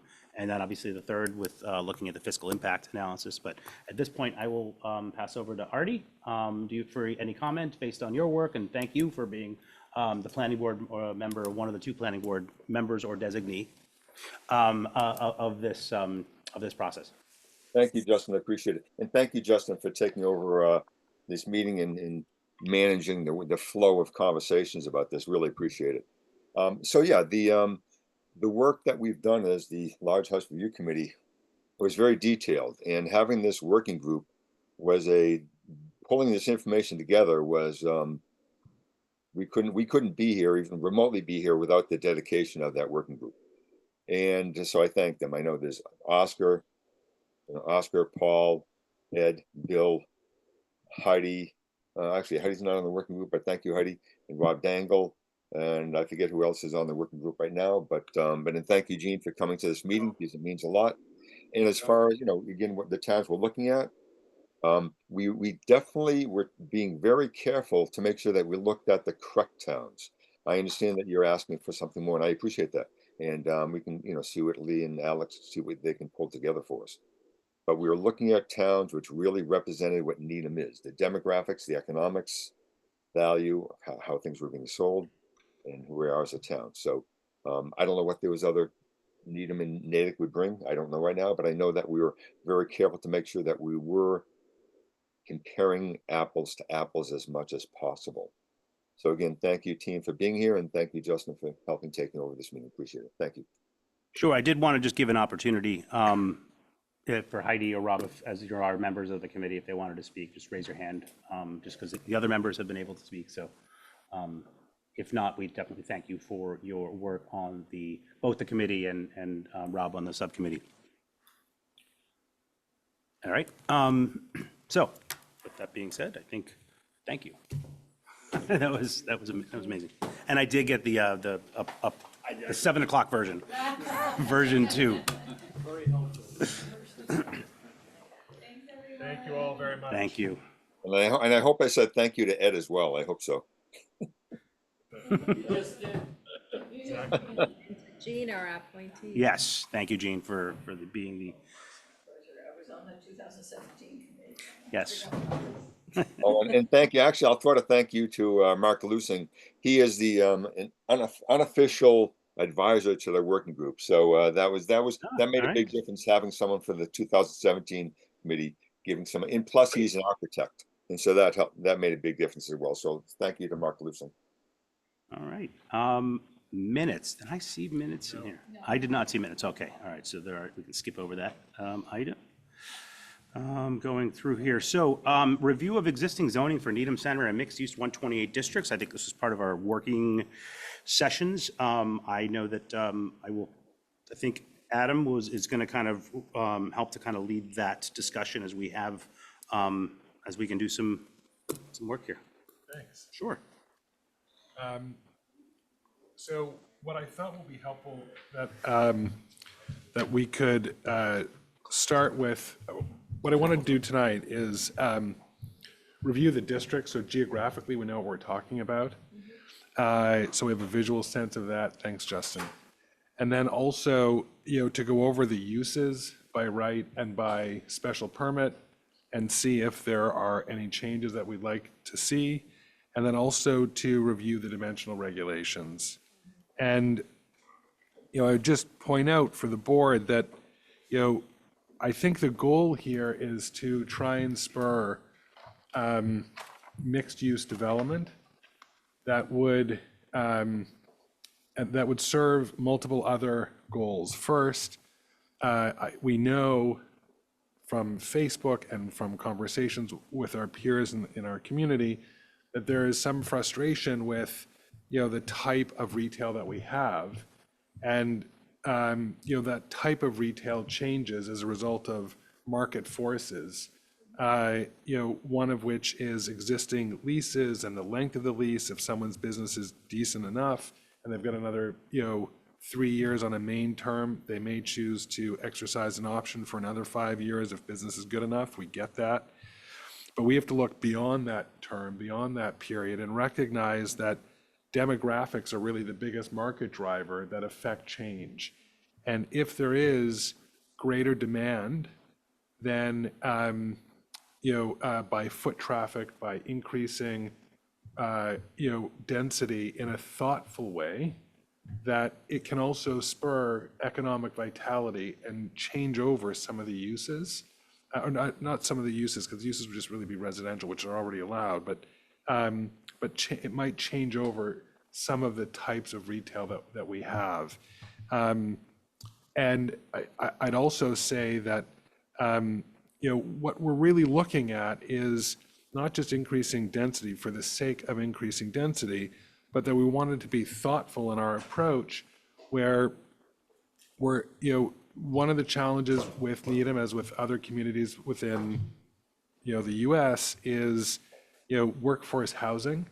Speaker 1: then obviously the third with looking at the fiscal impact analysis. But at this point, I will pass over to Artie. For any comment based on your work, and thank you for being the planning board member, one of the two planning board members or designee of this process.
Speaker 5: Thank you, Justin. I appreciate it. And thank you, Justin, for taking over this meeting and managing the flow of conversations about this. Really appreciate it. So yeah, the work that we've done as the Large House Review Committee was very detailed, and having this working group was pulling this information together was we couldn't be here, even remotely be here, without the dedication of that working group. And so I thank them. I know there's Oscar, Paul, Ed, Bill, Heidi. Actually, Heidi's not on the working group, but thank you, Heidi, and Rob Dangle. And I forget who else is on the working group right now, but and thank you, Gene, for coming to this meeting, because it means a lot. And as far as, again, what the towns we're looking at, we definitely were being very careful to make sure that we looked at the correct towns. I understand that you're asking for something more, and I appreciate that. And we can, see what Lee and Alex, see what they can pull together for us. But we were looking at towns which really represented what Needham is, the demographics, the economics, value, how things were being sold, and who we are as a town. So I don't know what those other Needham and Natick would bring. I don't know right now, but I know that we were very careful to make sure that we were comparing apples to apples as much as possible. So again, thank you, team, for being here, and thank you, Justin, for helping taking over this meeting. Appreciate it. Thank you.
Speaker 1: Sure, I did want to just give an opportunity for Heidi or Rob, as you are members of the committee, if they wanted to speak, just raise your hand, just because the other members have been able to speak. So if not, we definitely thank you for your work on both the committee and Rob on the subcommittee. All right. So with that being said, I think, thank you. that was amazing. And I did get the 7 o'clock version, version 2.
Speaker 6: Thank you all very much.
Speaker 1: Thank you.
Speaker 5: And I hope I said thank you to Ed as well. I hope so.
Speaker 11: Gene, our appointee.
Speaker 1: Yes, thank you, Gene, for being the.
Speaker 10: I was on the 2017 committee.
Speaker 1: Yes.
Speaker 5: Oh, and thank you. Actually, I'll throw a thank you to Mark Lusing. He is the an unofficial advisor to the working group. So that made a big difference, having someone for the 2017 committee giving some. And plus, he's an architect, and so that helped. That made a big difference as well. So thank you to Mark Lusing.
Speaker 1: All right. Minutes. Did I see minutes in here? No. I did not see minutes. Okay. All right. So we can skip over that item. Going through here. So review of existing zoning for Needham Center and mixed use 128 districts. I think this was part of our working sessions. I know that I think Adam is going to kind of help to kind of lead that discussion as we have, as we can do some work here.
Speaker 6: Thanks.
Speaker 1: Sure.
Speaker 6: So what I thought would be helpful that we could start with, what I want to do tonight is review the district, so geographically we know what we're talking about. So we have a visual sense of that. Thanks, Justin. And then also, to go over the uses by right and by special permit and see if there are any changes that we'd like to see. And then also to review the dimensional regulations. And, I would just point out for the board that, I think the goal here is to try and spur mixed-use development that would serve multiple other goals. First, we know from Facebook and from conversations with our peers in our community that there is some frustration with, the type of retail that we have. And, that type of retail changes as a result of market forces, one of which is existing leases and the length of the lease. If someone's business is decent enough and they've got another, 3 years on a main term, they may choose to exercise an option for another 5 years if business is good enough. We get that. But we have to look beyond that term, beyond that period, and recognize that demographics are really the biggest market driver that affect change. And if there is greater demand, then by foot traffic, by increasing density in a thoughtful way, that it can also spur economic vitality and change over some of the uses. or not some of the uses, because uses would just really be residential, which are already allowed, but it might change over some of the types of retail that we have. And I'd also say that, what we're really looking at is not just increasing density for the sake of increasing density, but that we wanted to be thoughtful in our approach, where we're, one of the challenges with Needham, as with other communities within, the US, is, workforce housing,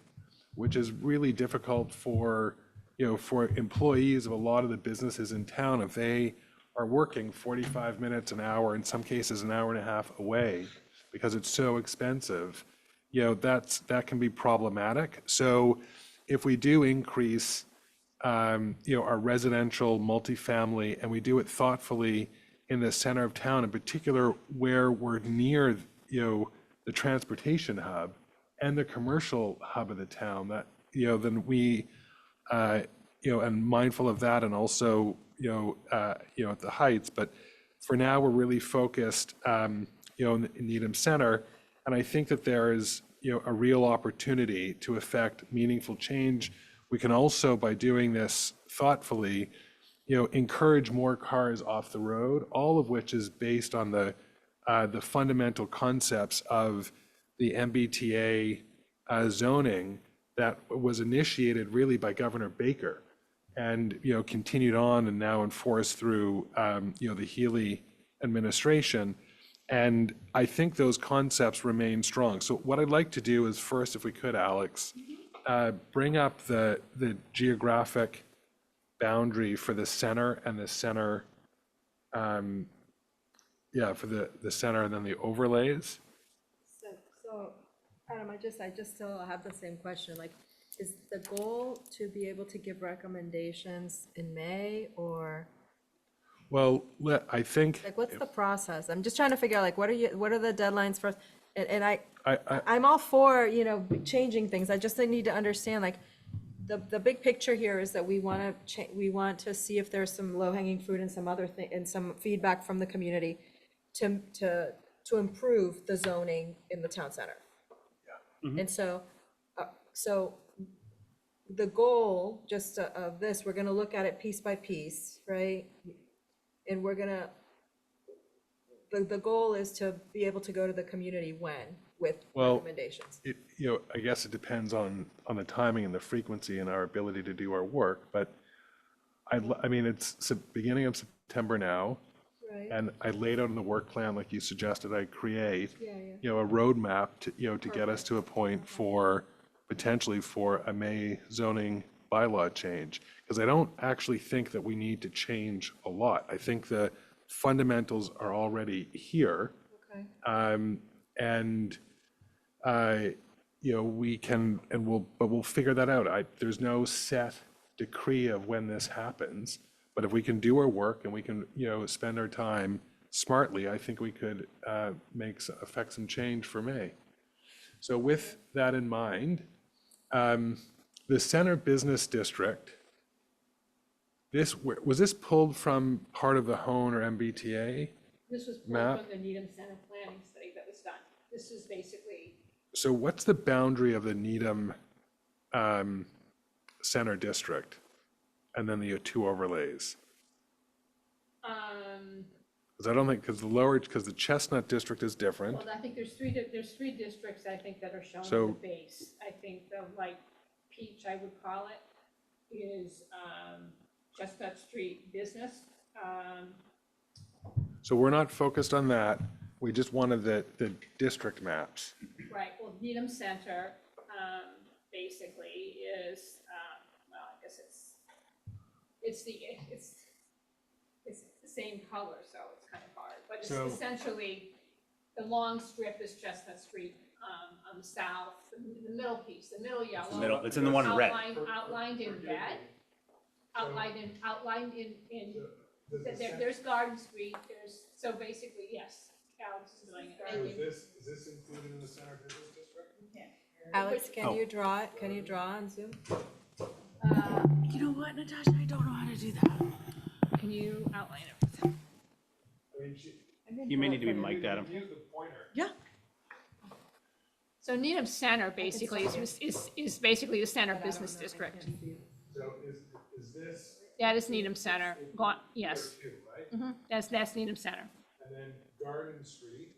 Speaker 6: which is really difficult for employees of a lot of the businesses in town. If they are working 45 minutes, an hour, in some cases an hour and a half away, because it's so expensive, that can be problematic. So if we do increase, our residential multifamily, and we do it thoughtfully in the center of town, in particular where we're near, the transportation hub and the commercial hub of the town, that, then we, and mindful of that, and also, at the Heights. But for now, we're really focused, in Needham Center. And I think that there is, a real opportunity to affect meaningful change. We can also, by doing this thoughtfully, encourage more cars off the road, all of which is based on the fundamental concepts of the MBTA zoning that was initiated really by Governor Baker, and continued on and now enforced through the Healy administration. And I think those concepts remain strong. So what I'd like to do is, first, if we could, Alex, bring up the geographic boundary for the center and the center, for the center, and then the overlays.
Speaker 11: So Adam, I just still have the same question. Like, is the goal to be able to give recommendations in May, or?
Speaker 6: Well, I think.
Speaker 11: Like, what's the process? I'm just trying to figure out, like, what are the deadlines for, and I'm all for, changing things. I just need to understand, like, the big picture here is that we want to see if there's some low-hanging fruit and some other thing, and some feedback from the community to improve the zoning in the town center.
Speaker 6: Mm-hmm.
Speaker 11: And so the goal just of this, we're gonna look at it piece by piece, right? And we're gonna, the goal is to be able to go to the community with recommendations.
Speaker 6: I guess it depends on the timing and the frequency and our ability to do our work, but I mean, it's beginning of September now.
Speaker 11: Right.
Speaker 6: And I laid out in the work plan, like you suggested, I create,
Speaker 11: Yeah.
Speaker 6: a roadmap to get us to a point for, potentially for a May zoning bylaw change. Because I don't actually think that we need to change a lot. I think the fundamentals are already here.
Speaker 11: Okay.
Speaker 6: We can, but we'll figure that out. There's no set decree of when this happens. But if we can do our work and we can, spend our time smartly, I think we could affect some change for May. So with that in mind, the Center Business District, was this pulled from part of the Hone or MBTA?
Speaker 4: This was pulled
Speaker 6: Map?
Speaker 4: from the Needham Center planning study that was done. This is basically,
Speaker 6: So what's the boundary of the Needham Center District? And then the two overlays? Because I don't think, because the Chestnut District is different.
Speaker 4: well, I think there's three districts, I think, that are shown
Speaker 6: So-
Speaker 4: on the base. I think the light peach, I would call it, is Chestnut Street Business.
Speaker 6: So we're not focused on that. We just wanted the district maps.
Speaker 4: Right, well, Needham Center, basically is, well, I guess it's the same color, so it's kind of hard. But it's
Speaker 6: So-
Speaker 4: essentially, the long strip is Chestnut Street, on the south, the middle piece, the middle yellow.
Speaker 1: It's in the one in red.
Speaker 4: Outlined in red, outlined in, there's Garden Street, so basically, yes, Alex is doing it.
Speaker 6: Is this included in the Center Business District?
Speaker 11: Alex,
Speaker 1: Oh.
Speaker 11: can you draw it? Can you draw on Zoom?
Speaker 2: You know what, Natasha, I don't know how to do that.
Speaker 4: Can you outline it?
Speaker 1: You may need to be mic'd, Adam.
Speaker 6: Use the pointer.
Speaker 11: Yeah.
Speaker 4: So Needham Center basically is basically the center business district.
Speaker 6: So is this
Speaker 4: That is Needham Center, yes.
Speaker 6: too, right?
Speaker 4: That's Needham Center.
Speaker 6: And then Garden Street.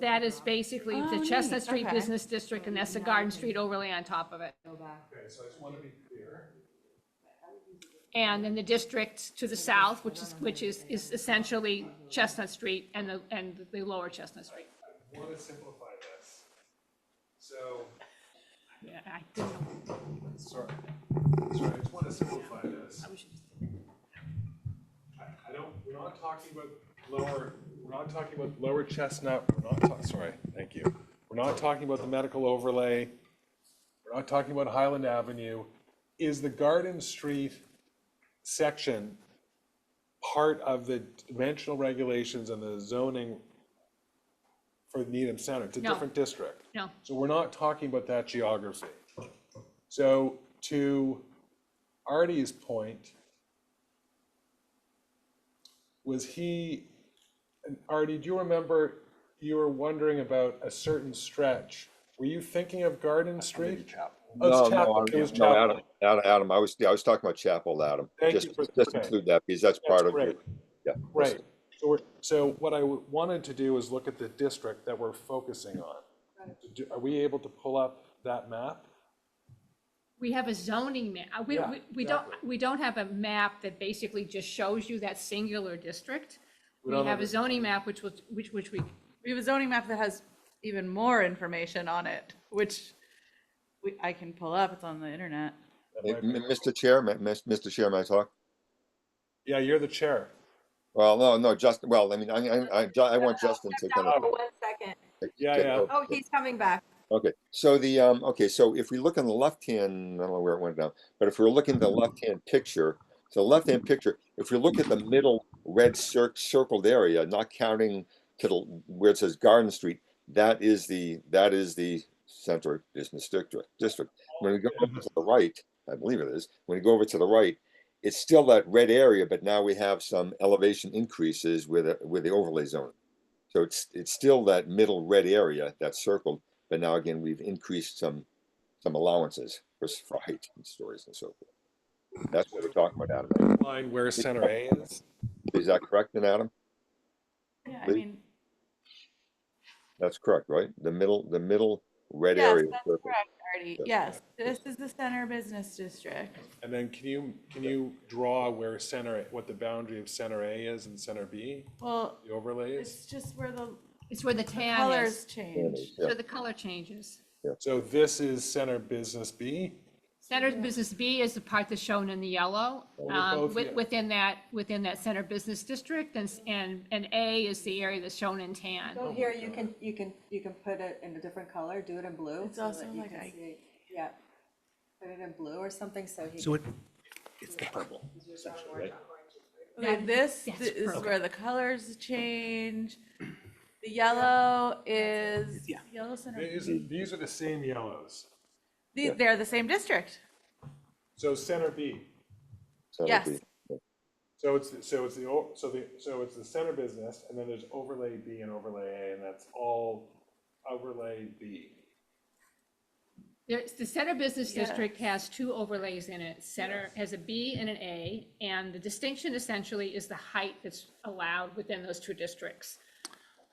Speaker 4: That is basically the
Speaker 11: Oh,
Speaker 4: Chestnut
Speaker 11: neat.
Speaker 4: Street
Speaker 11: Okay.
Speaker 4: Business District, and that's the Garden Street overlay on top of it.
Speaker 6: Okay, so I just want to be clear.
Speaker 4: And then the district to the south, which is essentially Chestnut Street and the lower Chestnut Street.
Speaker 6: I want to simplify this. So,
Speaker 4: Yeah, I didn't know.
Speaker 6: sorry, I just want to simplify this. We're not talking about Lower Chestnut, sorry, thank you. We're not talking about the medical overlay. We're not talking about Highland Avenue. Is the Garden Street section part of the dimensional regulations and the zoning for Needham Center? It's a
Speaker 4: No.
Speaker 6: different district.
Speaker 4: No,
Speaker 6: So we're not talking about that geography. So to Artie's point, and Artie, do you remember you were wondering about a certain stretch? Were you thinking of Garden Street? Oh, it's Chapel. It was Chapel.
Speaker 5: Adam, I was talking about Chapel, Adam.
Speaker 6: Thank
Speaker 5: Just
Speaker 6: you for-
Speaker 5: just
Speaker 6: okay.
Speaker 5: include that because that's part of
Speaker 6: great.
Speaker 5: it. Yeah.
Speaker 6: Right. So what I wanted to do is look at the district that we're focusing on. Are we able to pull up that map?
Speaker 4: we have a zoning map.
Speaker 6: Yeah,
Speaker 4: We don't have a map that basically just shows you that singular district. We
Speaker 6: don't
Speaker 4: have
Speaker 6: have
Speaker 4: a zoning map which we
Speaker 7: We have a zoning map that has even more information on it, which I can pull up. It's on the internet.
Speaker 5: Mr. Chair, Mr. Chair, may I talk?
Speaker 6: Yeah, you're the chair.
Speaker 5: Well, no, Justin, well, I mean, I want Justin to kind of.
Speaker 11: 1 second.
Speaker 6: Yeah.
Speaker 11: Oh, he's coming back.
Speaker 5: Okay, so so if we look on the left-hand, I don't know where it went down, but if we're looking at the left-hand picture, so left-hand picture, if you look at the middle red circled area, not counting to the, where it says Garden Street, that is the center business district. When we go over to the right, I believe it is, when we go over to the right, it's still that red area, but now we have some elevation increases with the overlay zone. So it's still that middle red area that's circled, but now again, we've increased some allowances for height and stories and so forth. That's what we're talking about, Adam.
Speaker 6: Line where Center A is?
Speaker 5: Is that correct then, Adam?
Speaker 7: Yeah, I mean,
Speaker 5: That's correct, right? The middle red
Speaker 7: yes,
Speaker 5: area.
Speaker 7: that's
Speaker 5: circled.
Speaker 7: correct, Artie. Yes, this is the center business district.
Speaker 6: And then can you draw where what the boundary of Center A is and Center B,
Speaker 7: Well,
Speaker 6: the overlays?
Speaker 7: it's just where the
Speaker 4: it's where the tan
Speaker 7: colors
Speaker 4: is,
Speaker 7: change.
Speaker 5: Yeah.
Speaker 4: where the color changes.
Speaker 6: So this is Center Business B?
Speaker 4: Center Business B is the part that's shown in the yellow,
Speaker 6: both, yeah.
Speaker 4: within that Center Business District, and A is the area that's shown in tan.
Speaker 11: So here, you can put it in a different color, do it in blue.
Speaker 7: It's
Speaker 11: so
Speaker 7: also
Speaker 11: that you
Speaker 7: like
Speaker 11: can
Speaker 7: I-
Speaker 11: see- Yeah. Put it in blue or something, so he.
Speaker 1: So it's the purple, essentially, right?
Speaker 7: Okay, this
Speaker 4: That's
Speaker 7: is
Speaker 4: purple.
Speaker 7: where the colors change. The yellow is
Speaker 1: Yeah.
Speaker 7: yellow center.
Speaker 6: These are the same yellows.
Speaker 7: They're the same district.
Speaker 6: So Center B.
Speaker 5: Center
Speaker 7: Yes.
Speaker 5: B.
Speaker 6: So it's the center business, and then there's overlay B and overlay A, and that's all overlay B.
Speaker 4: The Center Business
Speaker 7: Yes.
Speaker 4: District has two overlays in it. Center has a B and an A, and the distinction essentially is the height that's allowed within those two districts.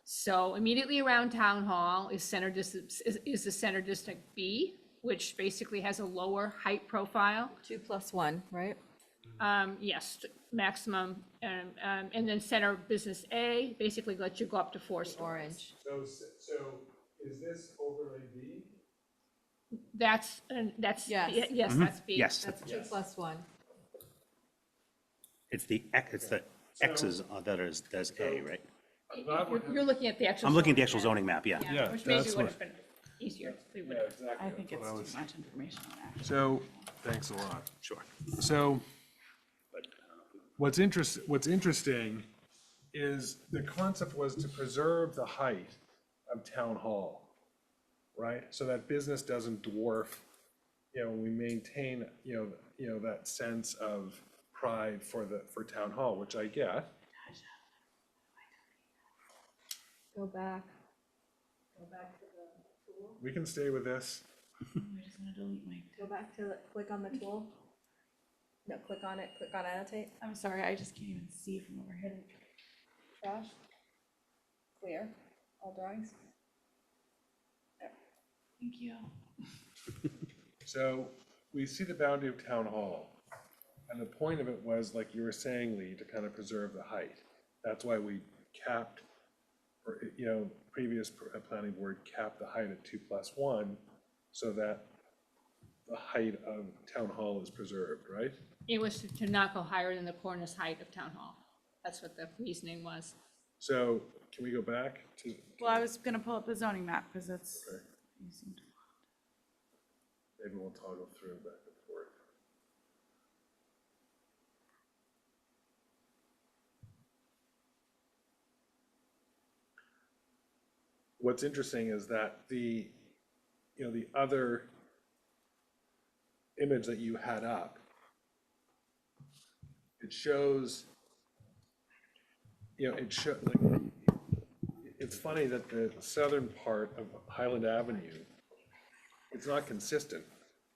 Speaker 4: So immediately around Town Hall is the Center District B, which basically has a lower height profile.
Speaker 11: 2+1, right?
Speaker 4: Yes, maximum, and then Center Business A basically lets you go up to 4 stories.
Speaker 11: Orange.
Speaker 6: So is this overlay B?
Speaker 4: That's,
Speaker 7: Yes.
Speaker 4: yes, that's B.
Speaker 1: Yes,
Speaker 11: That's 2+1.
Speaker 1: it's the X's that's A, right?
Speaker 4: You're looking at the actual.
Speaker 1: I'm looking at the
Speaker 4: zoning
Speaker 1: actual
Speaker 4: map.
Speaker 1: zoning map, yeah.
Speaker 6: Yeah,
Speaker 4: Which maybe
Speaker 6: that's
Speaker 4: would
Speaker 6: what-
Speaker 4: have been easier. They would
Speaker 6: Yeah,
Speaker 4: have-
Speaker 6: exactly.
Speaker 7: I think it's
Speaker 6: That's what
Speaker 7: too much information on that.
Speaker 6: So, thanks a lot.
Speaker 1: Sure.
Speaker 6: So, what's interesting is the concept was to preserve the height of Town Hall, right? So that business doesn't dwarf, we maintain, that sense of pride for Town Hall, which I get.
Speaker 11: Go back.
Speaker 6: We can stay with this.
Speaker 11: Go back to, click on the tool. No, click on it, click on annotate.
Speaker 7: I'm sorry, I just can't even see from overhead.
Speaker 11: Trash. Clear. All drawings.
Speaker 7: Thank you.
Speaker 6: So we see the boundary of town hall. And the point of it was, like you were saying, Lee, to kind of preserve the height. That's why we capped, or, you know, previous planning board capped the height at 2+1, so that the height of town hall is preserved, right?
Speaker 4: It was to not go higher than the cornice height of town hall. That's what the reasoning was.
Speaker 6: So can we go back to,
Speaker 7: Well, I was gonna pull up the zoning map, because it's.
Speaker 6: Okay. maybe we'll toggle through back and forth. What's interesting is that the other image that you had up, it shows, like, it's funny that the southern part of Highland Avenue, it's not consistent,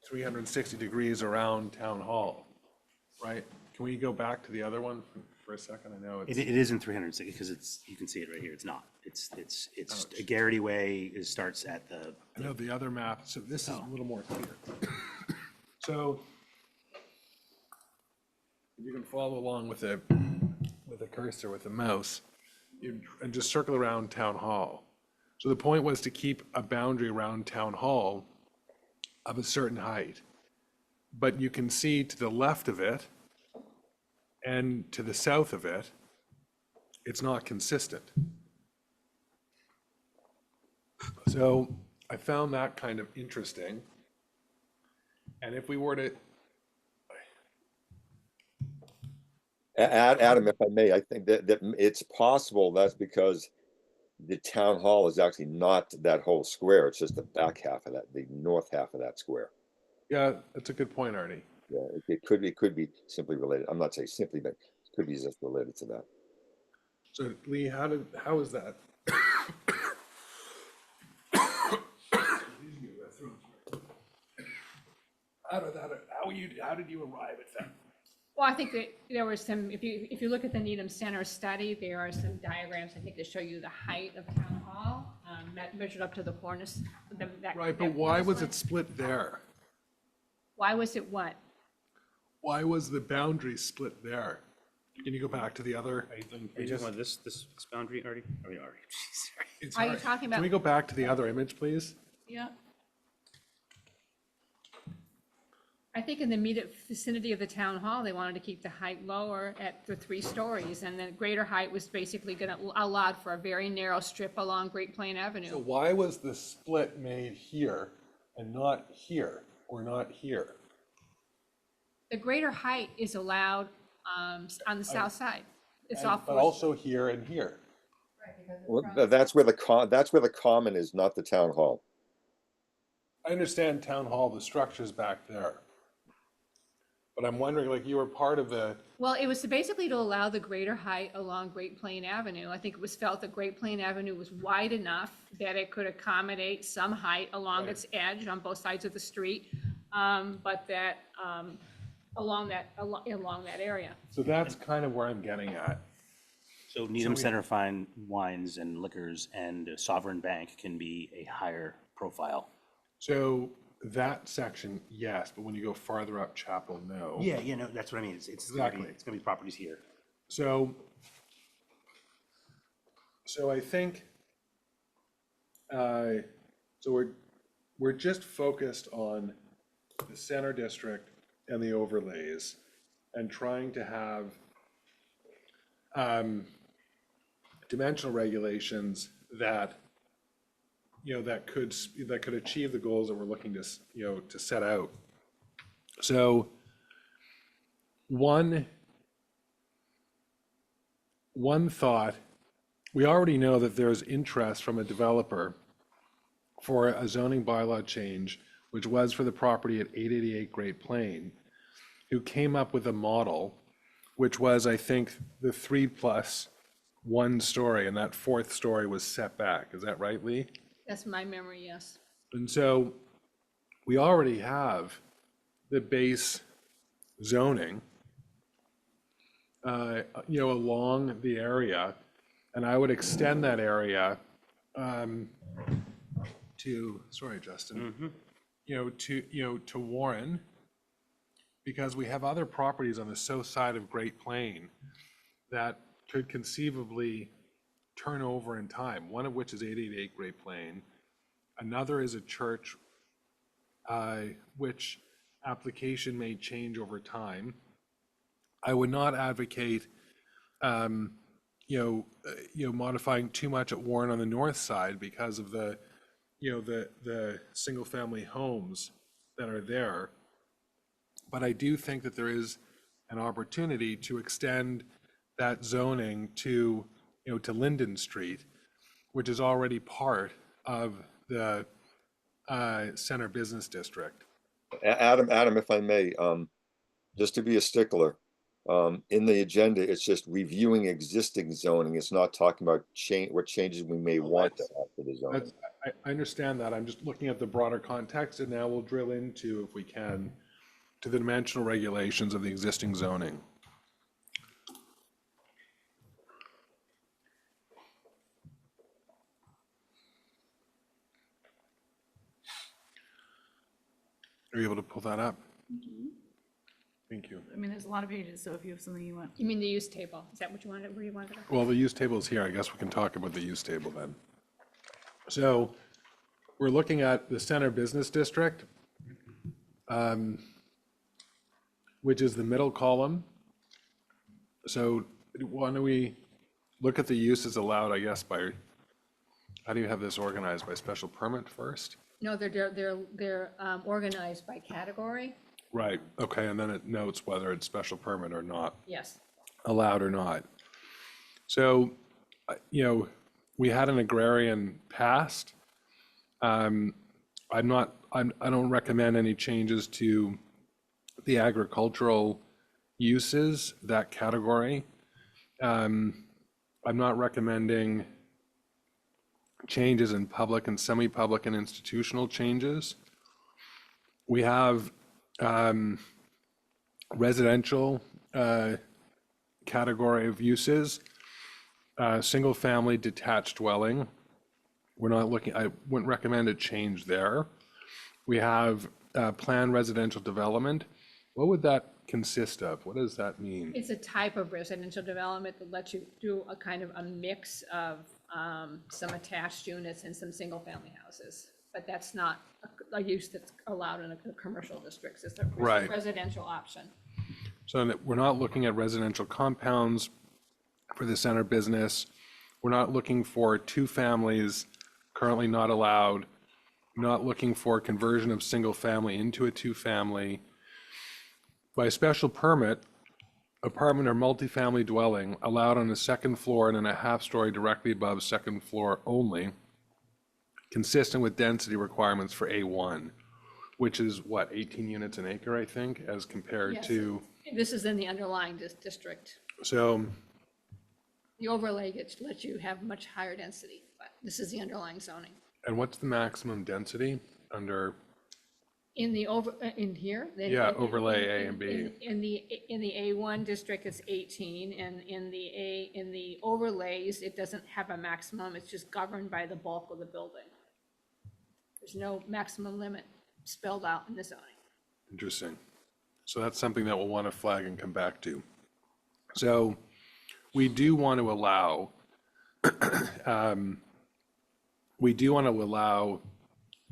Speaker 6: 360 degrees around Town Hall, right? Can we go back to the other one for a second? I know
Speaker 1: It
Speaker 6: it's,
Speaker 1: is in 360, because you can see it right here. It's not. It's Garrity Way starts at the,
Speaker 6: I know the other map, so this is a little more clear. So if you can follow along with the cursor, with the mouse, and just circle around Town Hall. So the point was to keep a boundary around Town Hall of a certain height. But you can see to the left of it and to the south of it, it's not consistent. So I found that kind of interesting. And if we were to,
Speaker 5: Adam, if I may, I think that it's possible that's because the town hall is actually not that whole square. It's just the back half of that, the north half of that square.
Speaker 6: yeah, that's a good point, Artie.
Speaker 5: Yeah, it could be simply related. I'm not saying simply, but it could be just related to that.
Speaker 6: So Lee, how is that? How did you arrive at that?
Speaker 4: Well, I think that there was some, if you look at the Needham Center study, there are some diagrams, I think, that show you the height of Town Hall, measured up to the cornice.
Speaker 6: Right, but why was it split there?
Speaker 4: Why was it what?
Speaker 6: Why was the boundary split there? Can you go back to the other?
Speaker 1: are you talking about this boundary, Artie? I mean, Artie, sorry.
Speaker 6: It's
Speaker 4: Are you
Speaker 6: hard.
Speaker 4: talking
Speaker 6: Can we
Speaker 4: about,
Speaker 6: go back to the other image, please?
Speaker 7: Yeah.
Speaker 4: I think in the immediate vicinity of the town hall, they wanted to keep the height lower at the 3 stories, and the greater height was basically gonna allowed for a very narrow strip along Great Plain
Speaker 6: So
Speaker 4: Avenue.
Speaker 6: why was the split made here and not here, or not here?
Speaker 4: The greater height is allowed on the south side. It's off.
Speaker 6: But also here and here.
Speaker 5: Well, that's where the common is, not the town hall.
Speaker 6: I understand town hall, the structure's back there. But I'm wondering, like, you were part of the,
Speaker 4: Well, it was basically to allow the greater height along Great Plain Avenue. I think it was felt that Great Plain Avenue was wide enough that it could accommodate some height along its edge on both sides of the street, but that along that area.
Speaker 6: so that's kind of where I'm getting at.
Speaker 1: So Needham Center Fine Wines and Liquors and Sovereign Bank can be a higher profile.
Speaker 6: So that section, yes, but when you go farther up Chapel, no.
Speaker 1: Yeah, no, that's what I mean. It's
Speaker 6: Exactly.
Speaker 1: it's gonna be properties here.
Speaker 6: So I think, so we're just focused on the center district and the overlays and trying to have dimensional regulations that, that could achieve the goals that we're looking to, to set out. So one thought, we already know that there's interest from a developer for a zoning bylaw change, which was for the property at 888 Great Plain, who came up with a model, which was, I think, the 3+ one story, and that fourth story was set back. Is that right, Lee?
Speaker 4: That's my memory, yes.
Speaker 6: And so we already have the base zoning, along the area, and I would extend that area sorry, Justin, to Warren, because we have other properties on the south side of Great Plain that could conceivably turn over in time, one of which is 888 Great Plain. Another is a church, which application may change over time. I would not advocate, modifying too much at Warren on the north side because of the single-family homes that are there. But I do think that there is an opportunity to extend that zoning to Linden Street, which is already part of the center business district.
Speaker 5: Adam, if I may, just to be a stickler, in the agenda, it's just reviewing existing zoning. It's not talking about what changes we may want to have to the zoning.
Speaker 6: I understand that. I'm just looking at the broader context, and now we'll drill into, if we can, to the dimensional regulations of the existing zoning. Are you able to pull that up? Thank you.
Speaker 7: I mean, there's a lot of pages, so if you have something you want.
Speaker 4: You mean the use table? Is that what you wanted, where you wanted it?
Speaker 6: Well, the use table is here. I guess we can talk about the use table then. So we're looking at the center business district, which is the middle column. So why don't we look at the uses allowed, I guess, by, how do you have this organized? By special permit first?
Speaker 4: No, they're organized by category.
Speaker 6: Right, okay, and then it notes whether it's special permit or not,
Speaker 4: Yes.
Speaker 6: allowed or not. So, we had an agrarian past. I don't recommend any changes to the agricultural uses, that category. I'm not recommending changes in public and semi-public and institutional changes. We have residential category of uses, single-family detached dwelling. We're not looking, I wouldn't recommend a change there. We have planned residential development. What would that consist of? What does that mean?
Speaker 4: It's a type of residential development that lets you do a kind of a mix of some attached units and some single-family houses. But that's not a use that's allowed in a commercial districts. It's a
Speaker 6: Right.
Speaker 4: residential option.
Speaker 6: So that we're not looking at residential compounds for the center business. We're not looking for two families, currently not allowed. Not looking for conversion of single family into a two-family. By special permit, apartment or multifamily dwelling allowed on the second floor and in a half-story directly above second floor only, consistent with density requirements for A1, which is what, 18 units an acre, I think, as compared
Speaker 4: Yes.
Speaker 6: to,
Speaker 4: This is in the underlying district.
Speaker 6: so,
Speaker 4: The overlay lets you have much higher density, but this is the underlying zoning.
Speaker 6: and what's the maximum density under,
Speaker 4: In the in here?
Speaker 6: Yeah, overlay A and B.
Speaker 4: In the A1 district, it's 18, and in the overlays, it doesn't have a maximum, it's just governed by the bulk of the building. There's no maximum limit spelled out in the zoning.
Speaker 6: interesting. So that's something that we'll want to flag and come back to. So we do want to allow,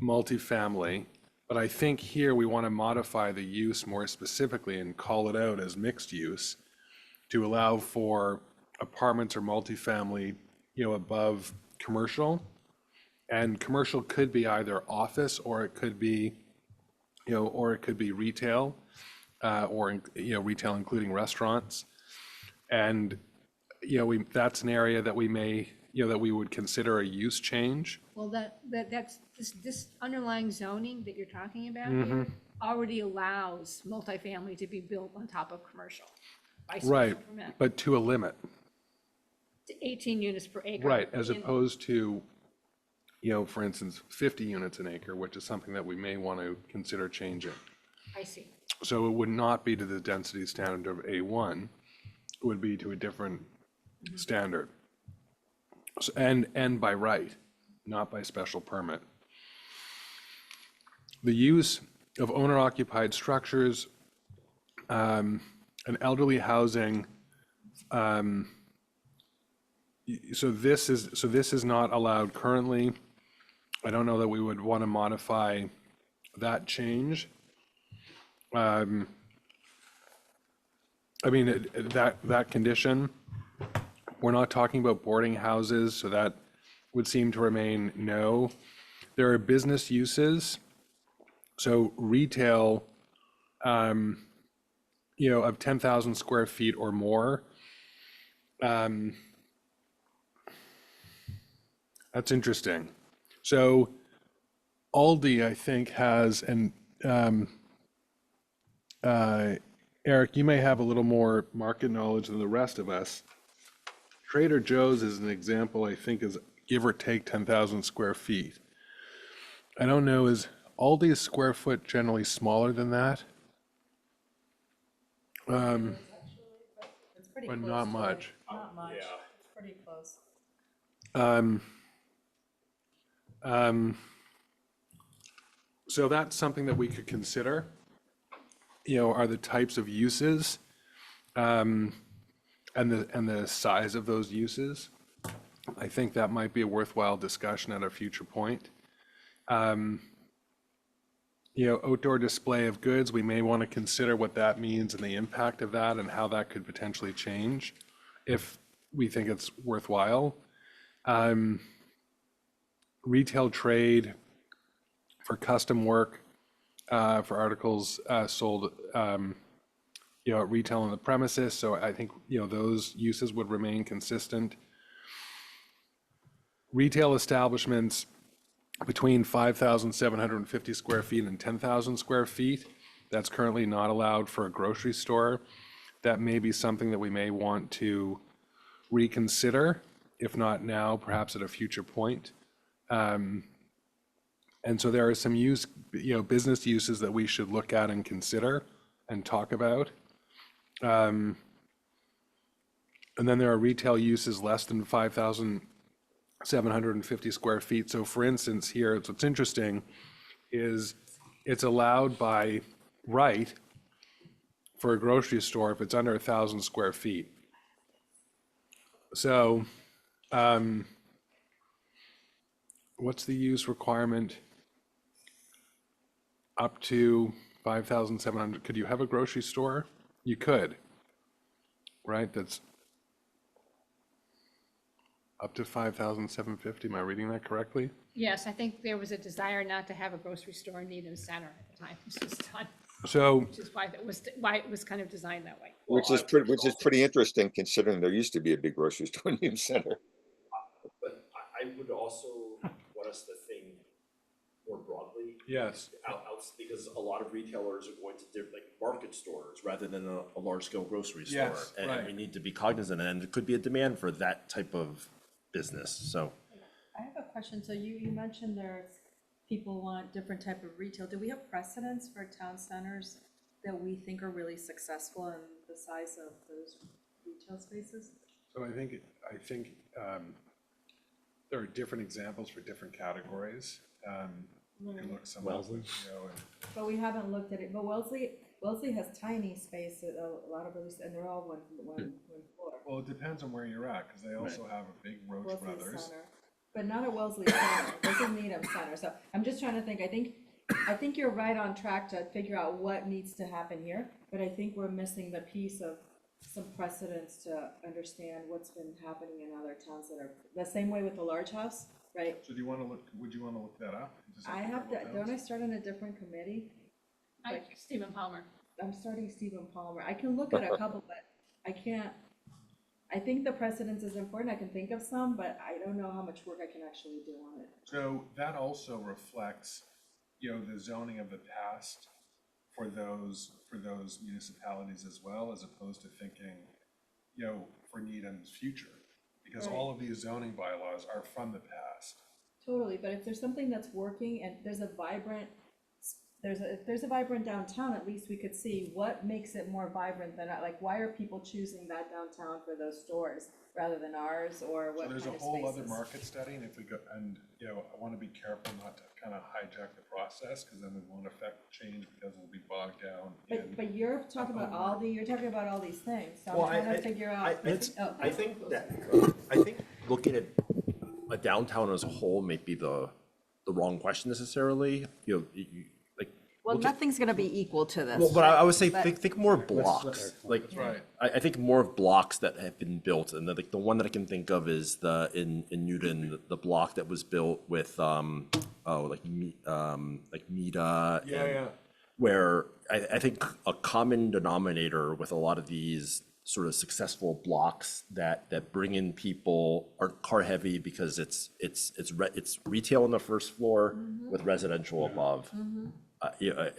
Speaker 6: multifamily, but I think here we want to modify the use more specifically and call it out as mixed use to allow for apartments or multifamily, above commercial. And commercial could be either office or it could be, retail, or, retail including restaurants. And, that's an area that we may, that we would consider a use change.
Speaker 4: Well, that's, this underlying zoning that you're talking about
Speaker 6: Mm-hmm.
Speaker 4: here already allows multifamily to be built on top of commercial by special
Speaker 6: Right,
Speaker 4: permit.
Speaker 6: but to a limit.
Speaker 4: 18 units per acre.
Speaker 6: Right, as
Speaker 4: in-
Speaker 6: opposed to, for instance, 50 units an acre, which is something that we may want to consider changing.
Speaker 4: I see.
Speaker 6: So it would not be to the density standard of A1, it would be to a different standard. And by right, not by special permit. The use of owner-occupied structures and elderly housing, so this is not allowed currently. I don't know that we would want to modify that change. I mean, that condition, we're not talking about boarding houses, so that would seem to remain no. There are business uses, so retail, of 10,000 square feet or more. That's interesting. So Aldi, I think, has, and Eric, you may have a little more market knowledge than the rest of us. Trader Joe's is an example, I think, is give or take 10,000 square feet. I don't know, is Aldi's square foot generally smaller than that?
Speaker 11: It's pretty
Speaker 6: But
Speaker 11: close
Speaker 6: not
Speaker 11: to it.
Speaker 6: much.
Speaker 11: Not much, it's pretty close.
Speaker 6: So that's something that we could consider, are the types of uses, and the size of those uses. I think that might be a worthwhile discussion at a future point. Outdoor display of goods, we may want to consider what that means and the impact of that and how that could potentially change if we think it's worthwhile. Retail trade for custom work, for articles sold, at retail on the premises. So I think, those uses would remain consistent. Retail establishments between 5,750 square feet and 10,000 square feet, that's currently not allowed for a grocery store. That may be something that we may want to reconsider, if not now, perhaps at a future point. And so there are some business uses that we should look at and consider and talk about. And then there are retail uses less than 5,750 square feet. So for instance, here, what's interesting is it's allowed by right for a grocery store if it's under 1,000 square feet. So what's the use requirement? Up to 5,700. Could you have a grocery store? You could, right? That's up to 5,750. Am I reading that correctly?
Speaker 4: Yes, I think there was a desire not to have a grocery store in Needham Center at the time this was done,
Speaker 6: So,
Speaker 4: which is why it was kind of designed that way.
Speaker 5: Which is pretty interesting considering there used to be a big grocery store in Newton Center.
Speaker 3: But I would also want us to think more broadly.
Speaker 6: yes.
Speaker 3: Because a lot of retailers are going to market stores rather than a large-scale grocery store.
Speaker 6: Yes,
Speaker 3: And
Speaker 6: right.
Speaker 3: we need to be cognizant, and there could be a demand for that type of business, so.
Speaker 11: I have a question. So you mentioned people want different type of retail. Do we have precedents for town centers that we think are really successful in the size of those retail spaces?
Speaker 6: So I think there are different examples for different categories. You can look some up,
Speaker 11: But we haven't looked at it. But Wellesley has tiny space, a lot of release, and they're all one floor.
Speaker 6: well, it depends on where you're at, because they also have a big Roach
Speaker 11: Wellesley
Speaker 6: Brothers.
Speaker 11: Center, but not at Wellesley Center. This is Needham Center. So I'm just trying to think. I think you're right on track to figure out what needs to happen here, but I think we're missing the piece of some precedents to understand what's been happening in other towns that are the same way with the large house, right?
Speaker 6: So would you want to look that up? Just
Speaker 11: I have to, don't I start on a different committee?
Speaker 4: Stephen Palmer.
Speaker 11: I'm starting Stephen Palmer. I can look at a couple, but I can't. I think the precedence is important. I can think of some, but I don't know how much work I can actually do on it.
Speaker 6: So that also reflects, the zoning of the past for those municipalities as well, as opposed to thinking, for Needham's future. because all of these zoning bylaws are from the past.
Speaker 11: Totally, but if there's something that's working and there's a vibrant, if there's a vibrant downtown, at least we could see what makes it more vibrant than, like, why are people choosing that downtown for those stores rather than ours, or what
Speaker 6: So there's
Speaker 11: kind
Speaker 6: a
Speaker 11: of
Speaker 6: whole other
Speaker 11: spaces?
Speaker 6: market study, and if we go, and, you know, I want to be careful not to kind of hijack the process, because then we won't affect change, because we'll be bogged down in.
Speaker 11: But you're talking about you're talking about all these things, so
Speaker 3: Well,
Speaker 11: I'm trying to figure out. Oh.
Speaker 3: I think looking at a downtown as a whole may be the wrong question necessarily. You know,
Speaker 11: Well, nothing's gonna be equal to this.
Speaker 3: well, but I would say
Speaker 11: But-
Speaker 3: think more of blocks. Like,
Speaker 6: Right.
Speaker 3: I think more of blocks that have been built, and the one that I can think of is in Newton, the block that was built with like Mita.
Speaker 6: Yeah.
Speaker 3: Where I think a common denominator with a lot of these sort of successful blocks that bring in people are car heavy because it's retail on the first floor with residential above. You know,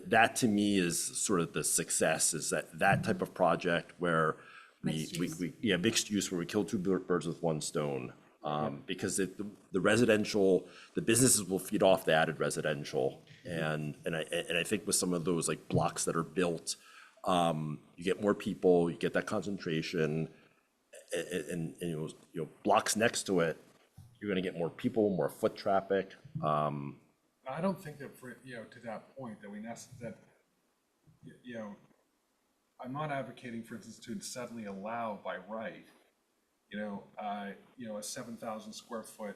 Speaker 3: that to me is sort of the success, is that type of project where mixed use, where we kill two birds with one stone. Because the residential, the businesses will feed off the added residential, and I think with some of those like blocks that are built, you get more people, you get that concentration, and you know blocks next to it, you're going to get more people, more foot traffic.
Speaker 6: I don't think that for, you know, to that point, that you know, I'm not advocating, for instance, to suddenly allow by right, you know, a 7,000 square foot,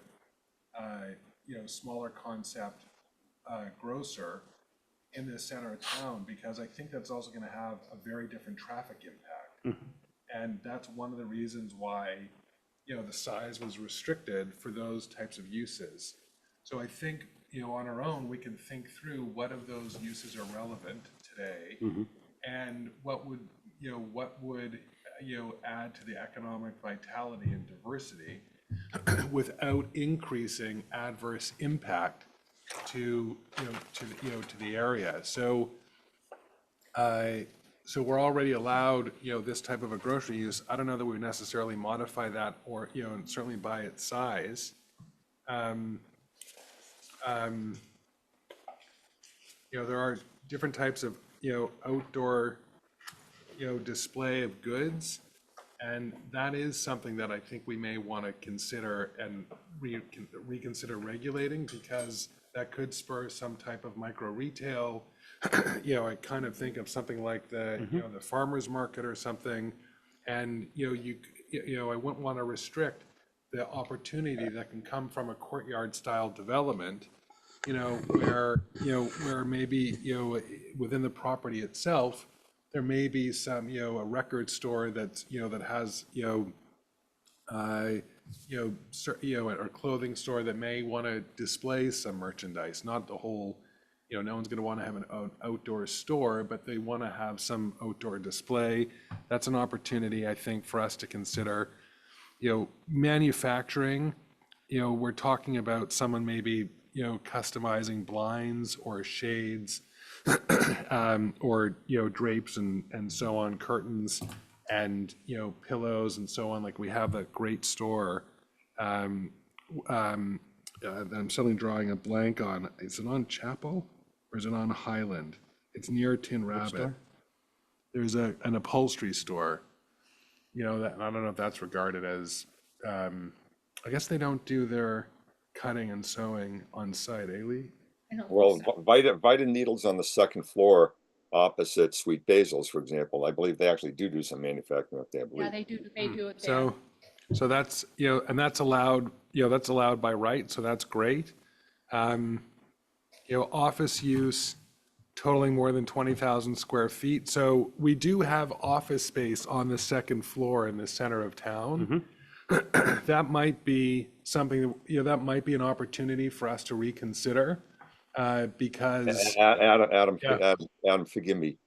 Speaker 6: you know, smaller concept grocer in the center of town, because I think that's also gonna have a very different traffic impact. And that's one of the reasons why, you know, the size was restricted for those types of uses. So I think, you know, on our own, we can think through what of those uses are relevant today, and what would add to the economic vitality and diversity without increasing adverse impact to the area. So we're already allowed, you know, this type of a grocery use. I don't know that we would necessarily modify that, or, you know, certainly by its size. You know, there are different types of, you know, outdoor, you know, display of goods. And that is something that I think we may want to consider and reconsider regulating, because that could spur some type of micro retail. You know, I kind of think of something like the, you know, the farmer's market or something. And, you know, I wouldn't want to restrict the opportunity that can come from a courtyard style development, you know, where maybe, you know, within the property itself, there may be some, you know, a record store that's, you know, that has, or clothing store that may want to display some merchandise, not the whole, you know, no one's going to want to have an outdoor store, but they want to have some outdoor display. That's an opportunity, I think, for us to consider. You know, manufacturing, you know, we're talking about someone maybe, you know, customizing blinds or shades, or, you know, drapes and so on, curtains and, you know, pillows and so on. Like, we have that great store. I'm suddenly drawing a blank on, is it on Chapel or is it on Highland? It's near Tin Rabbit.
Speaker 13: store?
Speaker 6: There's an upholstery store. You know, that, I don't know if that's regarded as, I guess they don't do their cutting and sewing on site, Lee?
Speaker 4: I don't
Speaker 5: Well,
Speaker 4: think so.
Speaker 5: Vita Needles on the second floor opposite Sweet Basil's, for example, I believe they actually do some manufacturing up there, I believe.
Speaker 4: Yeah, they do it there.
Speaker 6: So that's, you know, and that's allowed, you know, that's allowed by right, so that's great. You know, office use totaling more than 20,000 square feet. So we do have office space on the second floor in the center of town. That might be something, you know, that might be an opportunity for us to reconsider, because.
Speaker 5: Adam,
Speaker 6: Yeah.
Speaker 5: forgive me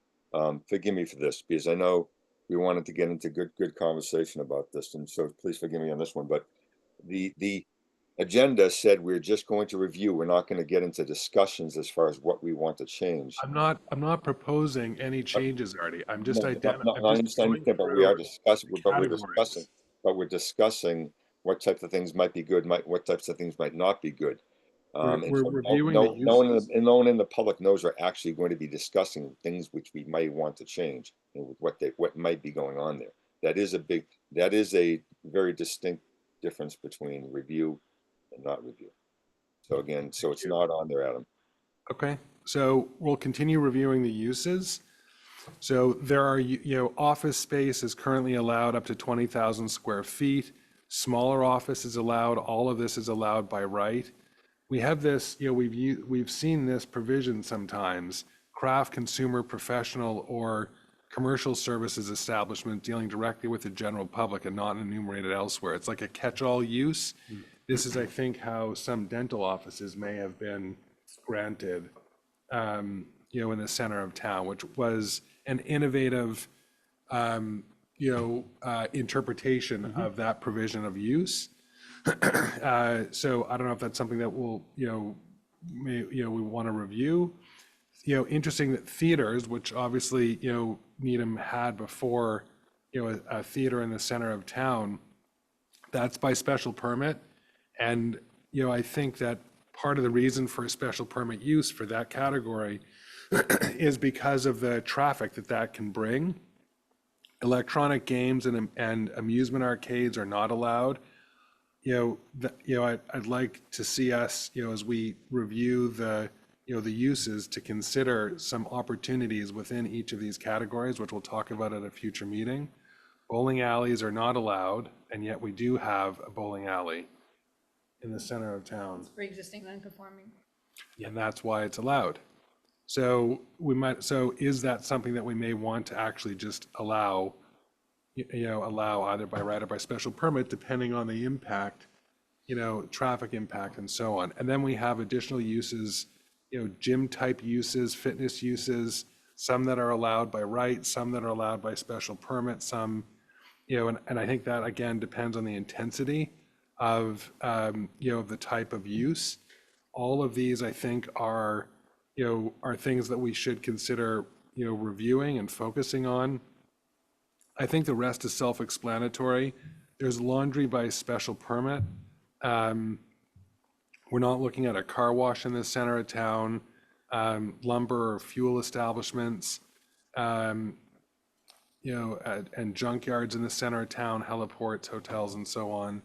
Speaker 5: for this, because I know we wanted to get into good conversation about this, and so please forgive me on this one, but the agenda said we're just going to review, we're not going to get into discussions as far as what we want to change.
Speaker 6: I'm not proposing any changes, Artie. I'm just
Speaker 5: No,
Speaker 6: identifying.
Speaker 5: I understand, but we are discussing,
Speaker 6: categories.
Speaker 5: but we're discussing what types of things might be good, what types of things might not be good. And
Speaker 6: We're
Speaker 5: so
Speaker 6: reviewing
Speaker 5: no,
Speaker 6: the
Speaker 5: no one,
Speaker 6: uses.
Speaker 5: and no one in the public knows we're actually going to be discussing things which we might want to change and what might be going on there. That is a very distinct difference between review and not review. So again, so it's not on there, Adam.
Speaker 6: Okay, so we'll continue reviewing the uses. So there are, office space is currently allowed up to 20,000 square feet. Smaller office is allowed, all of this is allowed by right. We have this, we've seen this provision sometimes, craft, consumer, professional, or commercial services establishment dealing directly with the general public and not enumerated elsewhere. It's like a catch-all use. This is, I think, how some dental offices may have been granted, in the center of town, which was an innovative, interpretation of that provision of use. So I don't know if that's something that we'll, we want to review. Interesting that theaters, which obviously, Needham had before, a theater in the center of town, that's by special permit. And, I think that part of the reason for a special permit use for that category is because of the traffic that can bring. Electronic games and amusement arcades are not allowed. I'd like to see us, as we review the uses, to consider some opportunities within each of these categories, which we'll talk about at a future meeting. Bowling alleys are not allowed, and yet we do have a bowling alley in the center of town.
Speaker 4: Pre-existing non-conforming.
Speaker 6: And that's why it's allowed. So is that something that we may want to actually just allow either by right or by special permit, depending on the impact, traffic impact and so on. And then we have additional uses, gym type uses, fitness uses, some that are allowed by right, some that are allowed by special permit, some, and I think that again depends on the intensity of, the type of use. All of these, I think, are things that we should consider, reviewing and focusing on. I think the rest is self-explanatory. There's laundry by special permit. We're not looking at a car wash in the center of town, lumber or fuel establishments, and junkyards in the center of town, heliports, hotels, and so on.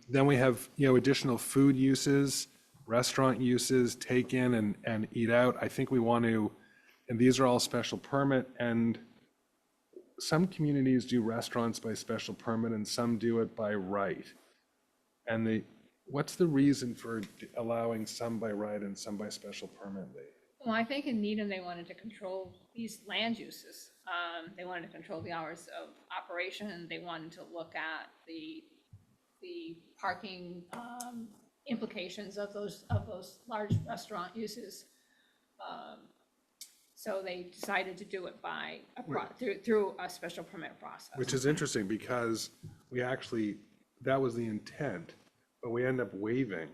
Speaker 6: Then we have, additional food uses, restaurant uses, take in and eat out. I think we want to, and these are all special permit, and some communities do restaurants by special permit and some do it by right. And what's the reason for allowing some by right and some by special permit?
Speaker 4: Well, I think in Needham, they wanted to control these land uses. They wanted to control the hours of operation. They wanted to look at the parking implications of those large restaurant uses. So they decided to do it by through a special permit process.
Speaker 6: Which is interesting because that was the intent, but we end up waiving,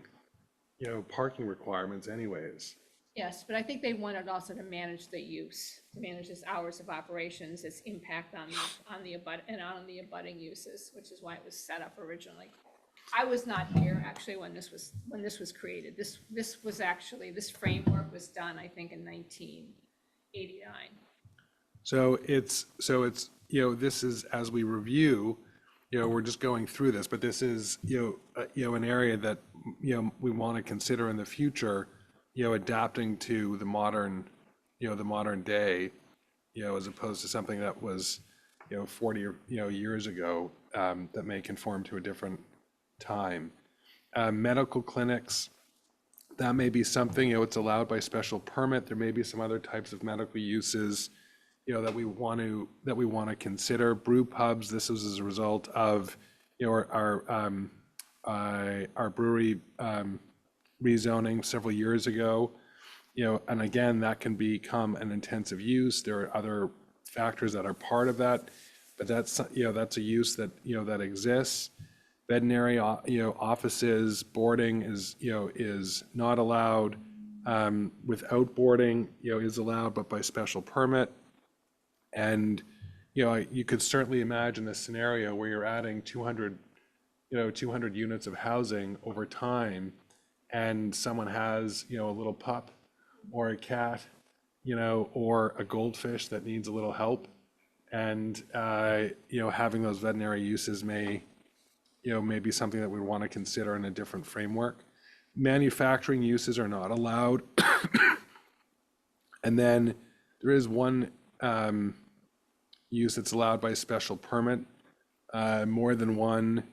Speaker 6: parking requirements anyways.
Speaker 4: Yes, but I think they wanted also to manage the use, to manage its hours of operations, its impact on the abutting uses, which is why it was set up originally. I was not here actually when this was created. This framework was done, I think, in 1989.
Speaker 6: So it's this is, as we review, we're just going through this, but this is an area that we want to consider in the future, adapting to the modern day, as opposed to something that was 40 years ago, that may conform to a different time. Medical clinics, that may be something, it's allowed by special permit. There may be some other types of medical uses, that we want to consider. Brew pubs, this was as a result of, our brewery rezoning several years ago, and again, that can become an intensive use. There are other factors that are part of that, but that's a use that, that exists. Veterinary, offices, boarding is not allowed. Without boarding, is allowed, but by special permit. And, you know, you could certainly imagine a scenario where you're adding 200 units of housing over time, and someone has, you know, a little pup or a cat, you know, or a goldfish that needs a little help. And, you know, having those veterinary uses may be something that we want to consider in a different framework. Manufacturing uses are not allowed. And then there is one use that's allowed by special permit, more than one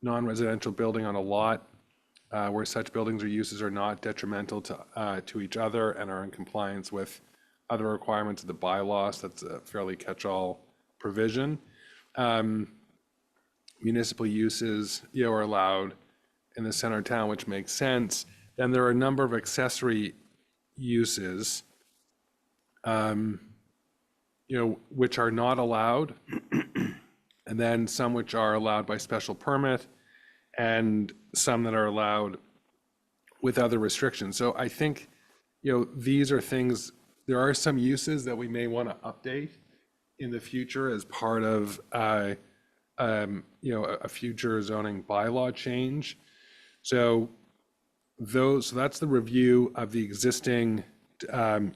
Speaker 6: non-residential building on a lot, where such buildings or uses are not detrimental to each other and are in compliance with other requirements of the bylaws. That's a fairly catch-all provision. Municipal uses, you know, are allowed in the center of town, which makes sense. Then there are a number of accessory uses, you know, which are not allowed, and then some which are allowed by special permit, and some that are allowed with other restrictions. So I think, you know, these are things, there are some uses that we may want to update in the future as part of, you know, a future zoning bylaw change. So that's the review of the existing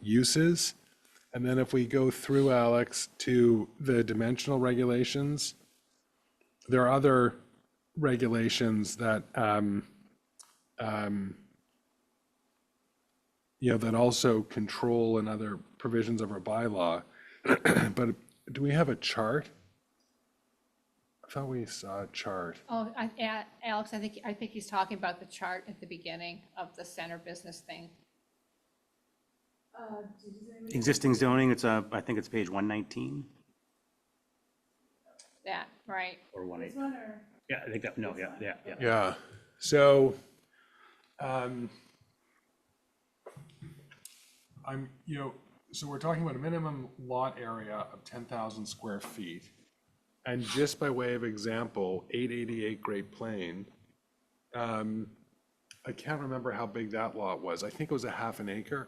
Speaker 6: uses. And then if we go through, Alex, to the dimensional regulations, there are other regulations that, you know, that also control and other provisions of our bylaw. But do we have a chart? I thought we saw a chart.
Speaker 4: Oh, Alex, I think he's talking about the chart at the beginning of the center business thing.
Speaker 1: Existing zoning, it's I think it's page 119
Speaker 4: That, right?
Speaker 1: or 118. Yeah, I think that, no, yeah.
Speaker 6: Yeah, so, you know, so we're talking about a minimum lot area of 10,000 square feet. And just by way of example, 888 Great Plain, I can't remember how big that lot was. I think it was half an acre,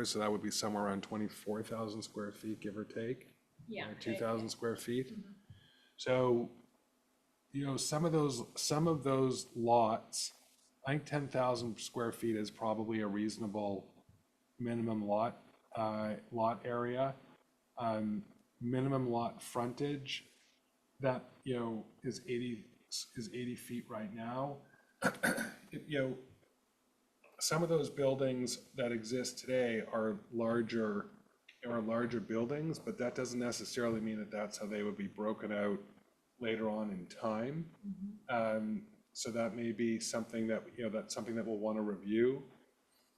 Speaker 6: so that would be somewhere around 24,000 square feet, give or take.
Speaker 4: Yeah.
Speaker 6: 2,000 square feet. So, you know, some of those lots, I think 10,000 square feet is probably a reasonable minimum lot area. Minimum lot frontage, that, you know, is 80 feet right now. You know, some of those buildings that exist today are larger buildings, but that doesn't necessarily mean that that's how they would be broken out later on in time. So that may be something that, you know, that's something that we'll want to review.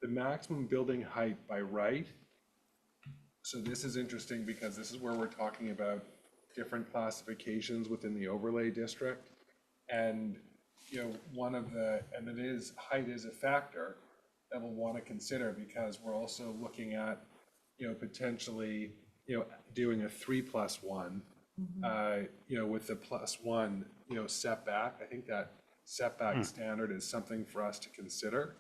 Speaker 6: The maximum building height by right. So this is interesting because this is where we're talking about different classifications within the overlay district. And, you know, height is a factor that we'll want to consider, because we're also looking at, you know, potentially, you know, doing a 3+1, you know, with the +1, you know, setback. I think that setback standard is something for us to consider.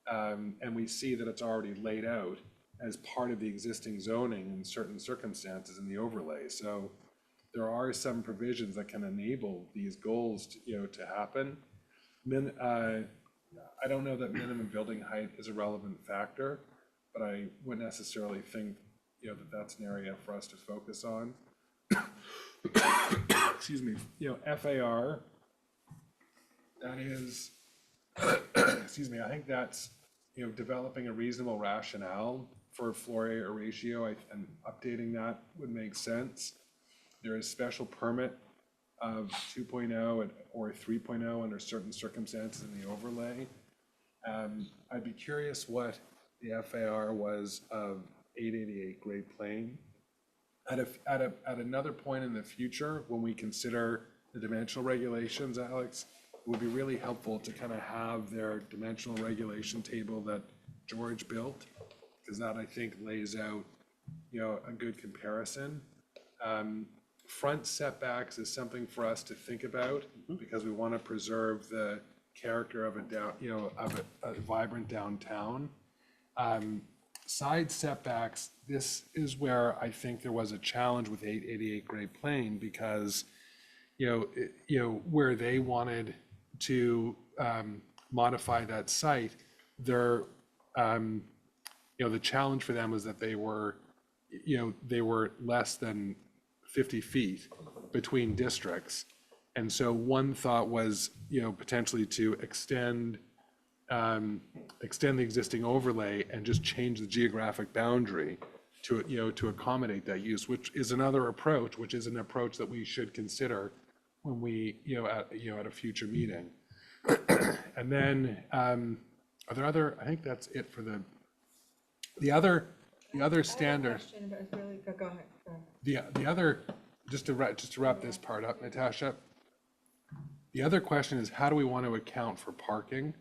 Speaker 6: And we see that it's already laid out as part of the existing zoning in certain circumstances in the overlay. So there are some provisions that can enable these goals to, you know, to happen. I don't know that minimum building height is a relevant factor, but I wouldn't necessarily think, you know, that that's an area for us to focus on. Excuse me. You know, FAR, that is, excuse me, I think that's, you know, developing a reasonable rationale for floor area ratio, and updating that would make sense. There is special permit of 2.0 or 3.0 under certain circumstances in the overlay. I'd be curious what the FAR was of 888 Great Plain. At another point in the future, when we consider the dimensional regulations, Alex, it would be really helpful to kind of have their dimensional regulation table that George built, because that, I think, lays out, you know, a good comparison. Front setbacks is something for us to think about, because we want to preserve the character of a vibrant downtown. side setbacks, this is where I think there was a challenge with 888 Great Plain because, where they wanted to modify that site, the challenge for them was that they were less than 50 feet between districts. And so one thought was, potentially to extend the existing overlay and just change the geographic boundary to accommodate that use, which is another approach, which is an approach that we should consider when we, at a future meeting. And then, are there other, I think that's it for the other standard.
Speaker 11: Go ahead.
Speaker 6: The other, just to wrap this part up, Natasha, the other question is, how do we want to account for parking?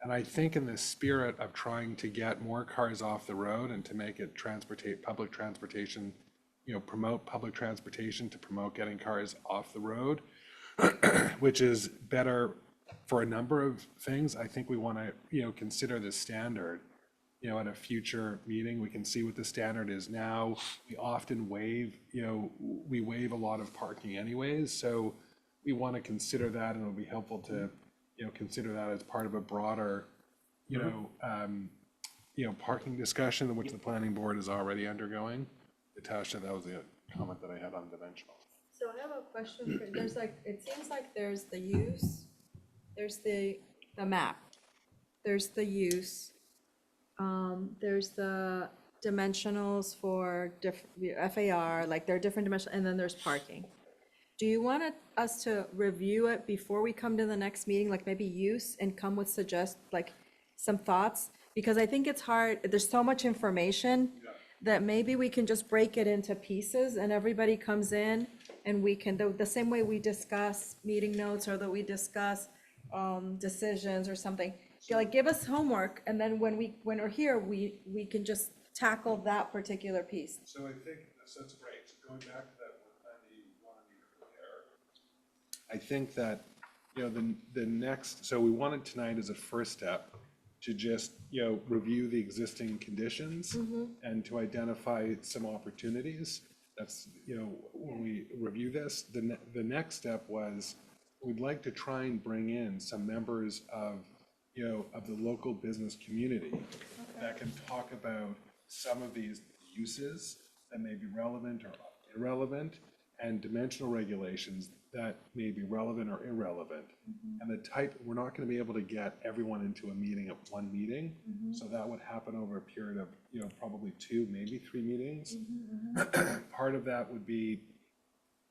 Speaker 6: And I think in the spirit of trying to get more cars off the road and to make it public transportation, promote public transportation to promote getting cars off the road, which is better for a number of things, I think we want to, consider the standard, at a future meeting. We can see what the standard is now. We often waive, we waive a lot of parking anyways. So we want to consider that, and it'll be helpful to, consider that as part of a broader, parking discussion in which the planning board is already undergoing. Natasha, that was the comment that I had on dimensional.
Speaker 11: So I have a question. There's it seems like there's the use, there's the map, there's the use, there's the dimensionals for FAR, like there are different dimensions, and then there's parking. Do you want us to review it before we come to the next meeting, like maybe use and come with some thoughts? Because I think it's hard, there's so much information that maybe we can just break it into pieces and everybody comes in and we can, the same way we discuss meeting notes or that we discuss decisions or something. Give us homework, and then when we're here, we can just tackle that particular piece.
Speaker 6: So I think that's great. So going back to that work plan that you wanted me to prepare, I think that, the next, so we wanted tonight as a first step to just, review the existing conditions and to identify some opportunities. That's, when we review this, the next step was, we'd like to try and bring in some members of the local business community that can talk about some of these uses that may be relevant or irrelevant, and dimensional regulations that may be relevant or irrelevant. And we're not going to be able to get everyone into a meeting at one meeting. So that would happen over a period of, probably 2, maybe 3 meetings. Part of that would be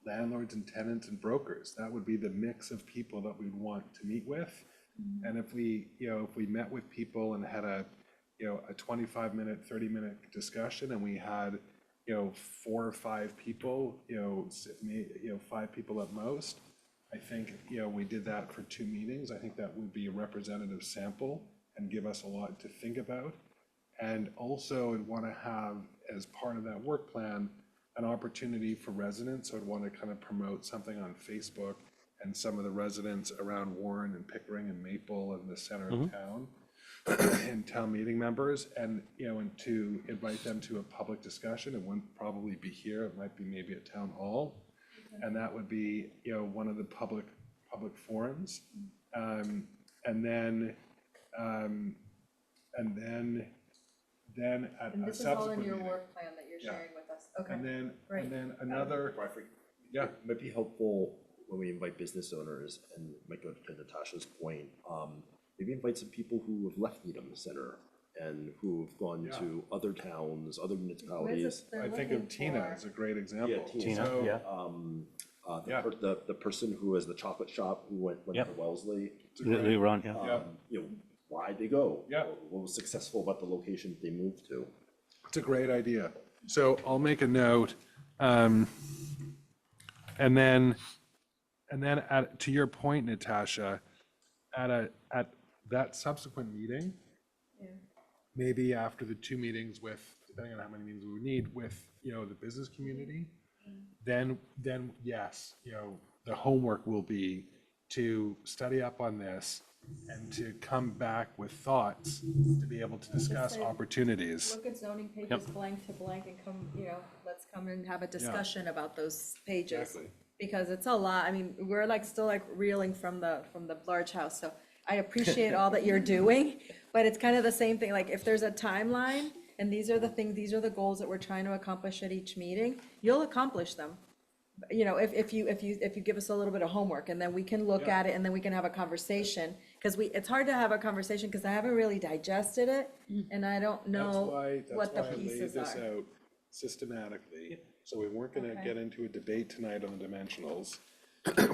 Speaker 6: landlords and tenants and brokers. That would be the mix of people that we'd want to meet with. And if we met with people and had a 25-minute, 30-minute discussion, and we had, 4 or 5 people, 5 people at most, I think, we did that for 2 meetings. I think that would be a representative sample and give us a lot to think about. And also I'd want to have, as part of that work plan, an opportunity for residents. So I'd want to kind of promote something on Facebook and some of the residents around Warren and Pickering and Maple and the center of town and town meeting members, and and to invite them to a public discussion. It wouldn't probably be here, it might be maybe at town hall, and that would be one of the public forums. And then at
Speaker 11: And
Speaker 6: a
Speaker 11: this is all in
Speaker 6: subsequent
Speaker 11: your
Speaker 6: meeting.
Speaker 11: work plan that you're sharing with us. Okay.
Speaker 6: And then another, yeah,
Speaker 3: It might be helpful when we invite business owners, and might go to Natasha's point, maybe invite some people who have left Needham Center and who have gone to other towns, other municipalities.
Speaker 6: I think of Tina as a great example.
Speaker 3: Tina,
Speaker 6: So,
Speaker 3: the person who has the chocolate shop who went to Wellesley.
Speaker 1: Ron,
Speaker 3: Why'd they go?
Speaker 6: Yeah.
Speaker 3: What was successful about the location they moved to?
Speaker 6: it's a great idea. So I'll make a note. And then to your point, Natasha, at that subsequent meeting, maybe after the 2 meetings with, depending on how many meetings we would need with, the business community, then yes, the homework will be to study up on this and to come back with thoughts to be able to discuss
Speaker 11: say,
Speaker 6: opportunities.
Speaker 11: Look at zoning pages blank to blank and come, let's come and have a discussion about those pages.
Speaker 6: Exactly.
Speaker 11: Because it's a lot, I mean, we're like still like reeling from the large house, so I appreciate all that you're doing, but it's kind of the same thing, like if there's a timeline and these are the things, these are the goals that we're trying to accomplish at each meeting, you'll accomplish them. If you give us a little bit of homework and then we can look at it and then we can have a conversation, because it's hard to have a conversation because I haven't really digested it and I don't know what the pieces
Speaker 6: That's why I laid
Speaker 11: are.
Speaker 6: this out systematically. So we weren't gonna
Speaker 11: Okay.
Speaker 6: get into a debate tonight on the dimensionals.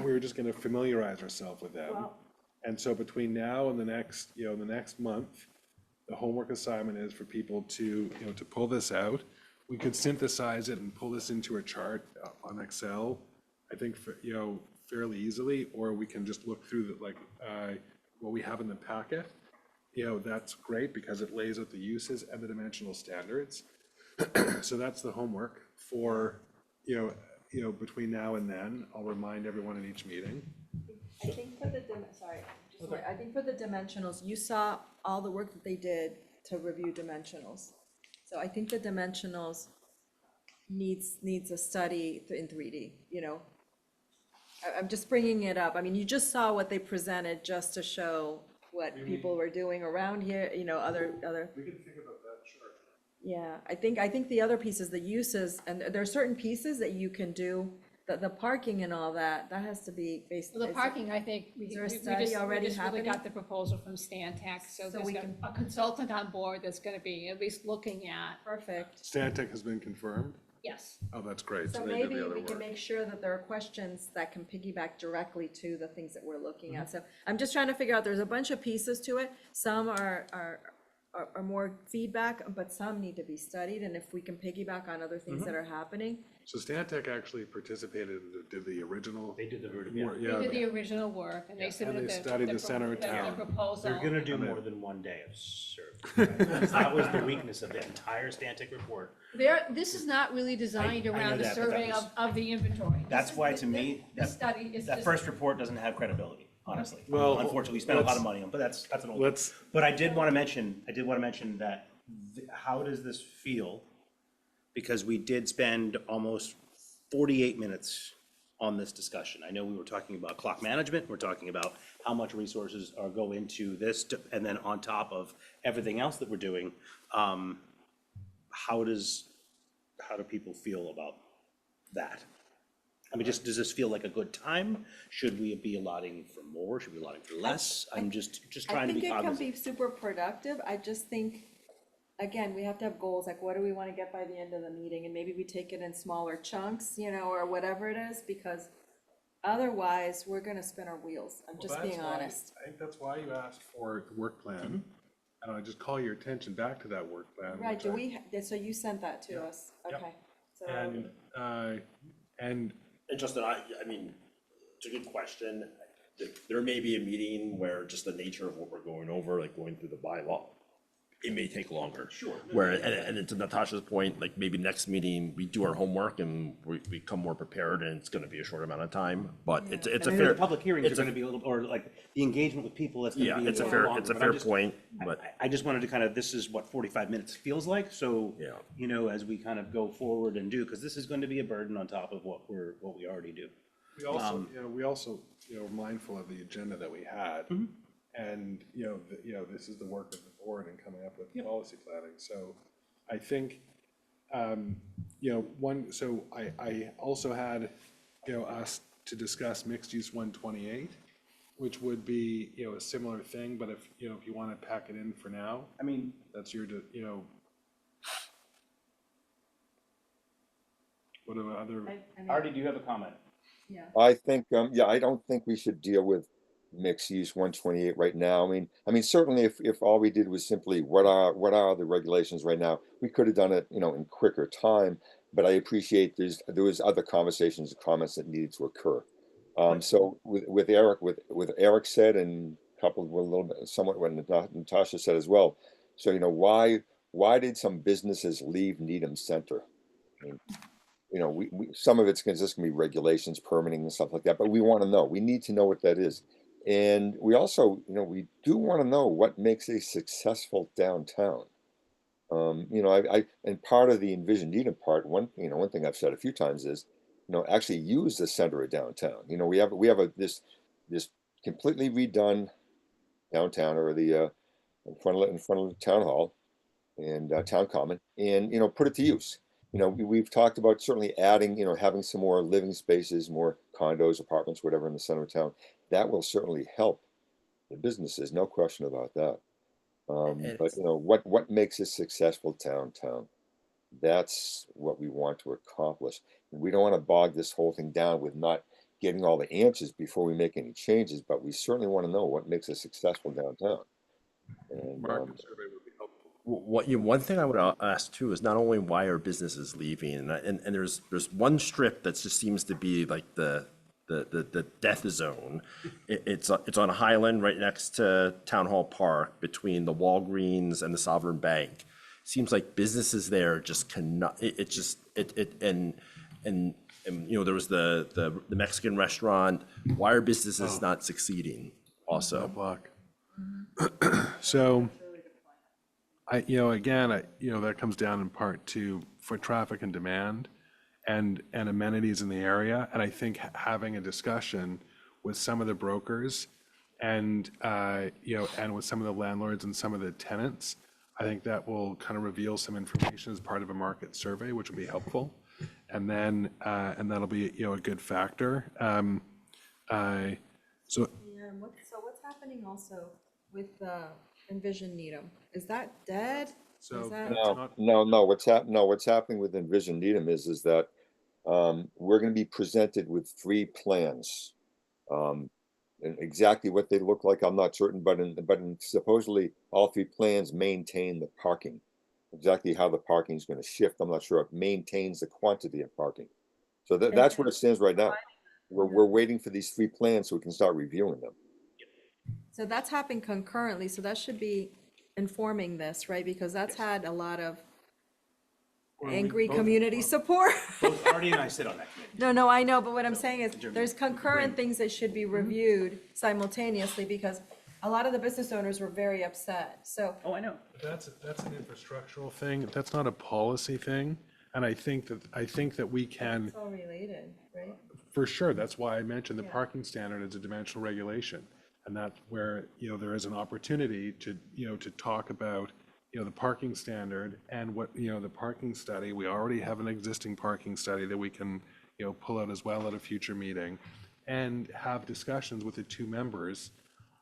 Speaker 6: We were just gonna familiarize ourselves with them.
Speaker 11: Well-
Speaker 6: And so between now and the next month, the homework assignment is for people to, to pull this out. We could synthesize it and pull this into a chart on Excel, I think, fairly easily, or we can just look through what we have in the packet. That's great because it lays out the uses and the dimensional standards. So that's the homework for, between now and then. I'll remind everyone in each meeting.
Speaker 11: I think for the, I think for the dimensionals, you saw all the work that they did to review dimensionals. So I think the dimensionals needs a study in 3D, I'm just bringing it up. I mean, you just saw what they presented just to show what people were doing around here, other.
Speaker 6: We can think about that, sure.
Speaker 11: Yeah, I think the other piece is the uses, and there are certain pieces that you can do, the parking and all that has to be based.
Speaker 4: Well, the parking, I think, we
Speaker 11: Is there a
Speaker 4: just
Speaker 11: study already
Speaker 4: really
Speaker 11: happening?
Speaker 4: got the proposal from Stantec, so
Speaker 11: So
Speaker 4: there's
Speaker 11: we
Speaker 4: a consultant on board that's gonna be at least looking at,
Speaker 11: Perfect.
Speaker 6: Stantec has been confirmed?
Speaker 4: yes.
Speaker 6: Oh, that's great.
Speaker 11: So
Speaker 6: So they did
Speaker 11: maybe
Speaker 6: the other
Speaker 11: we can
Speaker 6: work.
Speaker 11: make sure that there are questions that can piggyback directly to the things that we're looking at. So I'm just trying to figure out, there's a bunch of pieces to it. Some are more feedback, but some need to be studied, and if we can piggyback on other things that are happening.
Speaker 6: So Stantec actually participated, did the original.
Speaker 1: They did the vertical.
Speaker 6: work,
Speaker 4: They did the original work, and they submitted
Speaker 6: they studied the center of
Speaker 4: their
Speaker 6: town.
Speaker 4: proposal.
Speaker 1: They're gonna do more than one day of service. That was the weakness of the entire Stantec report.
Speaker 4: This is not really designed
Speaker 1: I know
Speaker 4: around the
Speaker 1: that, but that
Speaker 4: survey
Speaker 1: was-
Speaker 4: of the inventory.
Speaker 1: That's why, to me,
Speaker 4: This study is
Speaker 1: that
Speaker 4: just.
Speaker 1: first report doesn't have credibility, honestly.
Speaker 6: Well,
Speaker 1: Unfortunately, we spent a lot of
Speaker 6: let's-
Speaker 1: money on, but that's an old.
Speaker 6: let's-
Speaker 1: But I did want to mention that, how does this feel? Because we did spend almost 48 minutes on this discussion. I know we were talking about clock management, we're talking about how much resources go into this, and then on top of everything else that we're doing, how do people feel about that? I mean, does this feel like a good time? Should we be allotting for more? Should we be allotting for less? I'm just trying to be
Speaker 11: I think it can
Speaker 1: cognizant.
Speaker 11: be super productive. I just think, again, we have to have goals, like what do we want to get by the end of the meeting? And maybe we take it in smaller chunks, or whatever it is, because otherwise, we're gonna spin our wheels. I'm just being honest.
Speaker 6: I think that's why you asked for the work plan. And I just call your attention back to that work plan.
Speaker 11: Right,
Speaker 6: which
Speaker 11: so you sent that to us,
Speaker 6: Yep.
Speaker 11: okay. So,
Speaker 6: And
Speaker 3: And Justin, I mean, it's a good question. There may be a meeting where just the nature of what we're going over, like going through the bylaw, it may take longer. Sure. Where, and to Natasha's point, like maybe next meeting, we do our homework and we come more prepared and it's gonna be a short amount of time, but it's a
Speaker 1: And I know
Speaker 3: fair.
Speaker 1: the public hearings are
Speaker 3: it's a-
Speaker 1: gonna be a little, or like the engagement with people, that's gonna be a
Speaker 3: Yeah,
Speaker 1: little
Speaker 3: it's a
Speaker 1: longer.
Speaker 3: fair, it's a
Speaker 1: but
Speaker 3: fair
Speaker 1: I'm just-
Speaker 3: point, but.
Speaker 1: I just wanted to kind of, this is what 45 minutes feels like, so,
Speaker 3: Yeah.
Speaker 1: as we kind of go forward and do, because this is going to be a burden on top of what we already do.
Speaker 6: we also, mindful of the agenda that we had. And, this is the work of the board in coming up with policy planning. So I think, so I also had, us to discuss mixed use 128, which would be, a similar thing, but if you want to pack it in for now,
Speaker 1: I mean,
Speaker 6: that's your, what are other?
Speaker 1: Artie, do you have a comment?
Speaker 11: Yeah.
Speaker 5: I think, I don't think we should deal with mixed use 128 right now. I mean, certainly if all we did was simply what are the regulations right now, we could have done it, in quicker time. But I appreciate there was other conversations and comments that needed to occur. So with Eric said, and coupled with a little bit, somewhat what Natasha said as well. So, why did some businesses leave Needham Center? I mean, we some of it's just gonna be regulations, permitting and stuff like that, but we want to know, we need to know what that is. And we also, we do want to know what makes a successful downtown. And part of the Envision Needham part, one thing I've said a few times is, actually use the center of downtown. We have this completely redone downtown, or the in front of the town hall and town common, and put it to use. We've talked about certainly adding, having some more living spaces, more condos, apartments, whatever in the center of town. That will certainly help the businesses, no question about that. But what makes a successful downtown? That's what we want to accomplish. And we don't want to bog this whole thing down with not getting all the answers before we make any changes, but we certainly want to know what makes a successful downtown. And
Speaker 6: Market survey would be helpful.
Speaker 3: One thing I would ask too is not only why are businesses leaving, and there's one strip that just seems to be like the death zone. It's on Highland, right next to Town Hall Park, between the Walgreens and the Sovereign Bank. Seems like businesses there just cannot. There was the Mexican restaurant. Why are businesses not succeeding? Also,
Speaker 6: Block. So, that comes down in part to foot traffic and demand and amenities in the area. And I think having a discussion with some of the brokers and with some of the landlords and some of the tenants, I think that will kind of reveal some information as part of a market survey, which will be helpful. And then, that'll be, a good factor.
Speaker 11: So what's happening also with Envision Needham? Is that dead?
Speaker 6: So
Speaker 11: Is that-
Speaker 5: No. What's happening with Envision Needham is that we're going to be presented with 3 plans. And exactly what they look like, I'm not certain, but supposedly all 3 plans maintain the parking. Exactly how the parking is going to shift, I'm not sure. It maintains the quantity of parking. So that's where it stands right now. We're waiting for these 3 plans so we can start reviewing them.
Speaker 11: So that's happening concurrently, so that should be informing this, right? Because that's had a lot of angry community support.
Speaker 1: Both Artie and I sit on that committee.
Speaker 11: No, I know, but what I'm saying is, there's concurrent things that should be reviewed simultaneously, because a lot of the business owners were very upset, so.
Speaker 1: Oh, I know.
Speaker 6: that's an infrastructural thing. That's not a policy thing. And I think that we can,
Speaker 11: It's all related, right?
Speaker 6: for sure, that's why I mentioned the parking standard as a dimensional regulation. And that's where, there is an opportunity to talk about, the parking standard and what, the parking study. We already have an existing parking study that we can, pull out as well at a future meeting, and have discussions with the 2 members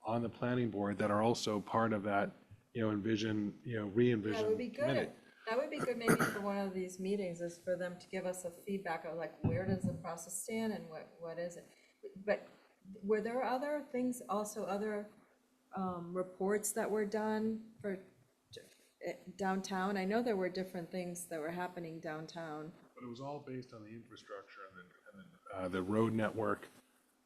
Speaker 6: on the planning board that are also part of that, re-envision
Speaker 11: That would be
Speaker 6: committee.
Speaker 11: good. That would be good maybe for one of these meetings, is for them to give us a feedback of like, where does the process stand and what is it? But were there other things, also other reports that were done for downtown? I know there were different things that were happening downtown.
Speaker 6: But it was all based on the infrastructure and the road network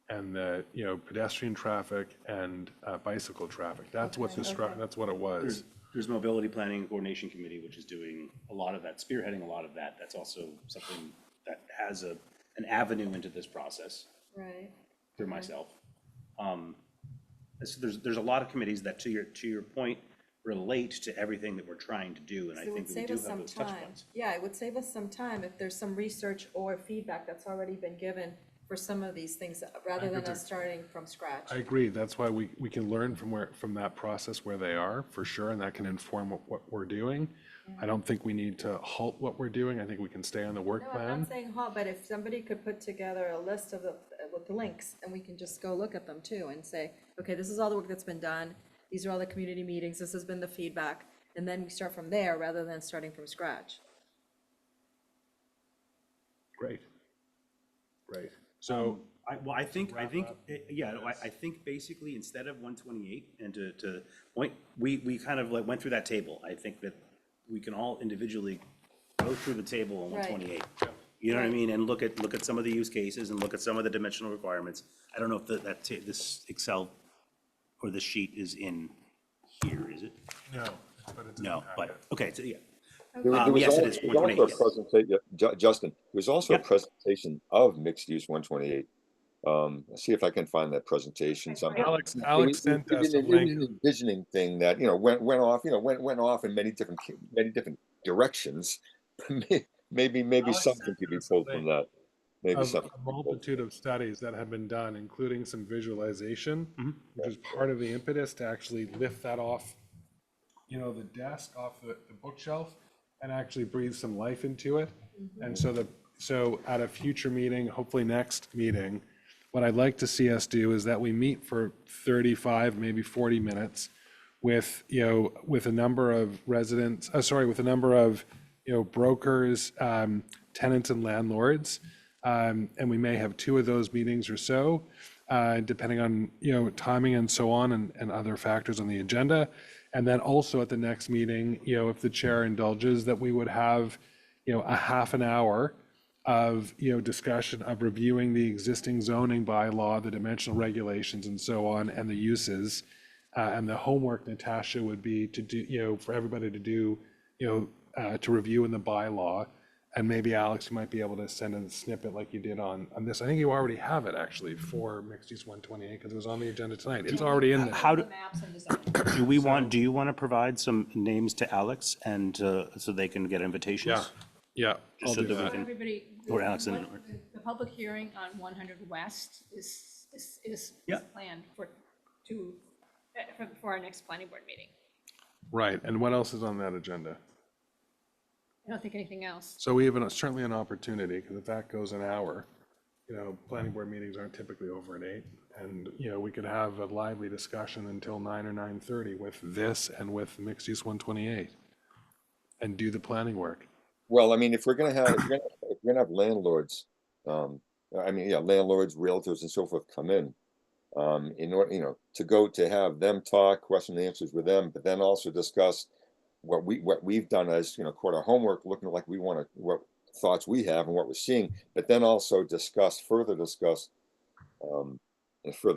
Speaker 6: and the, pedestrian traffic and bicycle traffic. That's what's that's what it was.
Speaker 1: There's Mobility Planning and Coordination Committee, which is doing a lot of that, spearheading a lot of that. That's also something that has an avenue into this process
Speaker 11: Right.
Speaker 1: through myself. So there's a lot of committees that, to your point, relate to everything that we're trying to do, and I
Speaker 11: So it
Speaker 1: think
Speaker 11: would
Speaker 1: that we
Speaker 11: save
Speaker 1: do
Speaker 11: us
Speaker 1: have
Speaker 11: some
Speaker 1: those touch
Speaker 11: time.
Speaker 1: points.
Speaker 11: Yeah, it would save us some time if there's some research or feedback that's already been given for some of these things, rather than us starting from scratch.
Speaker 6: I agree. That's why we can learn from that process where they are, for sure, and that can inform what we're doing. I don't think we need to halt what we're doing. I think we can stay on the work
Speaker 11: No, I'm
Speaker 6: plan.
Speaker 11: not saying halt, but if somebody could put together a list of with the links, and we can just go look at them too and say, okay, this is all the work that's been done. These are all the community meetings. This has been the feedback. And then we start from there rather than starting from scratch.
Speaker 6: Great. So,
Speaker 1: I think basically instead of 128, and to point, we kind of like went through that table. I think that we can all individually go through the table on
Speaker 11: Right.
Speaker 1: 128. You know what I mean? And look at some of the use cases and look at some of the dimensional requirements. I don't know if this Excel or this sheet is in here, is it?
Speaker 6: no, but it's.
Speaker 1: No, but, okay, so yeah.
Speaker 5: There was
Speaker 1: yes, it
Speaker 5: also,
Speaker 1: is,
Speaker 5: there was also
Speaker 1: 128,
Speaker 5: a presentation, Justin, there was also a
Speaker 1: Yep.
Speaker 5: presentation of mixed use 128. See if I can find that presentation somehow.
Speaker 6: Alex sent us a
Speaker 5: It was
Speaker 6: link.
Speaker 5: an envisioning thing that, went off, went off in many different directions. Maybe something could be pulled from that. Maybe
Speaker 6: Of
Speaker 5: something.
Speaker 6: a multitude of studies that have been done, including some visualization, which is part of the impetus to actually lift that off, the desk, off the bookshelf, and actually breathe some life into it. And so at a future meeting, hopefully next meeting, what I'd like to see us do is that we meet for 35, maybe 40 minutes with, with a number of residents, with a number of, brokers, tenants and landlords. And we may have 2 of those meetings or so, depending on, timing and so on and other factors on the agenda. And then also at the next meeting, if the chair indulges, that we would have, a half an hour of, discussion of reviewing the existing zoning bylaw, the dimensional regulations and so on, and the uses. And the homework, Natasha, would be to do, for everybody to do, to review in the bylaw. And maybe Alex, you might be able to send in a snippet like you did on this. I think you already have it actually for mixed use 128 because it was on the agenda tonight. It's already in there.
Speaker 1: How do,
Speaker 4: Maps and design.
Speaker 1: do you want to provide some names to Alex and so they can get invitations?
Speaker 6: Yeah, I'll
Speaker 1: So
Speaker 6: do
Speaker 1: that we
Speaker 6: that.
Speaker 1: can-
Speaker 4: Everybody,
Speaker 1: Or Alex and-
Speaker 4: the public hearing on 100 West is
Speaker 1: Yeah.
Speaker 4: planned for our next planning board meeting.
Speaker 6: Right, and what else is on that agenda?
Speaker 4: I don't think anything else.
Speaker 6: So we have certainly an opportunity, because if that goes an hour, planning board meetings aren't typically over at 8. And, we could have a lively discussion until 9 or 9:30 with this and with mixed use 128 and do the planning work.
Speaker 5: Well, I mean, if we're gonna have landlords, landlords, realtors and so forth come in order, to have them talk, question and answers with them, but then also discuss what we've done as, quote, our homework, looking like what thoughts we have and what we're seeing, but then also further discuss, further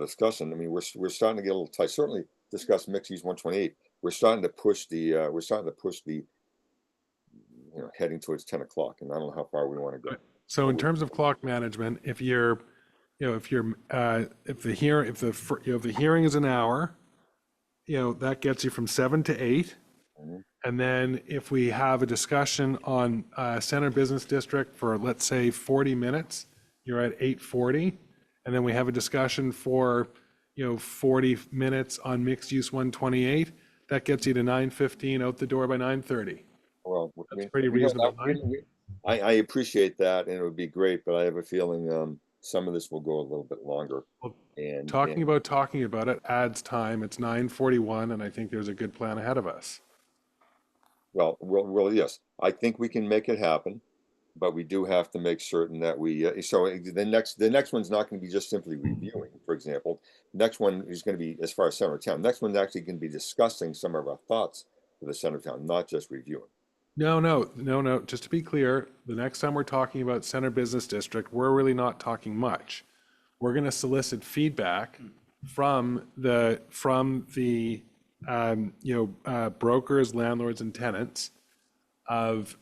Speaker 5: discussion. I mean, we're starting to get a little tight. Certainly discuss mixed use 128. We're starting to push the, heading towards 10 o'clock, and I don't know how far we want to go.
Speaker 6: So in terms of clock management, if the hearing is an hour, that gets you from 7 to 8. And then if we have a discussion on Center Business District for, let's say, 40 minutes, you're at 8:40. And then we have a discussion for, 40 minutes on mixed use 128. That gets you to 9:15, out the door by 9:30.
Speaker 5: Well,
Speaker 6: That's pretty reasonable.
Speaker 5: I appreciate that, and it would be great, but I have a feeling some of this will go a little bit longer. And
Speaker 6: Talking about it adds time. It's 9:41, and I think there's a good plan ahead of us.
Speaker 5: Well, yes, I think we can make it happen, but we do have to make certain that we. So the next one's not going to be just simply reviewing, for example. Next one is going to be, as far as center of town. Next one's actually going to be discussing some of our thoughts for the center of town, not just reviewing.
Speaker 6: No. Just to be clear, the next time we're talking about Center Business District, we're really not talking much. We're going to solicit feedback from the brokers, landlords, and tenants of,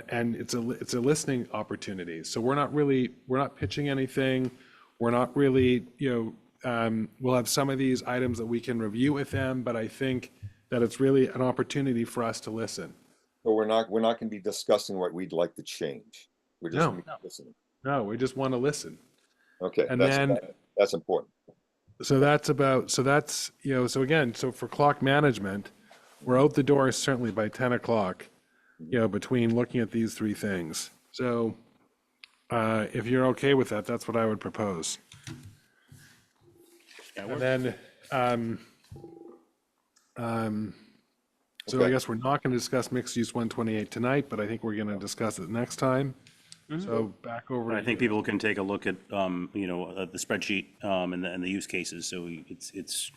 Speaker 6: and it's a listening opportunity. So we're not pitching anything. We're not really, we'll have some of these items that we can review with them, but I think that it's really an opportunity for us to listen.
Speaker 5: But we're not going to be discussing what we'd like to change. We're just going to be listening.
Speaker 6: No, we just want to listen.
Speaker 5: Okay,
Speaker 6: And then,
Speaker 5: that's important.
Speaker 6: so for clock management, we're out the door certainly by 10 o'clock, between looking at these 3 things. So if you're okay with that, that's what I would propose. And then, so I guess we're not going to discuss mixed use 128 tonight, but I think we're going to discuss it next time. So back over.
Speaker 1: I think people can take a look at, the spreadsheet and the use cases. So it's,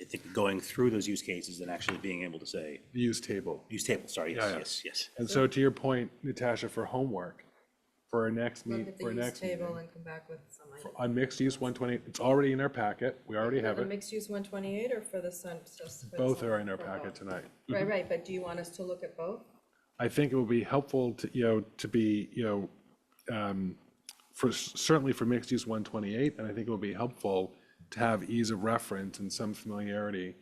Speaker 1: I think going through those use cases and actually being able to say.
Speaker 6: Use table.
Speaker 1: Sorry, yes.
Speaker 6: And so to your point, Natasha, for homework, for our next
Speaker 11: Look
Speaker 6: meet,
Speaker 11: at
Speaker 6: for
Speaker 11: the
Speaker 6: our
Speaker 11: use
Speaker 6: next
Speaker 11: table
Speaker 6: meeting,
Speaker 11: and come back with some ideas.
Speaker 6: on mixed use 128, it's already in our packet. We already have
Speaker 11: For the
Speaker 6: it.
Speaker 11: mixed use 128 or for the sun? Just for the
Speaker 6: Both
Speaker 11: sun-
Speaker 6: are in our
Speaker 11: for
Speaker 6: packet
Speaker 11: both?
Speaker 6: tonight.
Speaker 11: Right, but do you want us to look at both?
Speaker 6: I think it would be helpful to, to be, certainly for mixed use 128, and I think it would be helpful to have ease of reference and some familiarity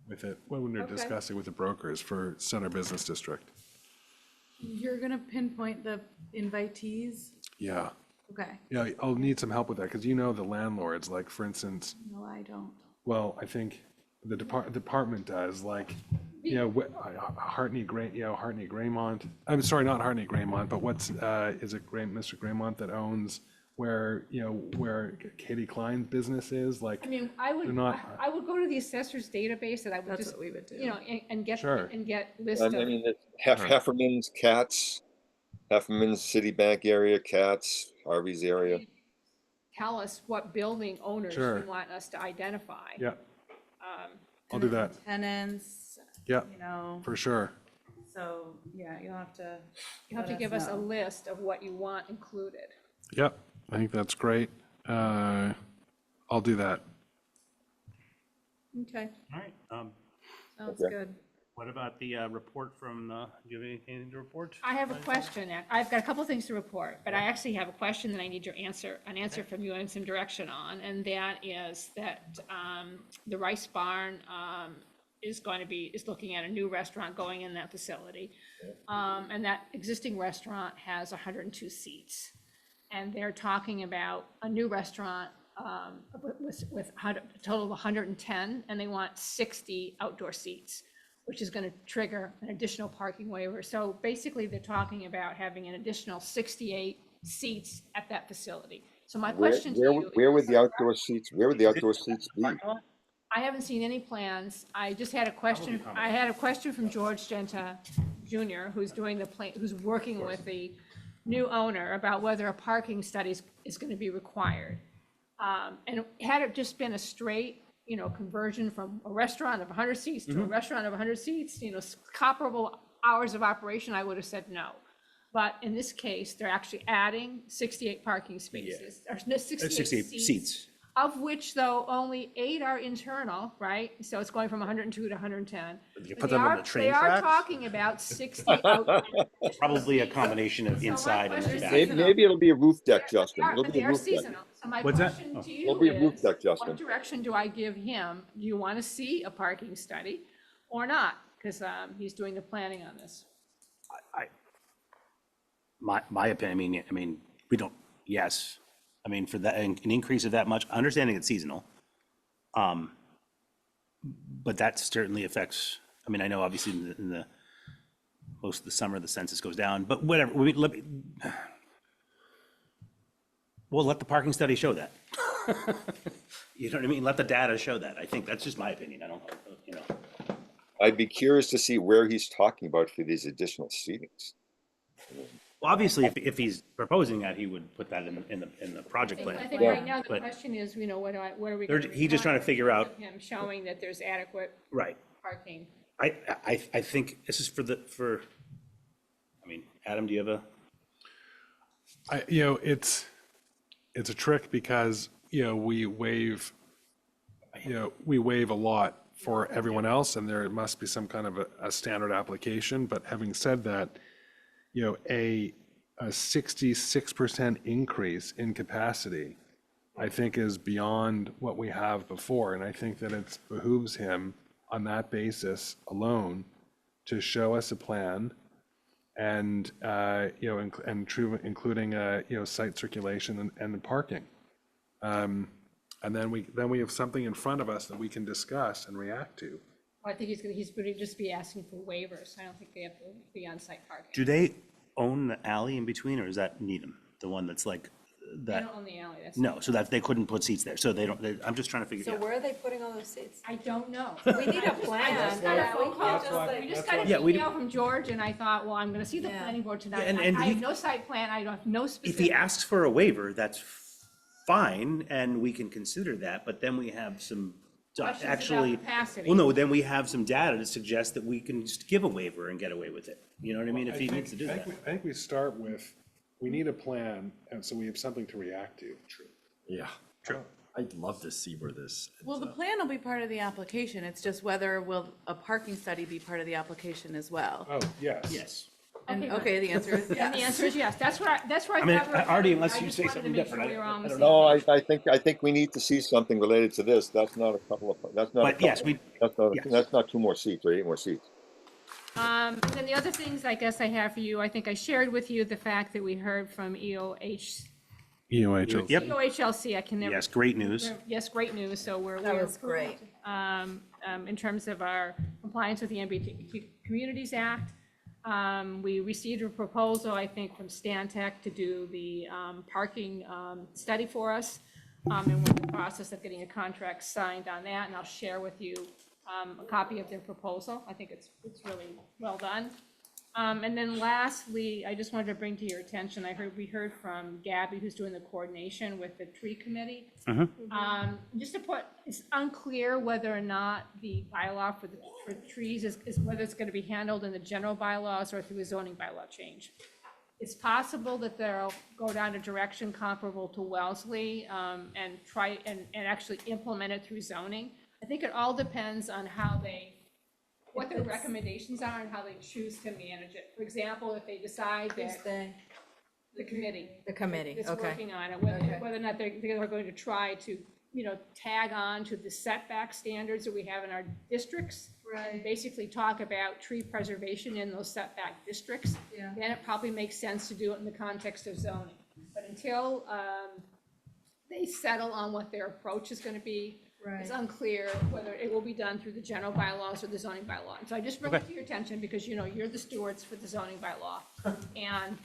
Speaker 6: with it when we're discussing with the brokers for Center Business District.
Speaker 7: You're gonna pinpoint the invitees?
Speaker 6: Yeah,
Speaker 7: Okay.
Speaker 6: yeah, I'll need some help with that, because you know the landlords, like, for instance,
Speaker 7: No, I don't.
Speaker 6: well, I think the department does, like, you know, Hartney Graymont, I'm sorry, not Hartney Graymont, but what's, is it Mr. Graymont that owns where, you know, where Katie Klein's business is, like,
Speaker 4: I mean,
Speaker 6: they're not,
Speaker 4: I would go to the assessor's database and I would
Speaker 11: That's
Speaker 4: just,
Speaker 11: what we would do.
Speaker 4: you know, and get,
Speaker 6: Sure.
Speaker 4: list
Speaker 5: I
Speaker 4: of.
Speaker 5: mean, it's Hefferman's, Cats, Hefferman's Citibank area, Cats, Harvey's area.
Speaker 4: Tell us what building owners
Speaker 6: Sure.
Speaker 4: you want us to identify.
Speaker 6: yeah, I'll do that,
Speaker 7: Tenants,
Speaker 6: yeah,
Speaker 7: you know,
Speaker 6: for sure.
Speaker 7: so, yeah, you'll have to.
Speaker 4: You have to
Speaker 7: let
Speaker 4: give us a
Speaker 7: know.
Speaker 4: list of what you want included.
Speaker 6: Yep, I think that's great. I'll do that.
Speaker 11: Okay,
Speaker 1: All right.
Speaker 11: sounds
Speaker 5: Okay.
Speaker 11: good.
Speaker 1: What about the report from, do you have anything to report?
Speaker 4: I have a question. I've got a couple things to report, but I actually have a question that I need an answer from you and some direction on. And that is that the Rice Barn is looking at a new restaurant going in that facility. And that existing restaurant has 102 seats. And they're talking about a new restaurant with a total of 110, and they want 60 outdoor seats, which is going to trigger an additional parking waiver. So basically, they're talking about having an additional 68 seats at that facility. So my question to you.
Speaker 5: Where would
Speaker 4: is-
Speaker 5: the outdoor seats, where would the outdoor seats be?
Speaker 4: I haven't seen any plans. I just had a question. I had a question from George Genta Jr., who's doing who's working with the new owner about whether a parking study is going to be required. And had it just been a straight, you know, conversion from a restaurant of 100 seats to a restaurant of 100 seats, you know, comparable hours of operation, I would have said no. But in this case, they're actually adding 68 parking spaces, or no, 68
Speaker 1: 68 seats.
Speaker 4: of which though only 8 are internal, right? So it's going from 102 to 110.
Speaker 1: You
Speaker 4: But
Speaker 1: put
Speaker 4: they
Speaker 1: them on
Speaker 4: are-
Speaker 1: the train
Speaker 4: They are
Speaker 1: tracks?
Speaker 4: talking about 60 outdoor.
Speaker 1: Probably a combination of
Speaker 4: So my
Speaker 1: inside and
Speaker 4: question is
Speaker 1: back.
Speaker 5: Maybe it'll be a roof deck, Justin.
Speaker 4: But
Speaker 5: It'll be
Speaker 4: they
Speaker 5: a
Speaker 4: are
Speaker 5: roof deck.
Speaker 4: seasonal. So my
Speaker 1: What's that?
Speaker 4: question to
Speaker 5: It'll
Speaker 4: you
Speaker 5: be a roof
Speaker 4: is,
Speaker 5: deck, Justin.
Speaker 4: what direction do I give him? Do you want to see a parking study or not? Because he's doing the planning on this.
Speaker 1: My opinion, I mean, we don't, yes. I mean, for that, an increase of that much, understanding it's seasonal. But that certainly affects, I mean, I know obviously in the most of the summer, the census goes down, but whatever, well, let the parking study show that. You know what I mean? Let the data show that. I think that's just my opinion. I don't, you know.
Speaker 5: I'd be curious to see where he's talking about for these additional seatings.
Speaker 1: Well, obviously, if he's proposing that, he would put that in the project plan.
Speaker 4: I think
Speaker 5: Yeah.
Speaker 4: right now the
Speaker 1: But-
Speaker 4: question is, you know, what are we?
Speaker 1: They're-
Speaker 4: gonna
Speaker 1: he's just trying to
Speaker 4: require
Speaker 1: figure out-
Speaker 4: of him showing that there's adequate
Speaker 1: Right.
Speaker 4: parking.
Speaker 1: I think this is I mean, Adam, do you have a?
Speaker 6: You know, it's a trick because, you know, we waive a lot for everyone else, and there must be some kind of a standard application. But having said that, you know, a 66% increase in capacity, I think, is beyond what we have before. And I think that it behooves him on that basis alone to show us a plan and, you know, including, you know, site circulation and parking. And then we have something in front of us that we can discuss and react to.
Speaker 4: Well, I think he's going to just be asking for waivers. I don't think they have to be on-site parking.
Speaker 1: Do they own the alley in between, or is that Needham, the one that's like
Speaker 4: They
Speaker 1: that?
Speaker 4: don't own the alley, that's.
Speaker 1: No, so that they couldn't put seats there, so they don't. I'm just trying to figure.
Speaker 11: So
Speaker 1: Yeah.
Speaker 11: where are they putting all those seats?
Speaker 4: I don't know.
Speaker 11: We need a plan.
Speaker 4: I just got a phone call, we just got
Speaker 1: Yeah,
Speaker 4: an
Speaker 1: we-
Speaker 4: email from George, and I thought, well, I'm gonna see the
Speaker 11: Yeah.
Speaker 4: planning board tonight.
Speaker 1: Yeah, and
Speaker 4: I
Speaker 1: he-
Speaker 4: have no site plan, I don't have no
Speaker 1: If
Speaker 4: specific.
Speaker 1: he asks for a waiver, that's fine, and we can consider that. But then we have some
Speaker 4: Questions about
Speaker 1: actually.
Speaker 4: capacity.
Speaker 1: Well, no, then we have some data to suggest that we can just give a waiver and get away with it. You know what I mean? If he needs to do that.
Speaker 6: I think we start with, we need a plan, and so we have something to react to. True.
Speaker 3: Yeah. True. I'd love to see where this.
Speaker 7: Well, the plan will be part of the application. It's just whether will a parking study be part of the application as well?
Speaker 6: Oh, yes.
Speaker 1: Yes.
Speaker 7: And,
Speaker 4: good.
Speaker 7: okay, the answer is
Speaker 4: And the
Speaker 7: yes.
Speaker 4: answer is yes. That's where I
Speaker 1: I mean,
Speaker 4: thought we were
Speaker 1: Artie,
Speaker 4: going.
Speaker 1: unless
Speaker 4: I
Speaker 1: you
Speaker 4: just
Speaker 1: say
Speaker 4: wanted to
Speaker 1: something
Speaker 4: make
Speaker 1: different,
Speaker 4: sure we were on the same
Speaker 5: No,
Speaker 4: page.
Speaker 5: I think we need to see something related to this. That's not a couple of, that's not a
Speaker 1: But yes,
Speaker 5: couple.
Speaker 1: yes.
Speaker 5: That's not 2 more seats or 8 more seats.
Speaker 4: And then the other things I guess I have for you, I think I shared with you the fact that we heard from
Speaker 6: EOHL.
Speaker 1: Yep.
Speaker 4: EOHLC, I can never.
Speaker 1: Yes, great news.
Speaker 4: Yes, great news, so we're.
Speaker 11: That
Speaker 4: we're
Speaker 11: was great.
Speaker 4: in terms of our compliance with the MBTA Communities Act. We received a proposal, I think, from Stantec to do the parking study for us. And we're in the process of getting a contract signed on that, and I'll share with you a copy of their proposal. I think it's really well done. And then lastly, I just wanted to bring to your attention, we heard from Gabby, who's doing the coordination with the tree committee. Just to put, it's unclear whether or not the bylaw for trees is whether it's gonna be handled in the general bylaws or through a zoning bylaw change. It's possible that they'll go down a direction comparable to Wellesley, and try and actually implement it through zoning. I think it all depends on what their recommendations are and how they choose to manage it. For example, if they decide that the committee
Speaker 11: The committee,
Speaker 4: is
Speaker 11: okay.
Speaker 4: working on it, whether or not they're going to try to, tag on to the setback standards that we have in our districts. And basically talk about tree preservation in those setback districts.
Speaker 11: Yeah.
Speaker 4: Then it probably makes sense to do it in the context of zoning. But until they settle on what their approach is gonna be, it's unclear whether it will be done through the general bylaws or the zoning bylaw. And so I just bring it to your attention because, you're the stewards for the zoning bylaw. And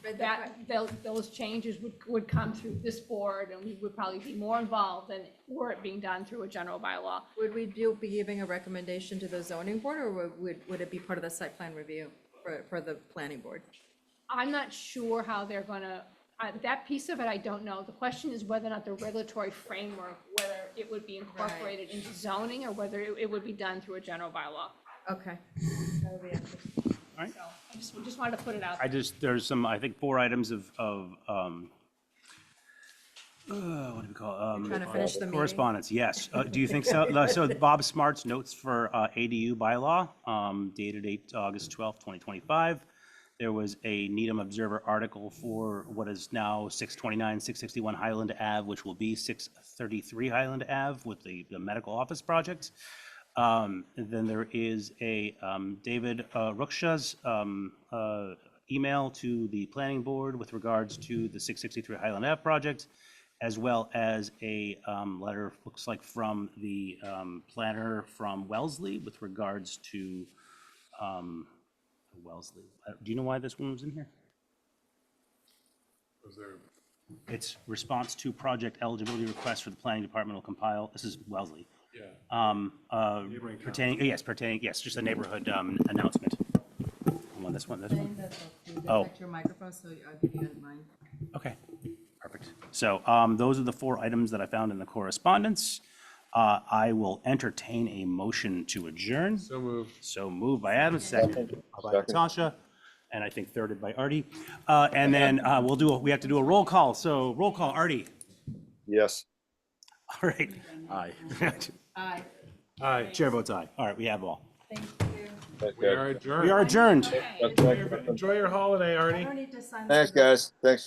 Speaker 4: those changes would come through this board, and we would probably be more involved than were it being done through a general bylaw.
Speaker 11: Would we be giving a recommendation to the zoning board, or would it be part of the site plan review for the planning board?
Speaker 4: I'm not sure how they're gonna, that piece of it, I don't know. The question is whether or not the regulatory framework, whether it would be incorporated into zoning or whether it would be done through a general bylaw.
Speaker 11: Okay.
Speaker 4: That would be interesting.
Speaker 1: All right.
Speaker 4: So I just wanted to put it out.
Speaker 1: There's some, I think, 4 items of what do we call it?
Speaker 11: Trying to finish the meeting.
Speaker 1: Correspondence, yes. Do you think so? So Bob Smart's notes for ADU bylaw, dated August 12th, 2025. There was a Needham Observer article for what is now 629, 661 Highland Ave, which will be 633 Highland Ave with the medical office project. Then there is a David Ruksha's email to the planning board with regards to the 663 Highland Ave project, as well as a letter, looks like from the planner from Wellesley with regards to Wellesley. Do you know why this one was in here? It's response to project eligibility request for the planning department will compile, this is Wellesley. Pertaining, yes, just a neighborhood announcement. I'm on this one. Oh.
Speaker 11: Your microphone, so I'll give you mine.
Speaker 1: Okay, perfect. So those are the 4 items that I found in the correspondence. I will entertain a motion to adjourn.
Speaker 6: So moved.
Speaker 1: So moved by Adam, seconded by Natasha, and I think thirded by Artie. And then we have to do a roll call. So roll call, Artie.
Speaker 5: Yes.
Speaker 1: All right. Aye.
Speaker 7: Aye.
Speaker 6: Aye.
Speaker 1: Chair votes aye. All right, we have all.
Speaker 7: Thank you.
Speaker 6: We are adjourned.
Speaker 1: We are adjourned.
Speaker 6: Enjoy your holiday, Artie.
Speaker 11: I don't need to sign.
Speaker 5: Thanks, guys. Thanks.